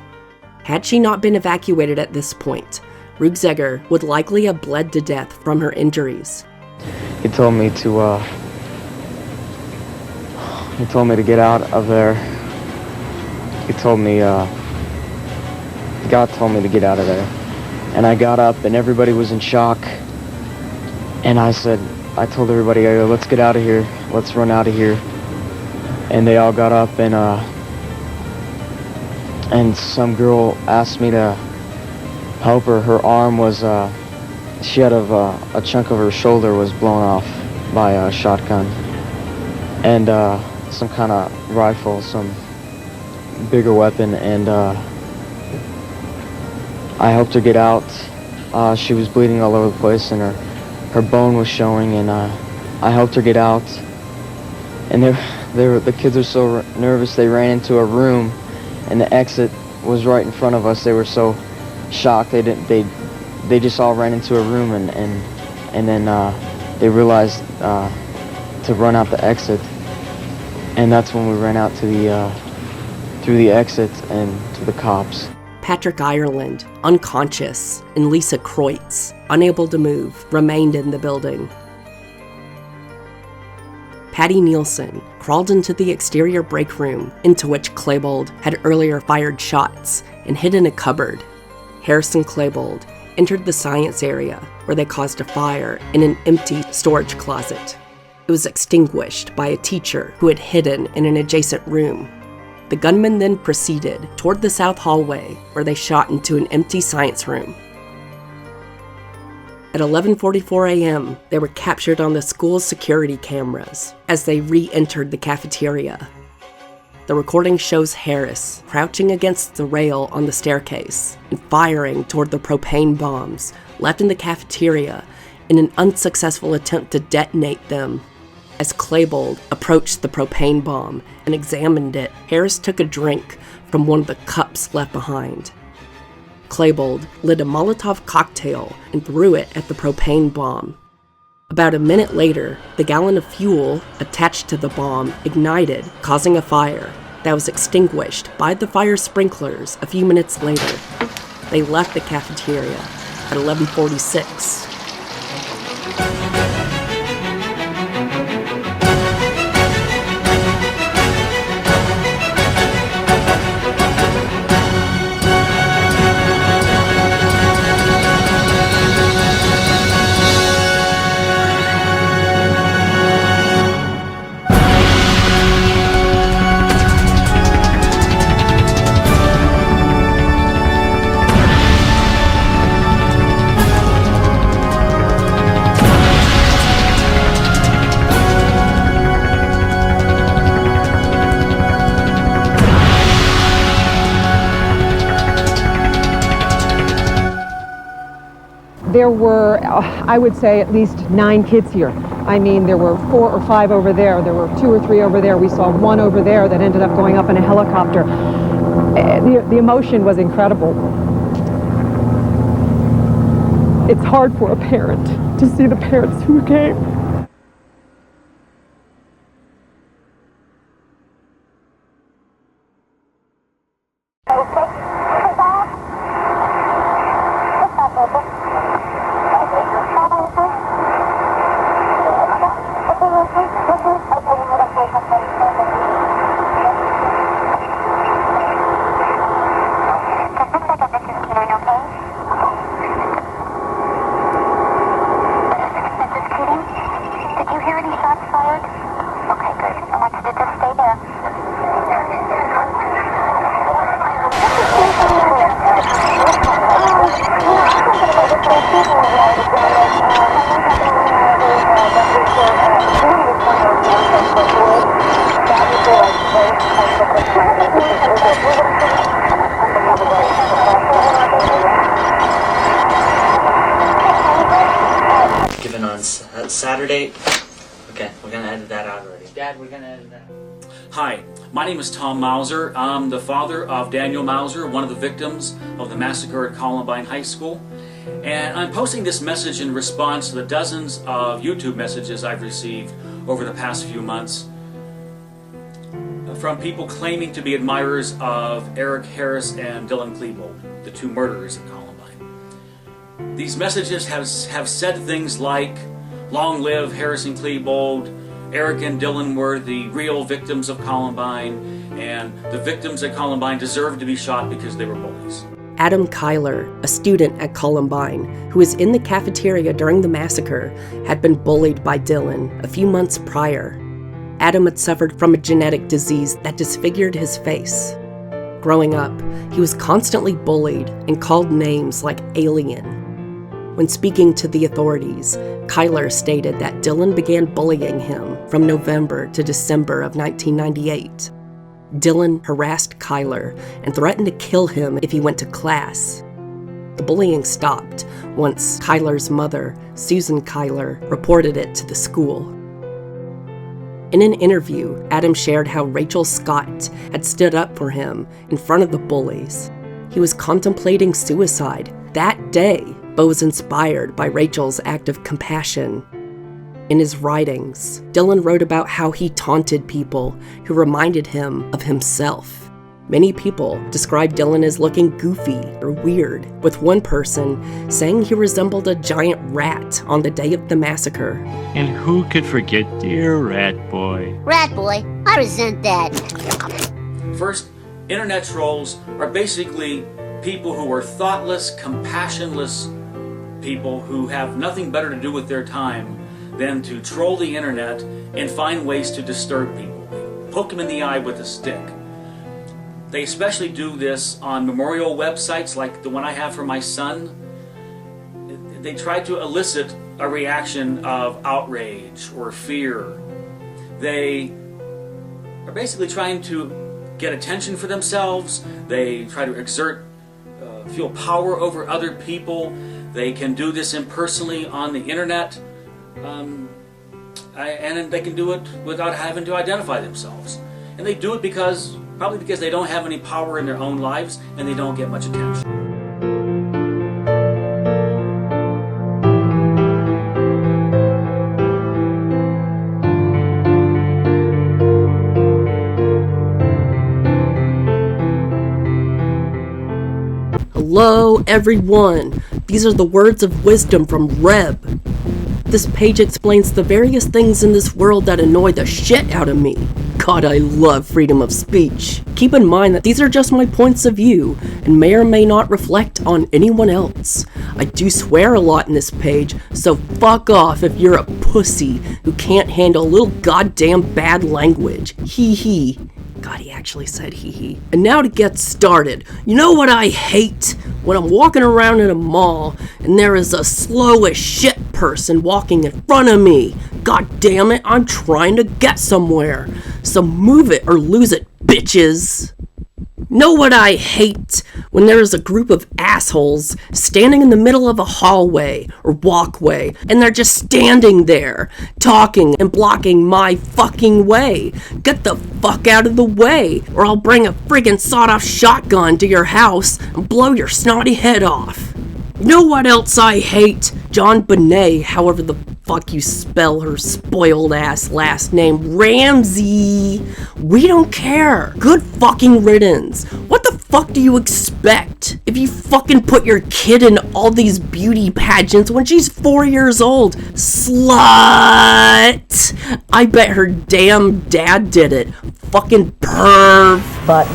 Had she not been evacuated at this point, Rugzegger would likely have bled to death from her injuries. He told me to get out of there. God told me to get out of there. And I got up and everybody was in shock. And I told everybody, let's get out of here. Let's run out of here. And they all got up and some girl asked me to help her. Her arm was, she had a chunk of her shoulder was blown off by a shotgun. And some kind of rifle, some bigger weapon, and I helped her get out. She was bleeding all over the place and her bone was showing, and I helped her get out. And the kids were so nervous they ran into a room and the exit was right in front of us. They were so shocked they just all ran into a room and then they realized to run out the exit, and that's when we ran out to through the exit and to the cops. Patrick Ireland, unconscious, and Lisa Kreutz, unable to move, remained in the building. Patty Nielsen crawled into the exterior break room into which Klebold had earlier fired shots and hid in a cupboard. Harris and Klebold entered the science area where they caused a fire in an empty storage closet. It was extinguished by a teacher who had hidden in an adjacent room. The gunmen then proceeded toward the south hallway where they shot into an empty science room. At 11:44 a.m., they were captured on the school's security cameras as they re-entered the cafeteria. The recording shows Harris crouching against the rail on the staircase and firing toward the propane bombs left in the cafeteria in an unsuccessful attempt to detonate them. As Klebold approached the propane bomb and examined it, Harris took a drink from one of the cups left behind. Klebold lit a Molotov cocktail and threw it at the propane bomb. About a minute later, the gallon of fuel attached to the bomb ignited, causing a fire that was extinguished by the fire sprinklers a few minutes later. They left the cafeteria at 11:46. There were, I would say, at least 9 kids here. I mean, there were 4 or 5 over there. There were 2 or 3 over there. We saw one over there that ended up going up in a helicopter. The emotion was incredible. It's hard for a parent to see the parents who came. Given on Saturday. Okay, we're gonna edit that out already. Dad, we're gonna edit that. Hi, my name is Tom Mauser. I'm the father of Daniel Mauser, one of the victims of the massacre at Columbine High School. And I'm posting this message in response to the dozens of YouTube messages I've received over the past few months from people claiming to be admirers of Eric Harris and Dylan Klebold, the two murderers at Columbine. These messages have said things like, "Long live Harris and Klebold," "Eric and Dylan were the real victims of Columbine," and "the victims at Columbine deserved to be shot because they were bullies." Adam Kyler, a student at Columbine who was in the cafeteria during the massacre, had been bullied by Dylan a few months prior. Adam had suffered from a genetic disease that disfigured his face. Growing up, he was constantly bullied and called names like alien. When speaking to the authorities, Kyler stated that Dylan began bullying him from November to December of 1998. Dylan harassed Kyler and threatened to kill him if he went to class. The bullying stopped once Kyler's mother, Susan Kyler, reported it to the school. In an interview, Adam shared how Rachel Scott had stood up for him in front of the bullies. He was contemplating suicide that day, but was inspired by Rachel's act of compassion. In his writings, Dylan wrote about how he taunted people who reminded him of himself. Many people described Dylan as looking goofy or weird, with one person saying he resembled a giant rat on the day of the massacre. And who could forget dear Rat Boy? Rat Boy, I resent that. First, internet trolls are basically people who are thoughtless, compassionless people who have nothing better to do with their time than to troll the internet and find ways to disturb people. Poke them in the eye with a stick. They especially do this on memorial websites like the one I have for my son. They try to elicit a reaction of outrage or fear. They are basically trying to get attention for themselves. They try to feel power over other people. They can do this impersonally on the internet. And they can do it without having to identify themselves. And they do it probably because they don't have any power in their own lives and they don't get much attention. Hello, everyone. These are the words of wisdom from Reb. This page explains the various things in this world that annoy the shit out of me. God, I love freedom of speech. Keep in mind that these are just my points of view and may or may not reflect on anyone else. I do swear a lot in this page, so fuck off if you're a pussy who can't handle a little goddamn bad language. Hee hee. God, he actually said hee hee. And now to get started. You know what I hate? When I'm walking around in a mall and there is a slow as shit person walking in front of me. God damn it, I'm trying to get somewhere. So move it or lose it, bitches. Know what I hate? When there is a group of assholes standing in the middle of a hallway or walkway and they're just standing there talking and blocking my fucking way. Get the fuck out of the way or I'll bring a friggin' sawed-off shotgun to your house and blow your snotty head off. You know what else I hate? John Bonet, however the fuck you spell her spoiled ass last name, Ramsey. We don't care. Good fucking riddance. What the fuck do you expect? If you fucking put your kid in all these beauty pageants when she's 4 years old, slut. I bet her damn dad did it. Fucking perv. But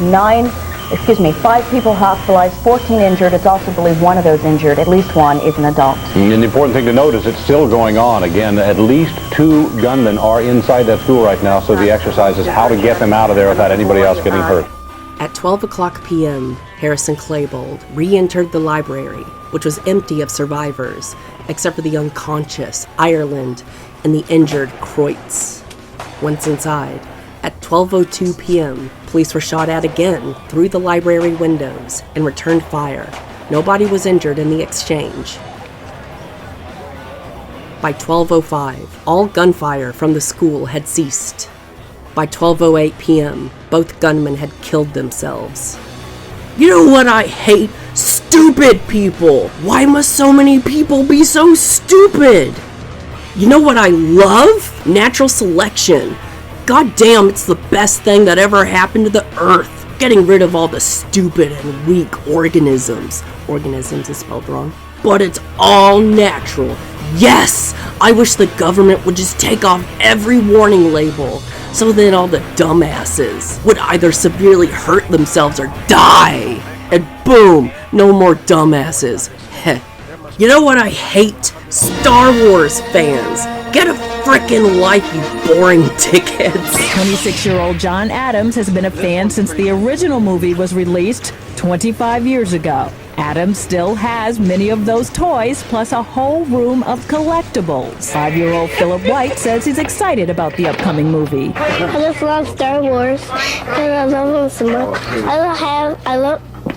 5 people hospitalized, 14 injured. It's also believed one of those injured, at least one, is an adult. And the important thing to note is it's still going on. Again, at least 2 gunmen are inside that school right now, so the exercise is how to get them out of there without anybody else getting hurt. At 12 o'clock p.m., Harrison Klebold re-entered the library, which was empty of survivors, except for the unconscious Ireland and the injured Kreutz. Once inside, At 12:02 p.m., police were shot at again through the library windows and returned fire. Nobody was injured in the exchange. By 12:05, all gunfire from the school had ceased. By 12:08 p.m., both gunmen had killed themselves. You know what I hate? Stupid people! Why must so many people be so stupid? You know what I love? Natural selection. God damn, it's the best thing that ever happened to the earth. Getting rid of all the stupid and weak organisms. Organisms is spelled wrong. But it's all natural. Yes! I wish the government would just take off every warning label, so then all the dumbasses would either severely hurt themselves or die. And boom, no more dumbasses. Heh. You know what I hate? Star Wars fans. Get a frickin' life, you boring dickheads. 26-year-old John Adams has been a fan since the original movie was released 25 years ago. Adams still has many of those toys, plus a whole room of collectibles. 5-year-old Philip White says he's excited about the upcoming movie. I just love Star Wars, and I love them so much.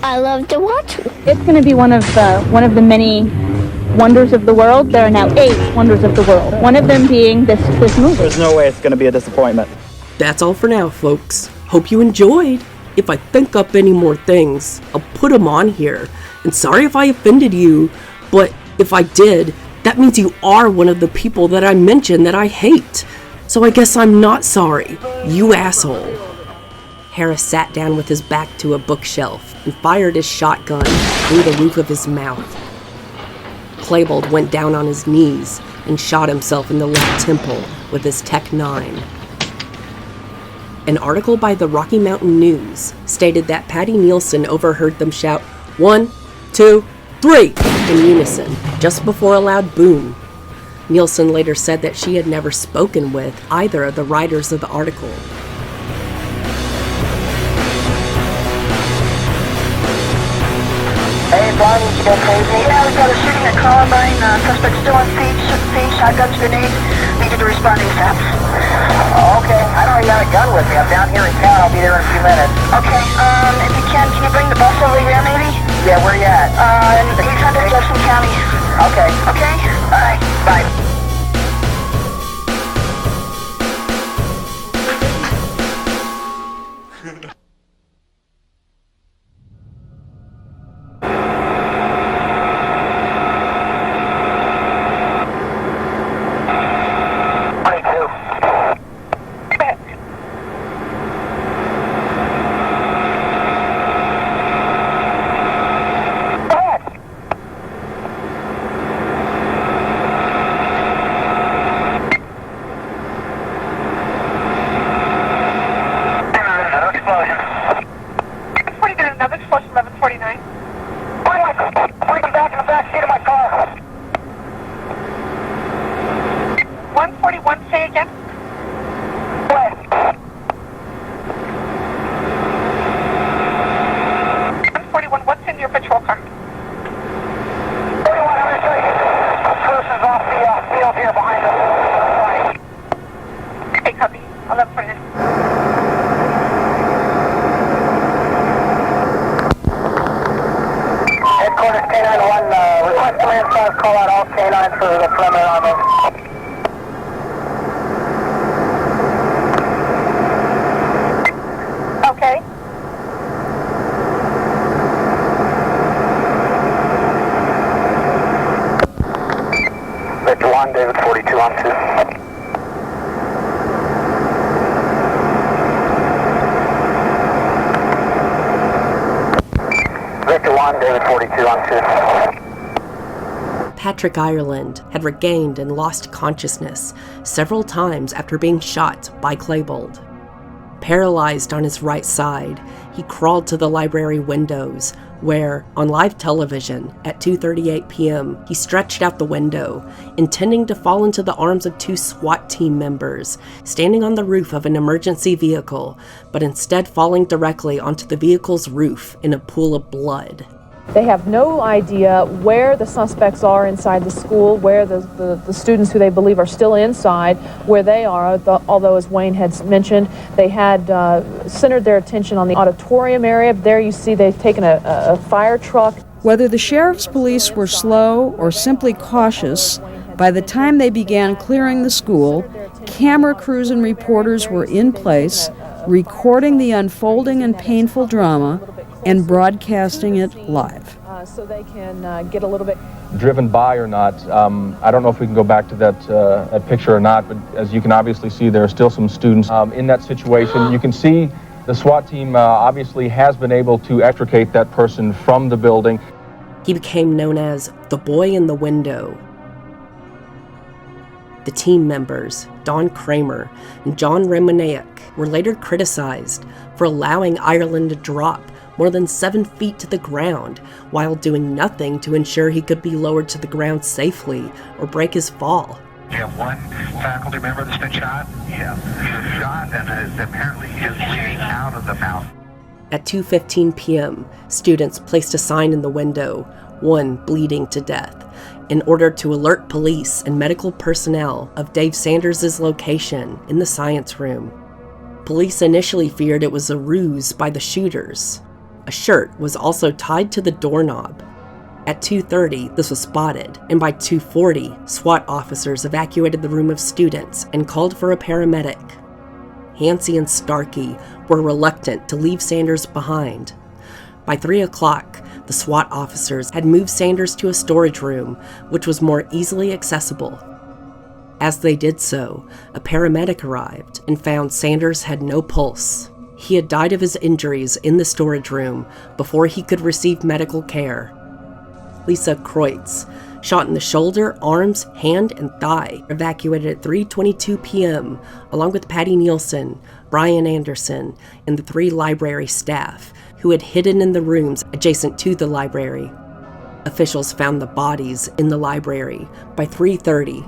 I love to watch them. It's going to be one of the many wonders of the world. There are now 8 wonders of the world. One of them being this movie. There's no way it's going to be a disappointment. That's all for now, folks. Hope you enjoyed. If I think up any more things, I'll put them on here. And sorry if I offended you, but if I did, that means you are one of the people that I mentioned that I hate. So I guess I'm not sorry, you asshole. Harris sat down with his back to a bookshelf and fired his shotgun through the roof of his mouth. Claybold went down on his knees and shot himself in the left temple with his Tech 9. An article by the Rocky Mountain News stated that Patty Nielsen overheard them shout 1, 2, 3 in unison just before a loud boom. Nielsen later said that she had never spoken with either of the writers of the article. Hey, Brian, you go crazy? Yeah, we got a shooting at Columbine. Suspect still on scene, shotguns, grenades. Need you to respond ASAP. Okay, I don't really got a gun with me. I'm down here in town. I'll be there in a few minutes. Okay, if you can you bring the bus over here, maybe? Yeah, where you at? 800 Jefferson County. Okay. Okay? Alright, bye. Victor 1, David 42 on 2. Victor 1, David 42 on 2. Patrick Ireland had regained and lost consciousness several times after being shot by Claybold. Paralyzed on his right side, he crawled to the library windows, where, on live television at 2:38 p.m., he stretched out the window, intending to fall into the arms of 2 SWAT team members standing on the roof of an emergency vehicle, but instead falling directly onto the vehicle's roof in a pool of blood. They have no idea where the suspects are inside the school, where the students who they believe are still inside, where they are, although, as Wayne had mentioned, they had centered their attention on the auditorium area. There you see they've taken a fire truck. Whether the sheriff's police were slow or simply cautious, by the time they began clearing the school, camera crews and reporters were in place, recording the unfolding and painful drama and broadcasting it live. So they can get a little bit driven by or not. I don't know if we can go back to that picture or not, but as you can obviously see, there are still some students in that situation. You can see the SWAT team obviously has been able to extricate that person from the building. He became known as the boy in the window. The team members, Don Kramer and John Romanek, were later criticized for allowing Ireland to drop more than 7 feet to the ground while doing nothing to ensure he could be lowered to the ground safely or break his fall. You have one faculty member that's been shot? Yeah, he was shot and apparently he is bleeding out of the mouth. At 2:15 p.m., students placed a sign in the window, "One bleeding to death," in order to alert police and medical personnel of Dave Sanders' location in the science room. Police initially feared it was a ruse by the shooters. A shirt was also tied to the doorknob. At 2:30, this was spotted, and by 2:40, SWAT officers evacuated the room of students and called for a paramedic. Hansey and Starkey were reluctant to leave Sanders behind. By 3 o'clock, the SWAT officers had moved Sanders to a storage room, which was more easily accessible. As they did so, a paramedic arrived and found Sanders had no pulse. He had died of his injuries in the storage room before he could receive medical care. Lisa Kreutz, shot in the shoulder, arms, hand, and thigh, evacuated at 3:22 p.m., along with Patty Nielsen, Brian Anderson, and the 3 library staff who had hidden in the rooms adjacent to the library. Officials found the bodies in the library by 3:30.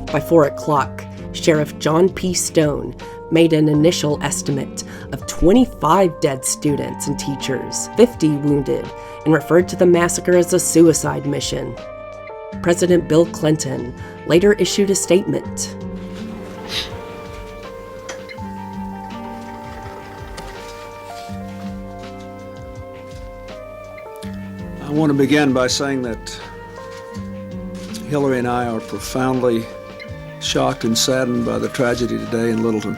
By 4 o'clock, Sheriff John P. Stone made an initial estimate of 25 dead students and teachers, 50 wounded, and referred to the massacre as a suicide mission. President Bill Clinton later issued a statement. I want to begin by saying that Hillary and I are profoundly shocked and saddened by the tragedy today in Littleton,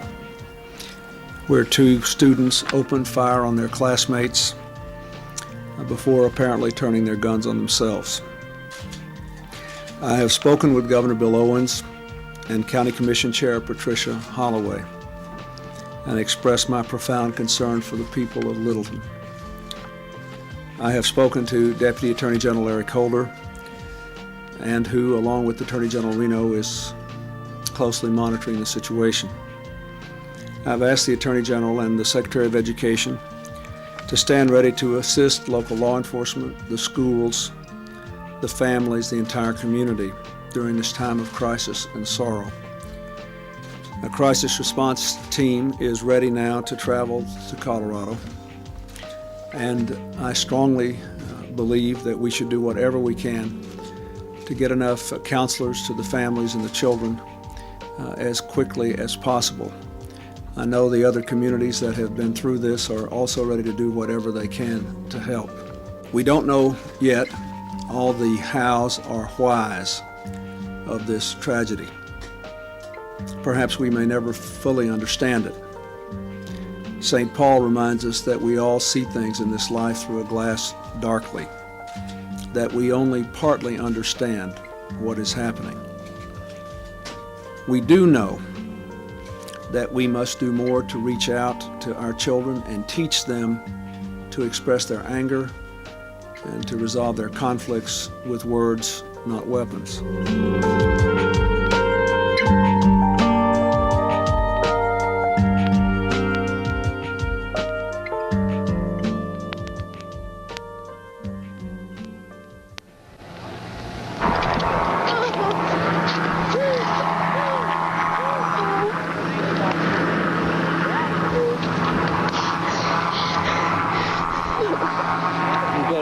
where two students opened fire on their classmates before apparently turning their guns on themselves. I have spoken with Governor Bill Owens and County Commission Chair Patricia Holloway and expressed my profound concern for the people of Littleton. I have spoken to Deputy Attorney General Eric Holder, and who, along with Attorney General Reno, is closely monitoring the situation. I've asked the Attorney General and the Secretary of Education to stand ready to assist local law enforcement, the schools, the families, the entire community during this time of crisis and sorrow. A crisis response team is ready now to travel to Colorado, and I strongly believe that we should do whatever we can to get enough counselors to the families and the children as quickly as possible. I know the other communities that have been through this are also ready to do whatever they can to help. We don't know yet all the hows or whys of this tragedy. Perhaps we may never fully understand it. St. Paul reminds us that we all see things in this life through a glass darkly, that we only partly understand what is happening. We do know that we must do more to reach out to our children and teach them to express their anger and to resolve their conflicts with words, not weapons.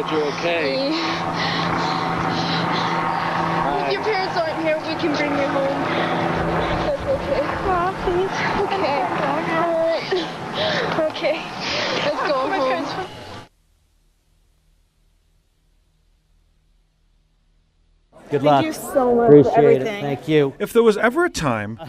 You're okay. If your parents aren't here, we can bring you home. That's okay. Aw, please. Okay. Okay. Let's go home. Good luck. Thank you so much Appreciate for everything. it. Thank you. If there was ever a time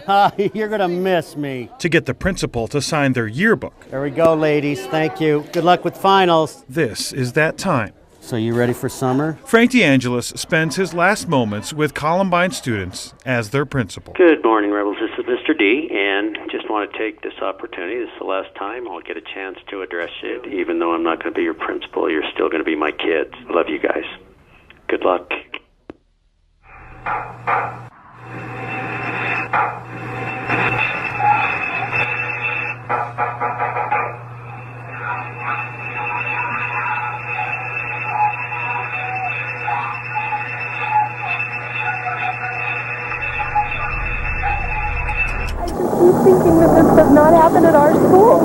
you're going to miss me. to get the principal to sign their yearbook, There we go, ladies. Thank you. Good luck with finals. this is that time. So you ready for summer? Frank DeAngelis spends his last moments with Columbine students as their principal. Good morning, Rebels. This is Mr. D, and just want to take this opportunity. This is the last time I'll get a chance to address you. Even though I'm not going to be your principal, you're still going to be my kids. I love you guys. Good luck. keep thinking that this does not happen at our school,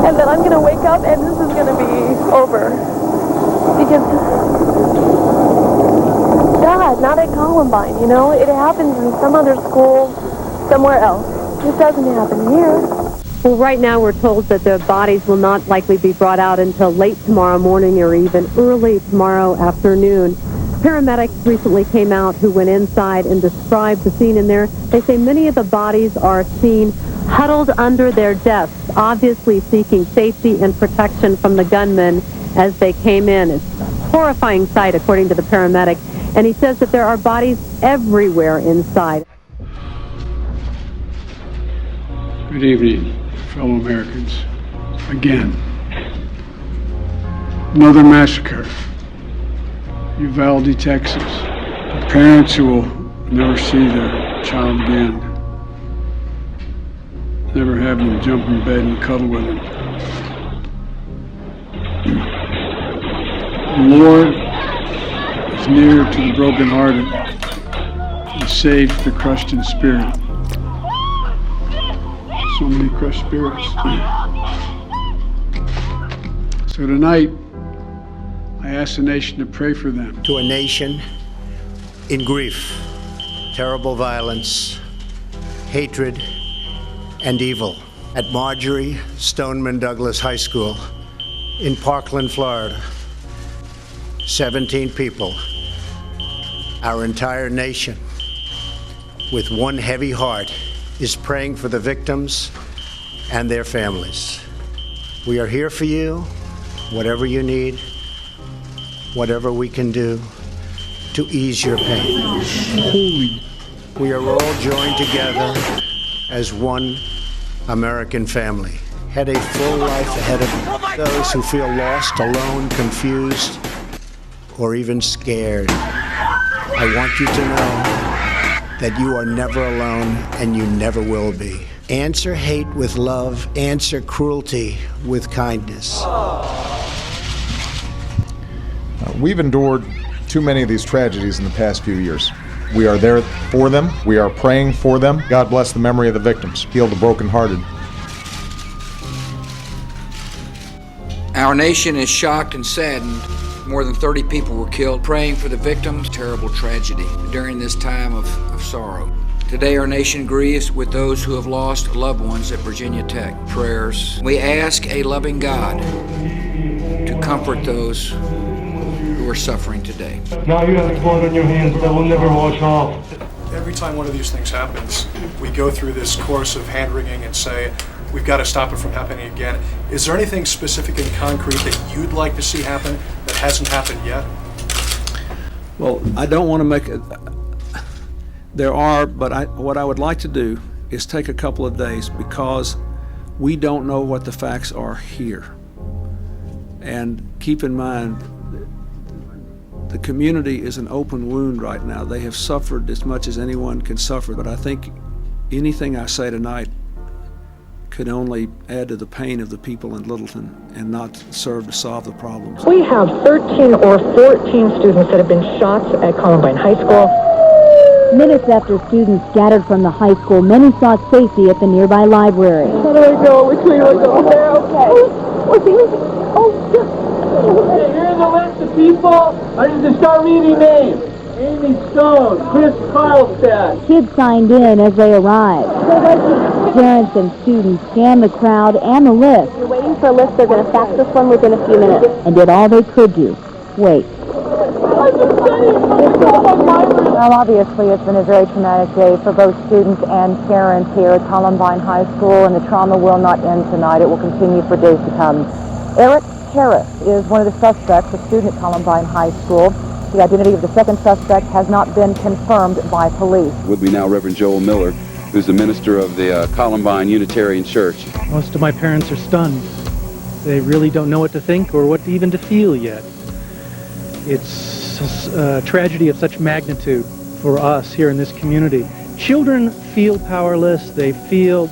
and that I'm going to wake up and this is going to be over. Because, God, not at Columbine, you know? It happens in some other school somewhere else. It doesn't happen here. Well, right now we're told that the bodies will not likely be brought out until late tomorrow morning or even early tomorrow afternoon. Paramedics recently came out who went inside and described the scene in there. They say many of the bodies are seen huddled under their desks, obviously seeking safety and protection from the gunmen as they came in. It's a horrifying sight, according to the paramedic. And he says that there are bodies everywhere inside. Good evening, fellow Americans. Again, another massacre. Uvalde, Texas. Parents who will never see their child again. Never have them jump in bed and cuddle with them. The Lord is near to the brokenhearted and saves the crushed in spirit. So many crushed spirits. So tonight, I ask the nation to pray for them. To a nation in grief, terrible violence, hatred, and evil. At Marjorie Stoneman Douglas High School in Parkland, Florida, 17 people, our entire nation, with one heavy heart, is praying for the victims and their families. We are here for you, whatever you need, whatever we can do to ease your pain. We are all joined together as one American family. Had a full life ahead of you. Those who feel lost, alone, confused, or even scared, I want you to know that you are never alone and you never will be. Answer hate with love, answer cruelty with kindness. We've endured too many of these tragedies in the past few years. We are there for them. We are praying for them. God bless the memory of the victims. Heal the brokenhearted. Our nation is shocked and saddened. More than 30 people were killed. Praying for the victims. Terrible tragedy during this time of sorrow. Today our nation grieves with those who have lost loved ones at Virginia Tech. Prayers. We ask a loving God to comfort those who are suffering today. Now you have blood on your hands that will never wash off. Every time one of these things happens, we go through this course of hand-wringing and say, we've got to stop it from happening again. Is there anything specific and concrete that you'd like to see happen that hasn't happened yet? Well, I don't want to make it. There are, but what I would like to do is take a couple of days because we don't know what the facts are here. And keep in mind, the community is an open wound right now. They have suffered as much as anyone can suffer, but I think anything I say tonight could only add to the pain of the people in Littleton and not serve to solve the problems. We have 13 or 14 students that have been shot at Columbine High School. Minutes after students scattered from the high school, many sought safety at the nearby library. Where do I go? Which way do I go? There, okay. Okay, here's a list of people. I need to start reading names. Amy Stone, Chris Carlstad. Kids signed in as they arrived. Parents and students scanned the crowd and the list. You're waiting for a list. They're going to fax this one within a few minutes. And did all they could do. Wait. Well, obviously, it's been a very traumatic day for both students and parents here at Columbine High School, and the trauma will not end tonight. It will continue for days to come. Eric Harris is one of the suspects, a student at Columbine High School. The identity of the second suspect has not been confirmed by police. With me now, Reverend Joel Miller, who's the minister of the Columbine Unitarian Church. Most of my parents are stunned. They really don't know what to think or what even to feel yet. It's a tragedy of such magnitude for us here in this community. Children feel powerless, they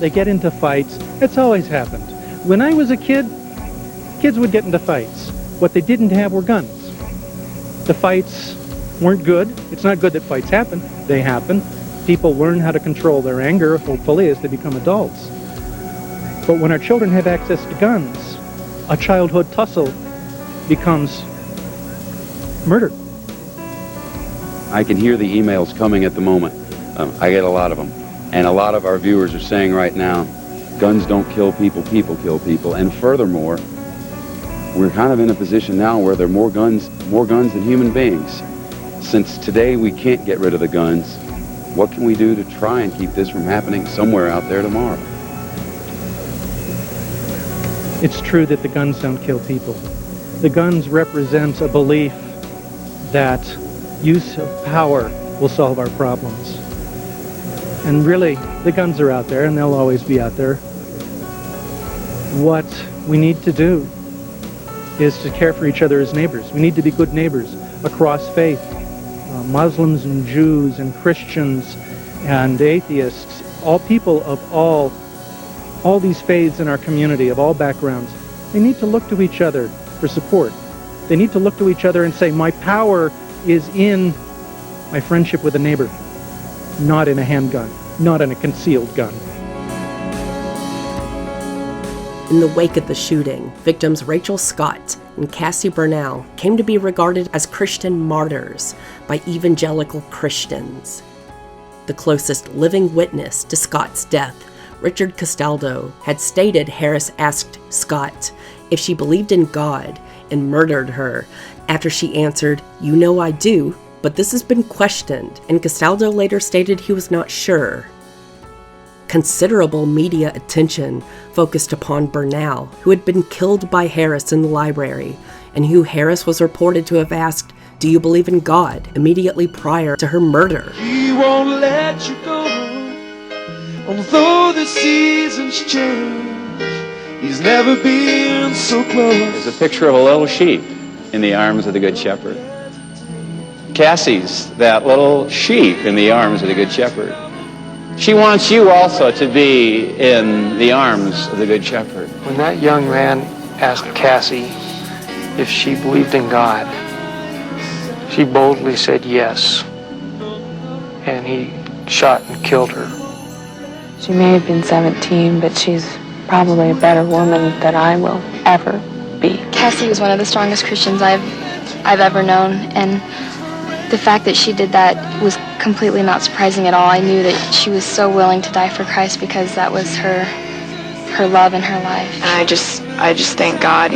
get into fights. It's always happened. When I was a kid, kids would get into fights. What they didn't have were guns. The fights weren't good. It's not good that fights happen. They happen. People learn how to control their anger, hopefully, as they become adults. But when our children have access to guns, a childhood tussle becomes murder. I can hear the emails coming at the moment. I get a lot of them. And a lot of our viewers are saying right now, guns don't kill people, people kill people. And furthermore, we're kind of in a position now where there are more guns than human beings. Since today we can't get rid of the guns, what can we do to try and keep this from happening somewhere out there tomorrow? It's true that the guns don't kill people. The guns represent a belief that use of power will solve our problems. And really, the guns are out there and they'll always be out there. What we need to do is to care for each other as neighbors. We need to be good neighbors across faith. Muslims and Jews and Christians and atheists, all people of all these faiths in our community, of all backgrounds, they need to look to each other for support. They need to look to each other and say, my power is in my friendship with a neighbor, not in a handgun, not in a concealed gun. In the wake of the shooting, victims Rachel Scott and Cassie Burnell came to be regarded as Christian martyrs by evangelical Christians. The closest living witness to Scott's death, Richard Castaldo, had stated Harris asked Scott if she believed in God and murdered her After she answered, "You know I do," but this has been questioned, and Castaldo later stated he was not sure. Considerable media attention focused upon Bernal, who had been killed by Harris in the library, and who Harris was reported to have asked, "Do you believe in God?" immediately prior to her murder. He won't let you go, although the seasons change. He's never been so close. It's a picture of a little sheep in the arms of the Good Shepherd. Cassie's that little sheep in the arms of the Good Shepherd. She wants you also to be in the arms of the Good Shepherd. When that young man asked Cassie if she believed in God, she boldly said yes, and he shot and killed her. She may have been 17, but she's probably a better woman than I will ever be. Cassie was one of the strongest Christians I've ever known, and the fact that she did that was completely not surprising at all. I knew that she was so willing to die for Christ because that was her love in her life. And I just thank God,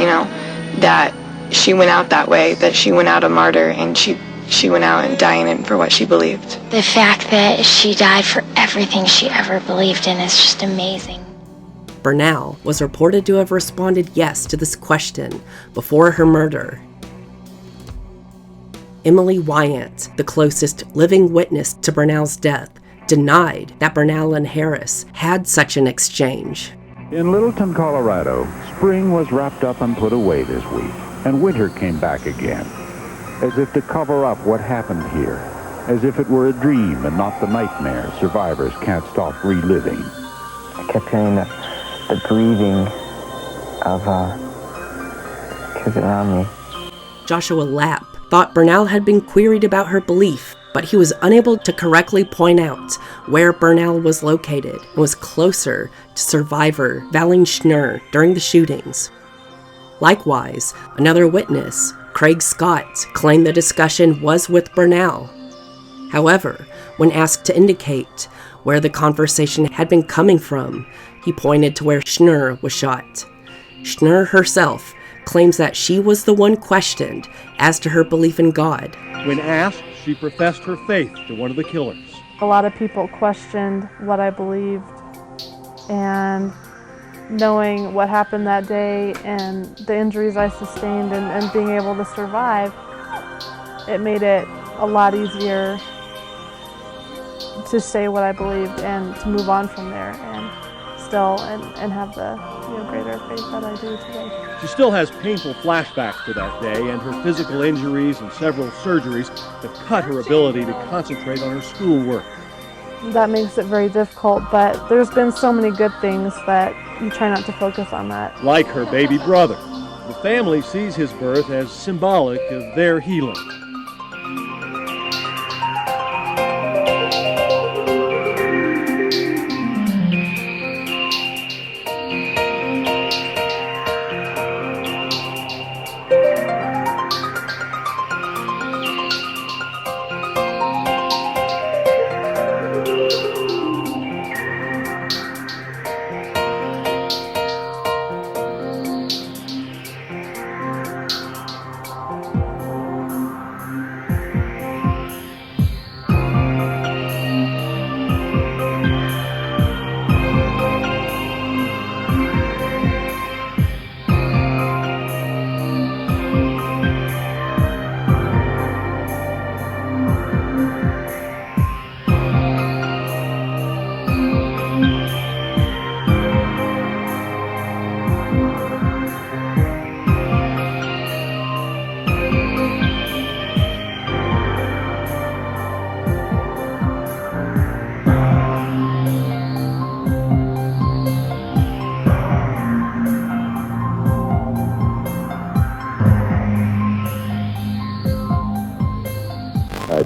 that she went out that way, that she went out a martyr, and she went out and dying for what she believed. The fact that she died for everything she ever believed in is just amazing. Bernal was reported to have responded yes to this question before her murder. Emily Wyant, the closest living witness to Bernal's death, denied that Bernal and Harris had such an exchange. In Littleton, Colorado, spring was wrapped up and put away this week, and winter came back again, as if to cover up what happened here, as if it were a dream and not the nightmare survivors can't stop reliving. I kept hearing the breathing of kids around me. Joshua Lapp thought Bernal had been queried about her belief, but he was unable to correctly point out where Bernal was located and was closer to survivor Valin Schnurr during the shootings. Likewise, another witness, Craig Scott, claimed the discussion was with Bernal. However, when asked to indicate where the conversation had been coming from, he pointed to where Schnurr was shot. Schnurr herself claims that she was the one questioned as to her belief in God. When asked, she professed her faith to one of the killers. A lot of people questioned what I believed, and knowing what happened that day and the injuries I sustained and being able to survive, it made it a lot easier to say what I believed and to move on from there and still and have the greater faith that I do today. She still has painful flashbacks to that day and her physical injuries and several surgeries that cut her ability to concentrate on her schoolwork. That makes it very difficult, but there's been so many good things that you try not to focus on that. Like her baby brother. The family sees his birth as symbolic of their healing.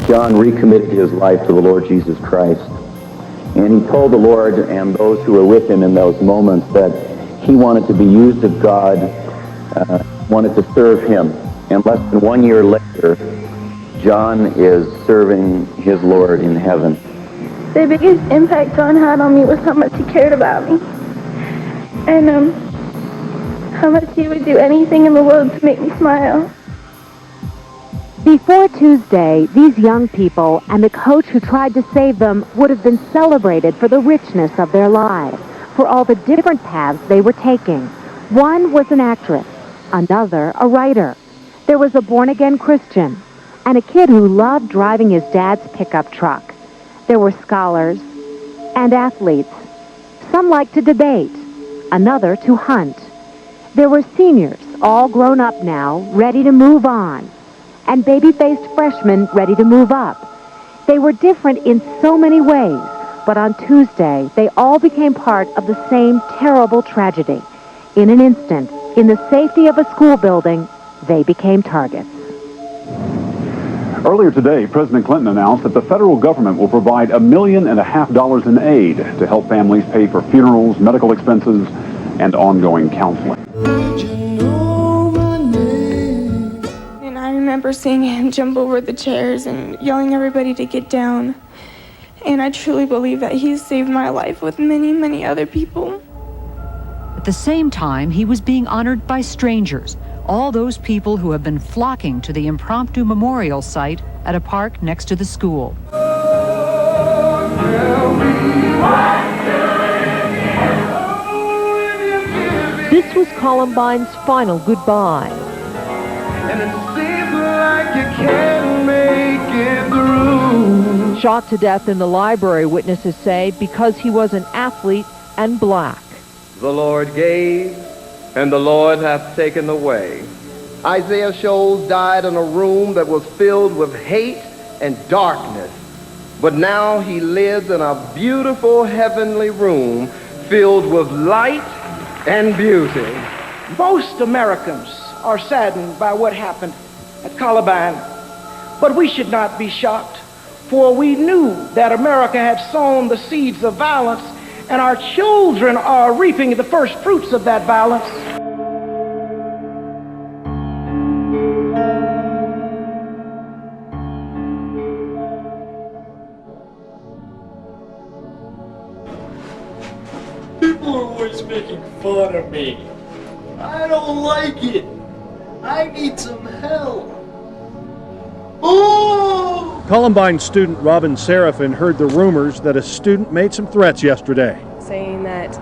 John recommitted his life to the Lord Jesus Christ. And he told the Lord and those who were with him in those moments that he wanted to be used of God, wanted to serve him. And less than 1 year later, John is serving his Lord in heaven. The biggest impact John had on me was how much he cared about me. And how much he would do anything in the world to make me smile. Before Tuesday, these young people and the coach who tried to save them would have been celebrated for the richness of their lives, for all the different paths they were taking. One was an actress, another a writer. There was a born-again Christian, and a kid who loved driving his dad's pickup truck. There were scholars and athletes. Some liked to debate, another to hunt. There were seniors, all grown up now, ready to move on, and baby-faced freshmen ready to move up. They were different in so many ways, but on Tuesday, they all became part of the same terrible tragedy. In an instant, in the safety of a school building, they became targets. Earlier today, President Clinton announced that the federal government will provide $1.5 million in aid to help families pay for funerals, medical expenses, and ongoing counseling. And I remember seeing him jump over the chairs and yelling everybody to get down. And I truly believe that he saved my life with many, many other people. At the same time, he was being honored by strangers, all those people who have been flocking to the impromptu memorial site at a park next to the school. This was Columbine's final goodbye. And it seems like you can't make it through. Shot to death in the library, witnesses say, because he was an athlete and black. The Lord gave, and the Lord hath taken away. Isaiah Sholes died in a room that was filled with hate and darkness, but now he lives in a beautiful heavenly room filled with light and beauty. Most Americans are saddened by what happened at Columbine, but we should not be shocked, for we knew that America had sown the seeds of violence, and our children are reaping the first fruits of that violence. People are always making fun of me. I don't like it. I need some help. Oh! Columbine student Robin Seraphin heard the rumors that a student made some threats yesterday. Saying that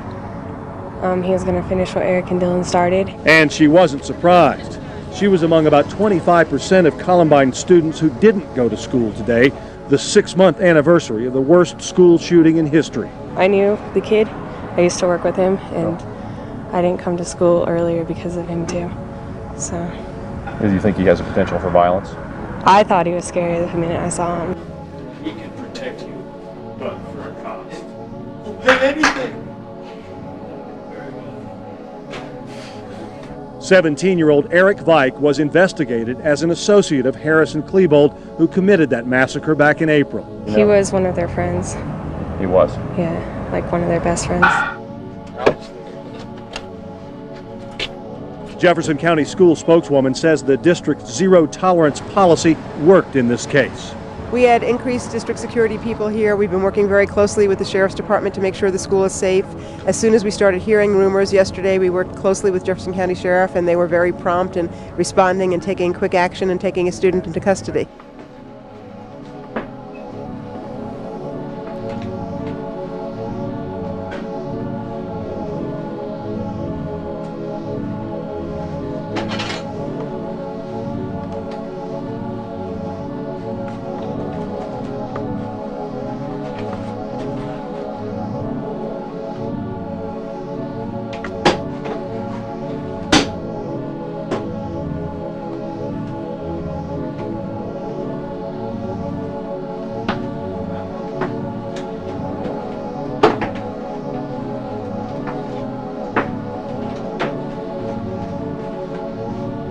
he was going to finish what Eric and Dylan started. And she wasn't surprised. She was among about 25% of Columbine students who didn't go to school today, the 6-month anniversary of the worst school shooting in history. I knew the kid. I used to work with him, and I didn't come to school earlier because of him too. So. Do you think he has a potential for violence? I thought he was scary the minute I saw him. He can protect you, but for a cost. He'll pay anything. 17-year-old Eric Vike was investigated as an associate of Harrison Klebold, who committed that massacre back in April. He was one of their friends. He was? Yeah, like one of their best friends. Jefferson County School spokeswoman says the district's zero-tolerance policy worked in this case. We had increased district security people here. We've been working very closely with the Sheriff's Department to make sure the school is safe. As soon as we started hearing rumors yesterday, we worked closely with Jefferson County Sheriff, and they were very prompt in responding and taking quick action and taking a student into custody.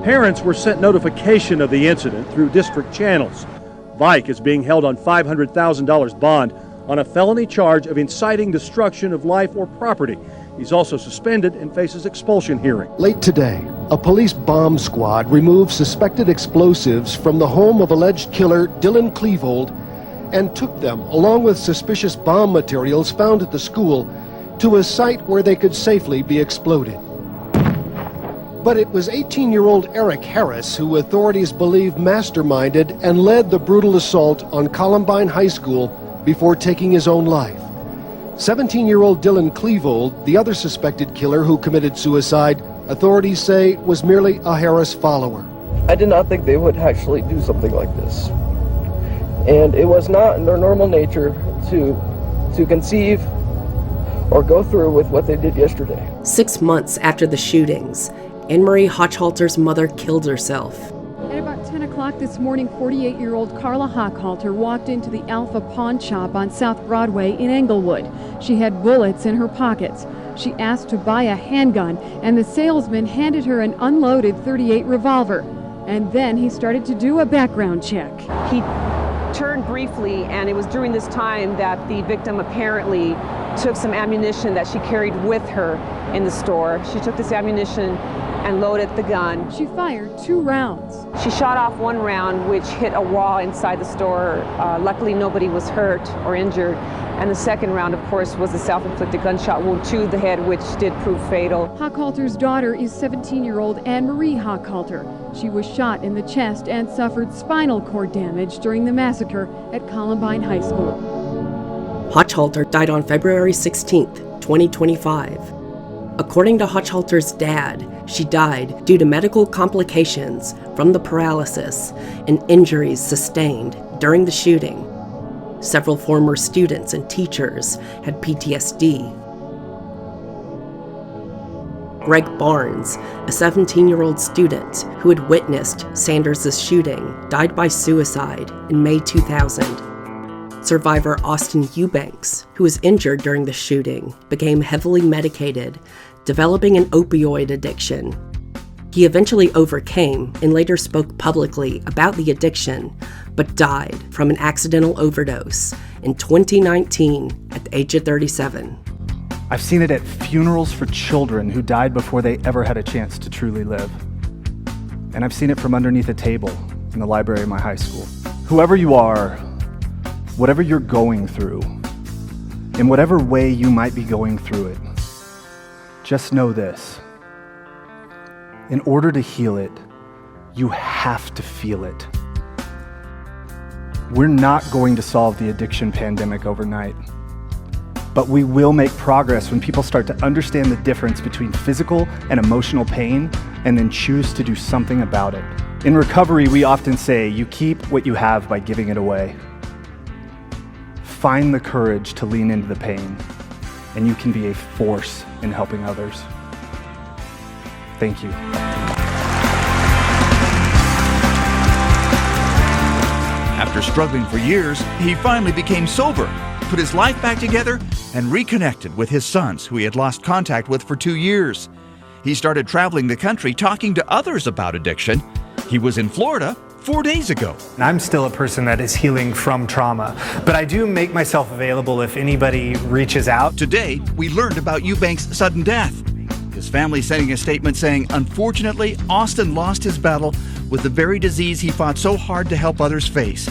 Parents were sent notification of the incident through district channels. Vike is being held on $500,000 bond on a felony charge of inciting destruction of life or property. He's also suspended and faces expulsion hearing. Late today, a police bomb squad removed suspected explosives from the home of alleged killer Dylan Klebold and took them, along with suspicious bomb materials found at the school, to a site where they could safely be exploded. But it was 18-year-old Eric Harris who authorities believe masterminded and led the brutal assault on Columbine High School before taking his own life. 17-year-old Dylan Klebold, the other suspected killer who committed suicide, authorities say was merely a Harris follower. I did not think they would actually do something like this. And it was not in their normal nature to conceive or go through with what they did yesterday. 6 months after the shootings, Anne-Marie Hochhalter's mother killed herself. At about 10 o'clock this morning, 48-year-old Carla Hochhalter walked into the Alpha Pawn Shop on South Broadway in Englewood. She had bullets in her pockets. She asked to buy a handgun, and the salesman handed her an unloaded .38 revolver. And then he started to do a background check. He turned briefly, and it was during this time that the victim apparently took some ammunition that she carried with her in the store. She took this ammunition and loaded the gun. She fired 2 rounds. She shot off 1 round, which hit a wall inside the store. Luckily, nobody was hurt or injured. And the second round, of course, was a self-inflicted gunshot wound to the head, which did prove fatal. Hochhalter's daughter is 17-year-old Anne-Marie Hochhalter. She was shot in the chest and suffered spinal cord damage during the massacre at Columbine High School. Hochhalter died on February 16, 2025. According to Hochhalter's dad, she died due to medical complications from the paralysis and injuries sustained during the shooting. Several former students and teachers had PTSD. Greg Barnes, a 17-year-old student who had witnessed Sanders' shooting, died by suicide in May 2000. Survivor Austin Eubanks, who was injured during the shooting, became heavily medicated, developing an opioid addiction. He eventually overcame and later spoke publicly about the addiction, but died from an accidental overdose in 2019 at the age of 37. I've seen it at funerals for children who died before they ever had a chance to truly live. And I've seen it from underneath a table in the library of my high school. Whoever you are, whatever you're going through, in whatever way you might be going through it, just know this. In order to heal it, you have to feel it. We're not going to solve the addiction pandemic overnight, but we will make progress when people start to understand the difference between physical and emotional pain and then choose to do something about it. In recovery, we often say, you keep what you have by giving it away. Find the courage to lean into the pain, and you can be a force in helping others. Thank you. After struggling for years, he finally became sober, put his life back together, and reconnected with his sons, who he had lost contact with for 2 years. He started traveling the country talking to others about addiction. He was in Florida 4 days ago. I'm still a person that is healing from trauma, but I do make myself available if anybody reaches out. Today, we learned about Eubanks' sudden death. His family sending a statement saying, unfortunately, Austin lost his battle with the very disease he fought so hard to help others face.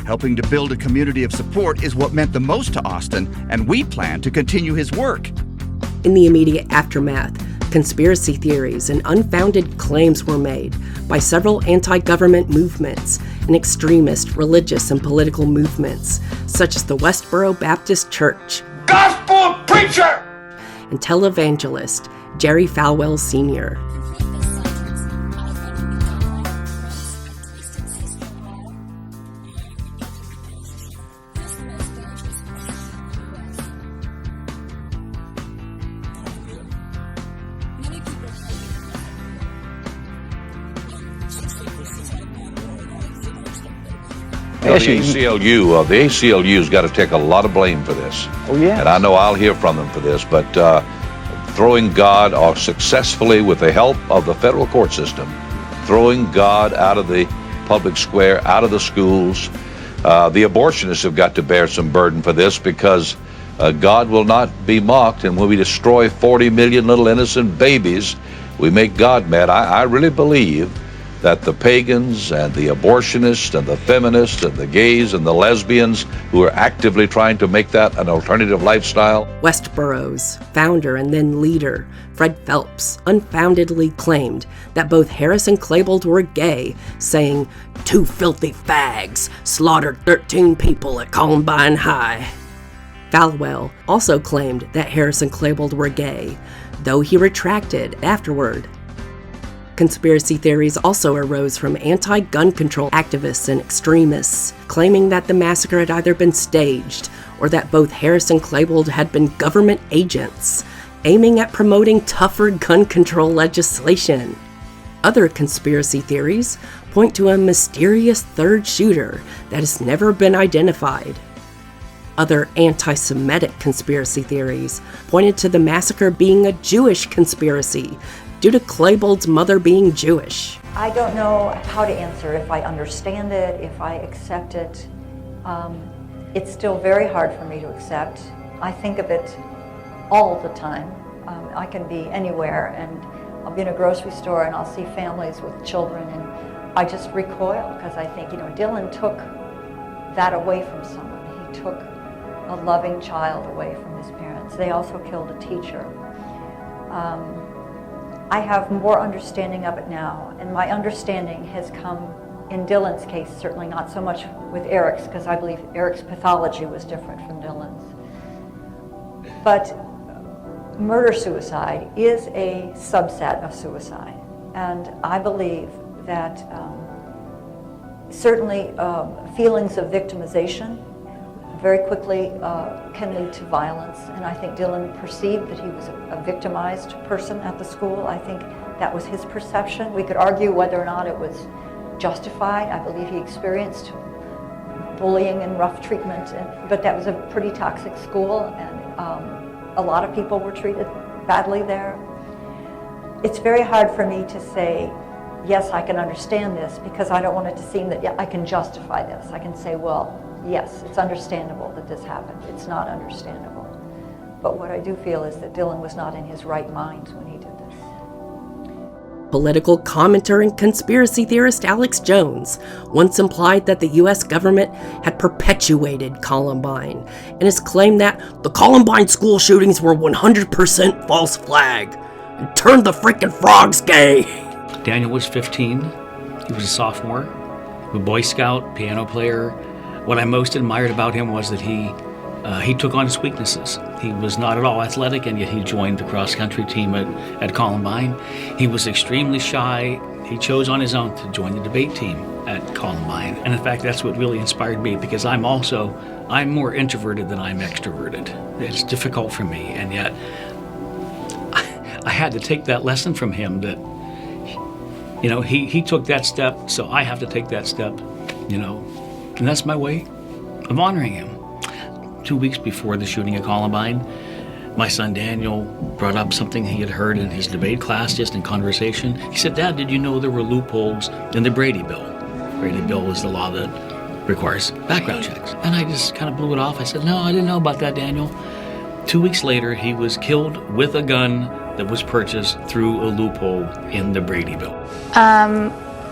Helping to build a community of support is what meant the most to Austin, and we plan to continue his work. In the immediate aftermath, conspiracy theories and unfounded claims were made by several anti-government movements and extremist religious and political movements, such as the Westboro Baptist Church, Gospel preacher, and televangelist Jerry Falwell Sr. The ACLU's got to take a lot of blame for this. Oh, yeah. And I know I'll hear from them for this, but throwing God, or successfully with the help of the federal court system, throwing God out of the public square, out of the schools. The abortionists have got to bear some burden for this, because God will not be mocked, and when we destroy 40 million little innocent babies, we make God mad. I really believe that the pagans and the abortionists and the feminists and the gays and the lesbians who are actively trying to make that an alternative lifestyle. Westboro's founder and then leader, Fred Phelps, unfoundedly claimed that both Harris and Klebold were gay, saying, "Two filthy fags slaughtered 13 people at Columbine High." Falwell also claimed that Harris and Klebold were gay, though he retracted afterward. Conspiracy theories also arose from anti-gun control activists and extremists, claiming that the massacre had either been staged or that both Harris and Klebold had been government agents, aiming at promoting tougher gun control legislation. Other conspiracy theories point to a mysterious third shooter that has never been identified. Other anti-Semitic conspiracy theories pointed to the massacre being a Jewish conspiracy due to Klebold's mother being Jewish. I don't know how to answer, if I understand it, if I accept it. It's still very hard for me to accept. I think of it all the time. I can be anywhere and I'll be in a grocery store and I'll see families with children and I just recoil because I think, Dylan took that away from someone. He took a loving child away from his parents. They also killed a teacher. I have more understanding of it now, and my understanding has come, in Dylan's case, certainly not so much with Eric's, because I believe Eric's pathology was different from Dylan's. But murder-suicide is a subset of suicide, and I believe that certainly feelings of victimization very quickly can lead to violence, and I think Dylan perceived that he was a victimized person at the school. I think that was his perception. We could argue whether or not it was justified. I believe he experienced bullying and rough treatment, but that was a pretty toxic school, and a lot of people were treated badly there. It's very hard for me to say, yes, I can understand this, because I don't want it to seem that I can justify this. I can say, well, yes, it's understandable that this happened. It's not understandable. But what I do feel is that Dylan was not in his right mind when he did this. Political commentator and conspiracy theorist Alex Jones once implied that the U.S. government had perpetuated Columbine and has claimed that the Columbine school shootings were 100% false flag and turned the freaking frogs gay. Daniel was 15. He was a sophomore, a Boy Scout, piano player. What I most admired about him was that he took on his weaknesses. He was not at all athletic, and yet he joined the cross-country team at Columbine. He was extremely shy. He chose on his own to join the debate team at Columbine. And in fact, that's what really inspired me, because I'm more introverted than I'm extroverted. It's difficult for me, and yet I had to take that lesson from him that, he took that step, so I have to take that step, and that's my way of honoring him. 2 weeks before the shooting at Columbine, my son Daniel brought up something he had heard in his debate class, just in conversation. He said, "Dad, did you know there were loopholes in the Brady Bill?" Brady Bill is the law that requires background checks. And I just kind of blew it off. I said, "No, I didn't know about that, Daniel." 2 weeks later, he was killed with a gun that was purchased through a loophole in the Brady Bill.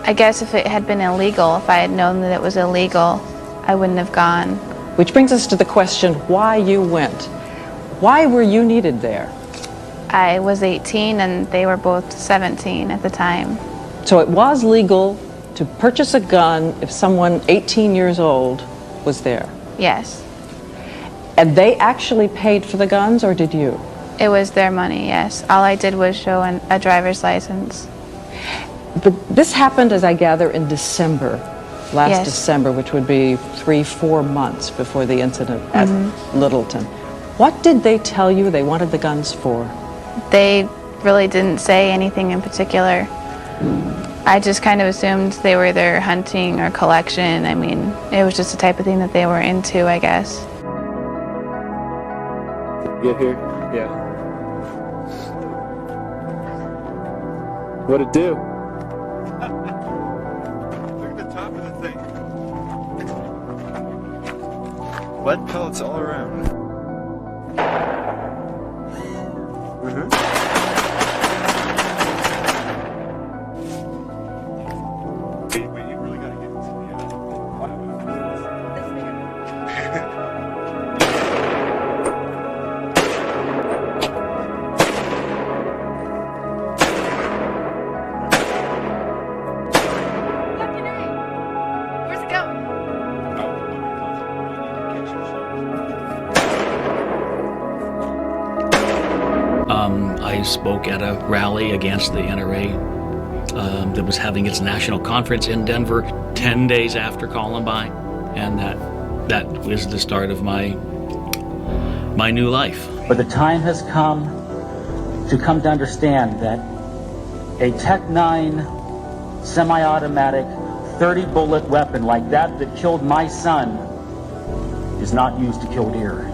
I guess if it had been illegal, if I had known that it was illegal, I wouldn't have gone. Which brings us to the question why you went. Why were you needed there? I was 18 and they were both 17 at the time. So it was legal to purchase a gun if someone 18 years old was there? Yes. And they actually paid for the guns, or did you? It was their money, yes. All I did was show a driver's license. But this happened, as I gather, in December, last Yes. December, which would be 3-4 months before the incident at Littleton. What did they tell you they wanted the guns for? They really didn't say anything in particular. I just kind of assumed they were either hunting or collection. I mean, it was just the type of thing that they were into, I guess. Get here? Yeah. What'd it do? Look at the top of the thing. Lead pellets all around. I spoke at a rally against the NRA that was having its national conference in Denver 10 days after Columbine, and that was the start of my new life. But the time has come to understand that a Tech-9 semi-automatic 30-bullet weapon like that killed my son is not used to kill deer.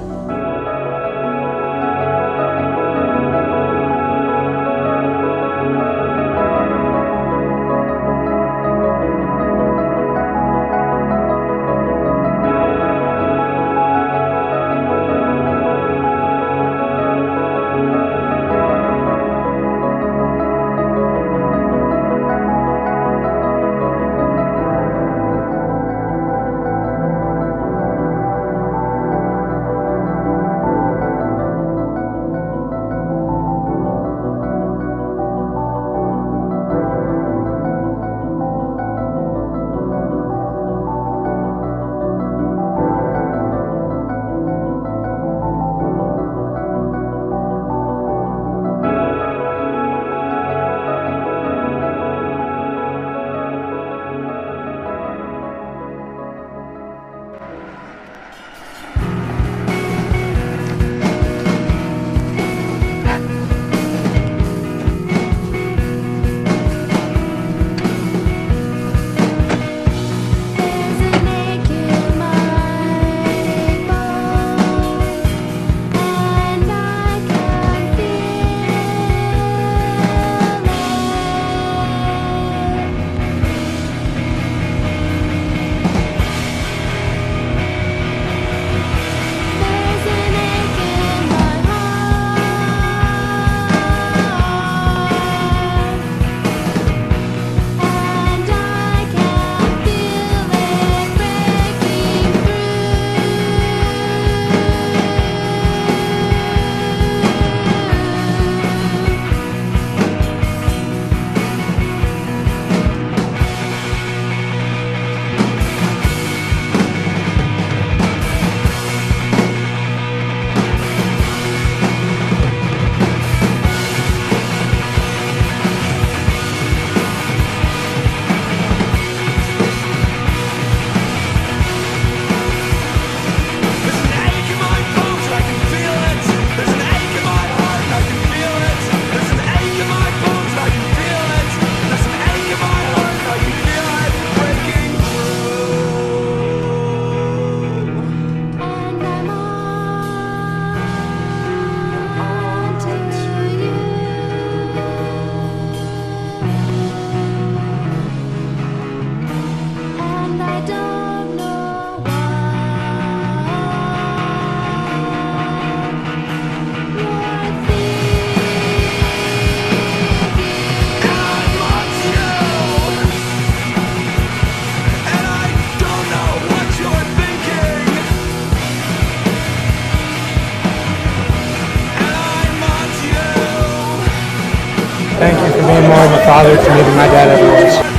Thank you for being more of a father to me than my dad ever was.